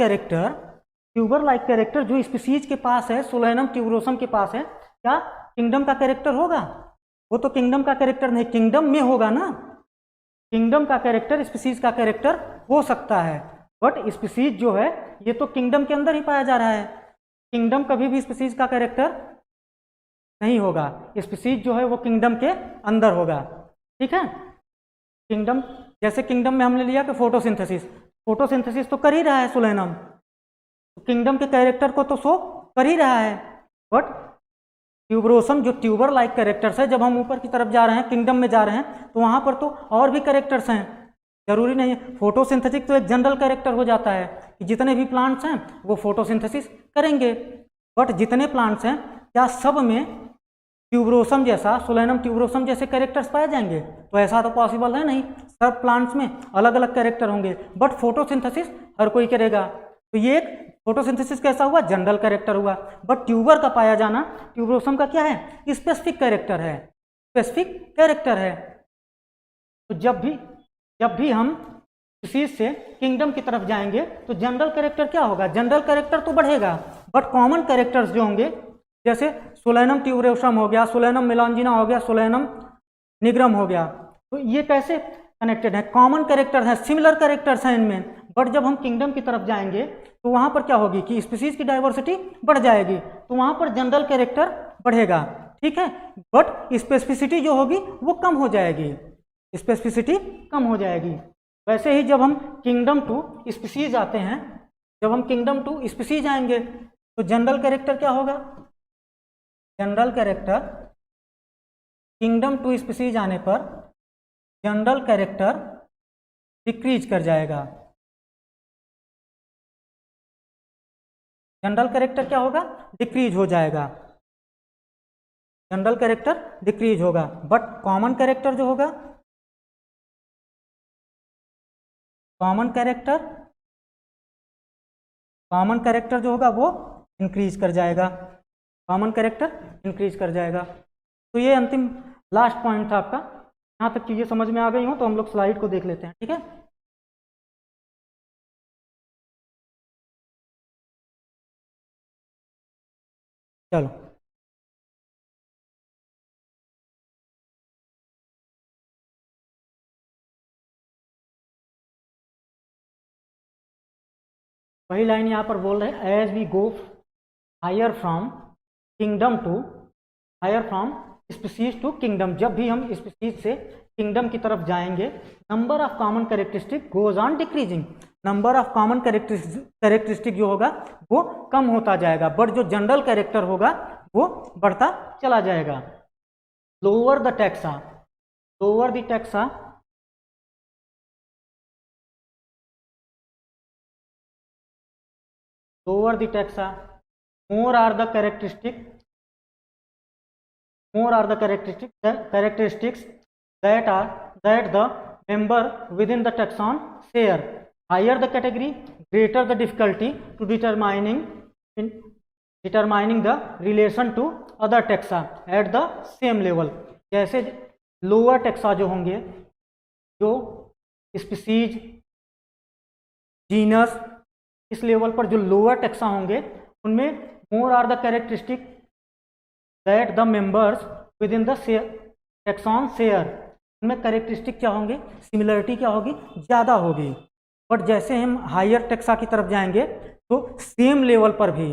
character जो स्पीसीज के पास है, सोलेनम ट्यूबरोसम के पास है, क्या किंगडम का कैरेक्टर होगा? वो तो किंगडम का कैरेक्टर नहीं, किंगडम में होगा ना। किंगडम का कैरेक्टर स्पीसीज का कैरेक्टर हो सकता है, बट स्पीसीज जो है ये तो किंगडम के अंदर ही पाया जा रहा है। किंगडम कभी भी स्पीसीज का कैरेक्टर नहीं होगा, स्पीसीज जो है वो किंगडम के अंदर होगा। ठीक है, किंगडम, जैसे किंगडम में हमने लिया कि फोटोसिंथेसिस तो कर ही रहा है सोलेनम, किंगडम के कैरेक्टर को तो शो कर ही रहा है। बट ट्यूबरोसम जो ट्यूबर लाइक कैरेक्टर्स है, जब हम ऊपर की तरफ जा रहे हैं, किंगडम में जा रहे हैं, तो वहां पर तो और भी कैरेक्टर्स हैं, जरूरी नहीं है। फोटोसिंथेटिक तो एक जनरल कैरेक्टर हो जाता है कि जितने भी प्लांट्स हैं वो फोटोसिंथेसिस करेंगे। बट जितने प्लांट्स हैं क्या सब में ट्यूबरोसम जैसा, सोलेनम ट्यूबरोसम जैसे कैरेक्टर्स पाए जाएंगे? तो ऐसा तो पॉसिबल है नहीं, सब प्लांट्स में अलग अलग कैरेक्टर होंगे। बट फोटोसिंथेसिस हर कोई करेगा, तो ये एक फोटोसिंथेसिस कैसा हुआ? जनरल कैरेक्टर हुआ। बट ट्यूबर का पाया जाना, ट्यूबरोसम का क्या है? स्पेसिफिक कैरेक्टर है, स्पेसिफिक कैरेक्टर है। तो जब भी हम स्पीसीज से किंगडम की तरफ जाएंगे तो जनरल कैरेक्टर क्या होगा? जनरल कैरेक्टर तो बढ़ेगा, बट कॉमन कैरेक्टर्स जो होंगे, जैसे सोलेनम ट्यूबरोसम हो गया, सोलेनम मेलांजिना हो गया, सोलेनम निग्रम हो गया, तो ये कैसे कनेक्टेड है? कॉमन कैरेक्टर है, सिमिलर कैरेक्टर्स हैं इनमें। बट जब हम किंगडम की तरफ जाएंगे तो वहां पर क्या होगी कि स्पीसीज की डाइवर्सिटी बढ़ जाएगी, तो वहां पर जनरल कैरेक्टर बढ़ेगा। ठीक है, बट स्पेसिफिसिटी जो होगी वो कम हो जाएगी, स्पेसिफिसिटी कम हो जाएगी। वैसे ही जब हम किंगडम टू स्पीसीज आते हैं, जब हम किंगडम टू स्पीसीज आएंगे तो जनरल कैरेक्टर क्या होगा? General character kingdom to species आने पर जनरल कैरेक्टर डिक्रीज कर जाएगा। जनरल कैरेक्टर क्या होगा? डिक्रीज हो जाएगा, जनरल कैरेक्टर डिक्रीज होगा। बट कॉमन कैरेक्टर जो होगा, कॉमन कैरेक्टर जो होगा वो इंक्रीज कर जाएगा, कॉमन कैरेक्टर इंक्रीज कर जाएगा। तो ये अंतिम लास्ट पॉइंट था आपका। यहाँ तक चीज़ें समझ में आ गई हो तो हम लोग स्लाइड को देख लेते हैं। ठीक है, चलो वही लाइन यहाँ पर बोल रहे हैं, as we go higher from kingdom to, higher from species to kingdom, जब भी हम स्पीसीज से किंगडम की तरफ जाएंगे, number of common characteristic goes on decreasing, number of common characteristic जो होगा वो कम होता जाएगा, बट जो जनरल कैरेक्टर होगा वो बढ़ता चला जाएगा। Lower the taxa, lower the taxa, lower the taxa, more are the characteristics that the member within the taxon share, higher the category greater the difficulty to determining the relation to other taxa at the same level. जैसे lower taxa जो होंगे, जो species, genus, इस level पर जो lower taxa होंगे उनमें more are the characteristic that the members within the taxon share. उनमें कैरेक्टरिस्टिक क्या होंगे, सिमिलरिटी क्या होगी, ज़्यादा होगी। बट जैसे हम हायर टेक्सा की तरफ जाएंगे तो सेम लेवल पर भी,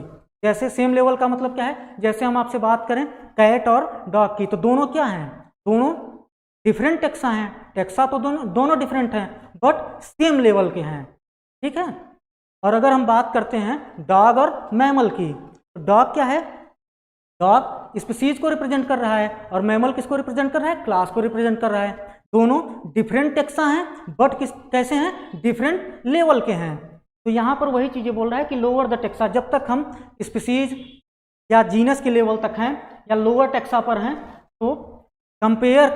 जैसे सेम लेवल का मतलब क्या है, जैसे हम आपसे बात करें कैट और डॉग की, तो दोनों क्या हैं, दोनों डिफरेंट टेक्सा हैं। टेक्सा तो दोनों डिफरेंट हैं बट सेम लेवल के हैं, ठीक है। और अगर हम बात करते हैं डॉग और मैमल की, तो डॉग क्या है, डॉग स्पीसीज को रिप्रेजेंट कर रहा है और मैमल किसको रिप्रेजेंट कर रहा है, क्लास को रिप्रेजेंट कर रहा है। दोनों डिफरेंट टेक्सा हैं बट कैसे हैं, डिफरेंट लेवल के हैं। तो यहाँ पर वही चीज़ें बोल रहा है कि लोअर द टेक्सा, जब तक हम स्पीसीज या जीनस के लेवल तक हैं या लोअर टेक्सा पर हैं, तो कंपेयर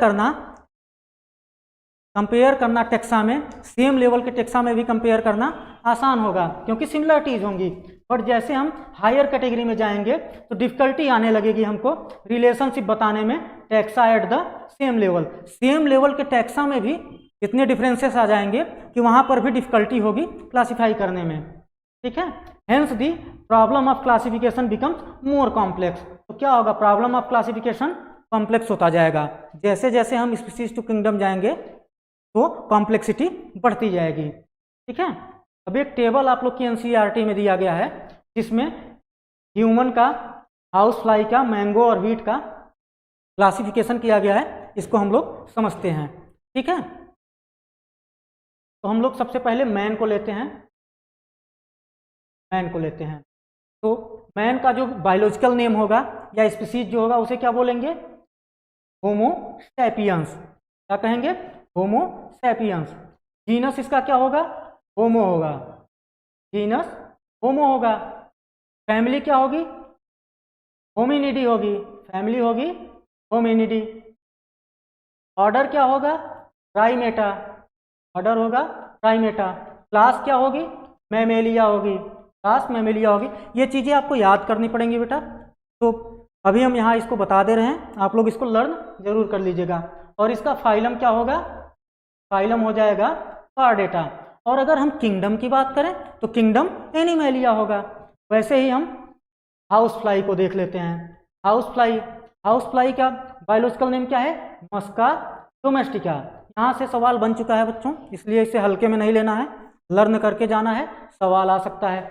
करना टेक्सा में, सेम लेवल के टेक्सा में भी कंपेयर करना आसान होगा क्योंकि सिमिलरिटीज होंगी। बट जैसे हम हायर कैटेगरी में जाएंगे तो डिफिकल्टी आने लगेगी हमको रिलेशनशिप बताने में taxa at the same level. Same level के टेक्सा में भी इतने डिफरेंसेस आ जाएंगे कि वहाँ पर भी डिफिकल्टी होगी क्लासीफाई करने में, ठीक है। Hence the problem of classification becomes more complex. तो क्या होगा, प्रॉब्लम ऑफ क्लासिफिकेशन कॉम्प्लेक्स होता जाएगा। जैसे जैसे हम स्पीसीज टू किंगडम जाएंगे तो कॉम्प्लेक्सिटी बढ़ती जाएगी, ठीक है। अब एक टेबल आप लोग की एनसीईआरटी में दिया गया है जिसमें ह्यूमन का, हाउस फ्लाई का, मैंगो और व्हीट का क्लासिफिकेशन किया गया है। इसको हम लोग समझते हैं, ठीक है। तो हम लोग सबसे पहले मैन को लेते हैं। तो मैन का जो बायोलॉजिकल नेम होगा या स्पीसीज जो होगा उसे क्या बोलेंगे, होमो सैपियंस। क्या कहेंगे, होमो सैपियंस। जीनस इसका क्या होगा, होमो होगा, जीनस होमो होगा। फैमिली क्या होगी, होमिनिडी होगी, फैमिली होगी होमिनिडी। ऑर्डर क्या होगा, प्राइमेटा, ऑर्डर होगा प्राइमेटा। क्लास क्या होगी, मैमेलिया होगी, क्लास मैमेलिया होगी। ये चीज़ें आपको याद करनी पड़ेंगी बेटा। तो अभी हम यहाँ इसको बता दे रहे हैं, आप लोग इसको लर्न जरूर कर लीजिएगा। और इसका फाइलम क्या होगा, फाइलम हो जाएगा कार्डेटा। और अगर हम किंगडम की बात करें तो किंगडम एनिमेलिया होगा। वैसे ही हम हाउस फ्लाई को देख लेते हैं। हाउस फ्लाई का बायोलॉजिकल नेम क्या है, मस्का डोमेस्टिका। यहाँ से सवाल बन चुका है बच्चों, इसलिए इसे हल्के में नहीं लेना है, लर्न करके जाना है, सवाल आ सकता है।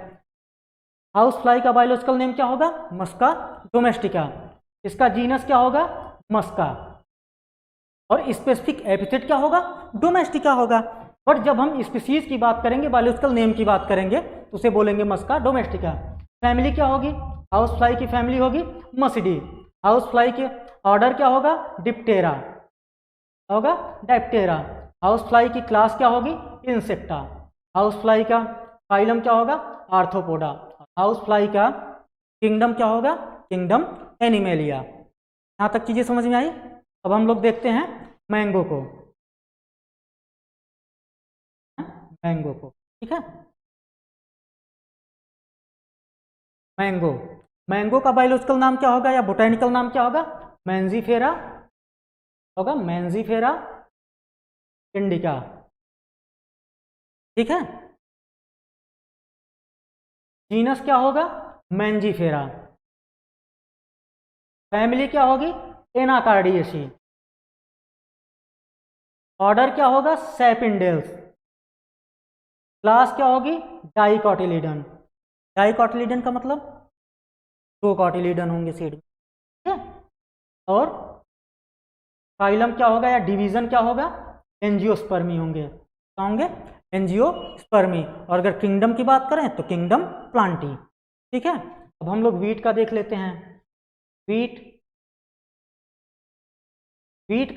हाउस फ्लाई का बायोलॉजिकल नेम क्या होगा, मस्का डोमेस्टिका। इसका जीनस क्या होगा, मस्का। और स्पेसिफिक एपिथेट क्या होगा, डोमेस्टिका होगा। बट जब हम स्पीसीज की बात करेंगे, बायोलॉजिकल नेम की बात करेंगे, तो उसे बोलेंगे मस्का डोमेस्टिका। फैमिली क्या होगी, हाउस फ्लाई की फैमिली होगी मसिडी। हाउस फ्लाई के ऑर्डर क्या होगा, डिप्टेरा होगा, डायप्टेरा। हाउस फ्लाई की क्लास क्या होगी, इंसेक्टा। हाउस फ्लाई का फाइलम क्या होगा, आर्थ्रोपोडा। हाउस फ्लाई का किंगडम क्या होगा, किंगडम एनिमेलिया। यहाँ तक चीजें समझ में आई। अब हम लोग देखते हैं मैंगो को, ठीक है। मैंगो का बायोलॉजिकल नाम क्या होगा या बोटेनिकल नाम क्या होगा, मैंजीफेरा होगा, मैंजीफेरा इंडिका, ठीक है। जीनस क्या होगा, मैंजीफेरा। फैमिली क्या होगी, एनाकार्डियेसी। ऑर्डर क्या होगा, सैपिंडेल्स। क्लास क्या होगी, डाइकोटिलीडन। डाइकोटिलीडन का मतलब 2 कॉटिलीडन होंगे सीड में, ठीक है। और फाइलम क्या होगा या डिवीजन क्या होगा, एंजियोस्पर्मी होंगे। क्या होंगे, एंजियोस्पर्मी। और अगर किंगडम की बात करें तो किंगडम प्लांटी, ठीक है। अब हम लोग वीट का देख लेते हैं। वीट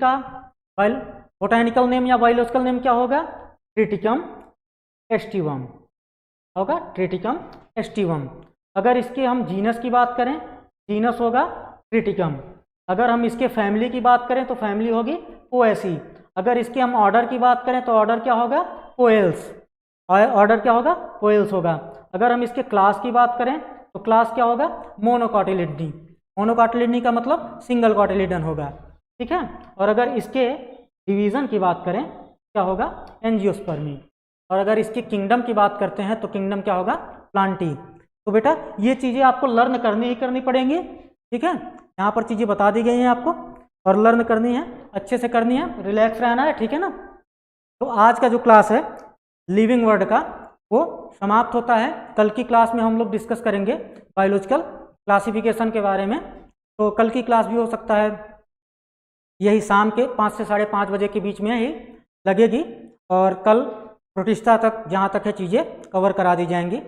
का बोटेनिकल नेम या बायोलॉजिकल नेम क्या होगा, ट्रिटिकम एस्टिवम होगा, ट्रिटिकम एस्टिवम। अगर इसके हम जीनस की बात करें, जीनस होगा ट्रिटिकम। अगर हम इसके फैमिली की बात करें तो फैमिली होगी पोएसी। अगर इसके हम ऑर्डर की बात करें तो ऑर्डर क्या होगा, पोएल्स। ऑर्डर क्या होगा, पोइल्स होगा। अगर हम इसके क्लास की बात करें तो क्लास क्या होगा, मोनोकॉटिलिडनी। मोनोकॉटिलिडनी का मतलब सिंगल कॉटिलिडन होगा, ठीक है। और अगर इसके डिवीजन की बात करें क्या होगा, एंजियोस्पर्मी। और अगर इसकी किंगडम की बात करते हैं तो किंगडम क्या होगा, प्लांटी। तो बेटा ये चीज़ें आपको लर्न करनी ही करनी पड़ेंगी, ठीक है। यहाँ पर चीज़ें बता दी गई हैं आपको और लर्न करनी है, अच्छे से करनी है, रिलैक्स रहना है, ठीक है ना। तो आज का जो क्लास है लिविंग वर्ड का वो समाप्त होता है। कल की क्लास में हम लोग डिस्कस करेंगे बायोलॉजिकल क्लासिफिकेशन के बारे में। तो कल की क्लास भी हो सकता है यही शाम के 5 से 5:30 बजे के बीच में ही लगेगी। और कल प्रोटिस्टा तक जहाँ तक है चीज़ें कवर करा दी जाएंगी,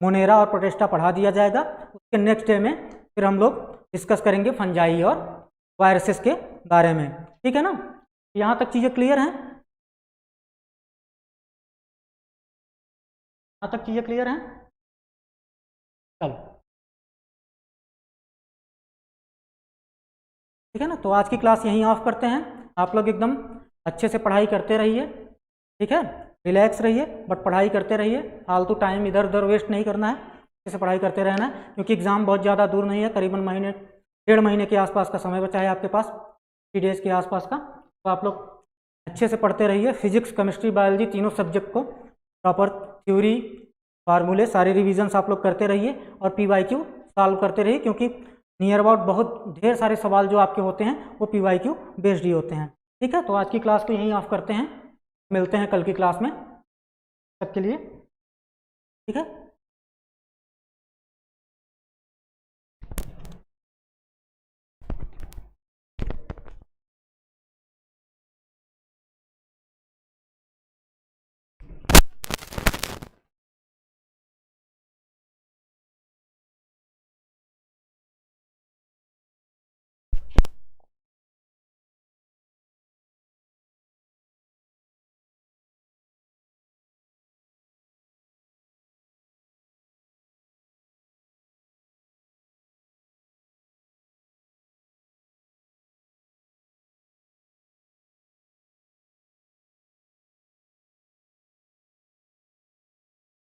मोनेरा और प्रोटिस्टा पढ़ा दिया जाएगा। उसके नेक्स्ट डे में फिर हम लोग डिस्कस करेंगे फंजाई और वायरसेस के बारे में, ठीक है ना। यहाँ तक चीज़ें क्लियर हैं, यहाँ तक चीज़ें क्लियर हैं। चलो ठीक है ना। तो आज की क्लास यहीं ऑफ करते हैं। आप लोग एकदम अच्छे से पढ़ाई करते रहिए, ठीक है, रिलैक्स रहिए, बट पढ़ाई करते रहिए। फालतू टाइम इधर उधर वेस्ट नहीं करना है, अच्छे से पढ़ाई करते रहना है, क्योंकि एग्ज़ाम बहुत ज़्यादा दूर नहीं है, करीबन महीने 1.5 महीने के आसपास का समय बचा है आपके पास, 3 डेज़ के आसपास का। तो आप लोग अच्छे से पढ़ते रहिए, फिजिक्स केमिस्ट्री बायोलॉजी तीनों सब्जेक्ट को प्रॉपर थ्योरी फार्मूले सारे रिविजन्स आप लोग करते रहिए और PYQ सॉल्व करते रहिए, क्योंकि नियर अबाउट बहुत ढेर सारे सवाल जो आपके होते हैं वो PYQ बेस्ड ही होते हैं, ठीक है। तो आज की क्लास को यहीं ऑफ करते हैं, मिलते हैं कल की क्लास में, सबके लिए, ठीक है।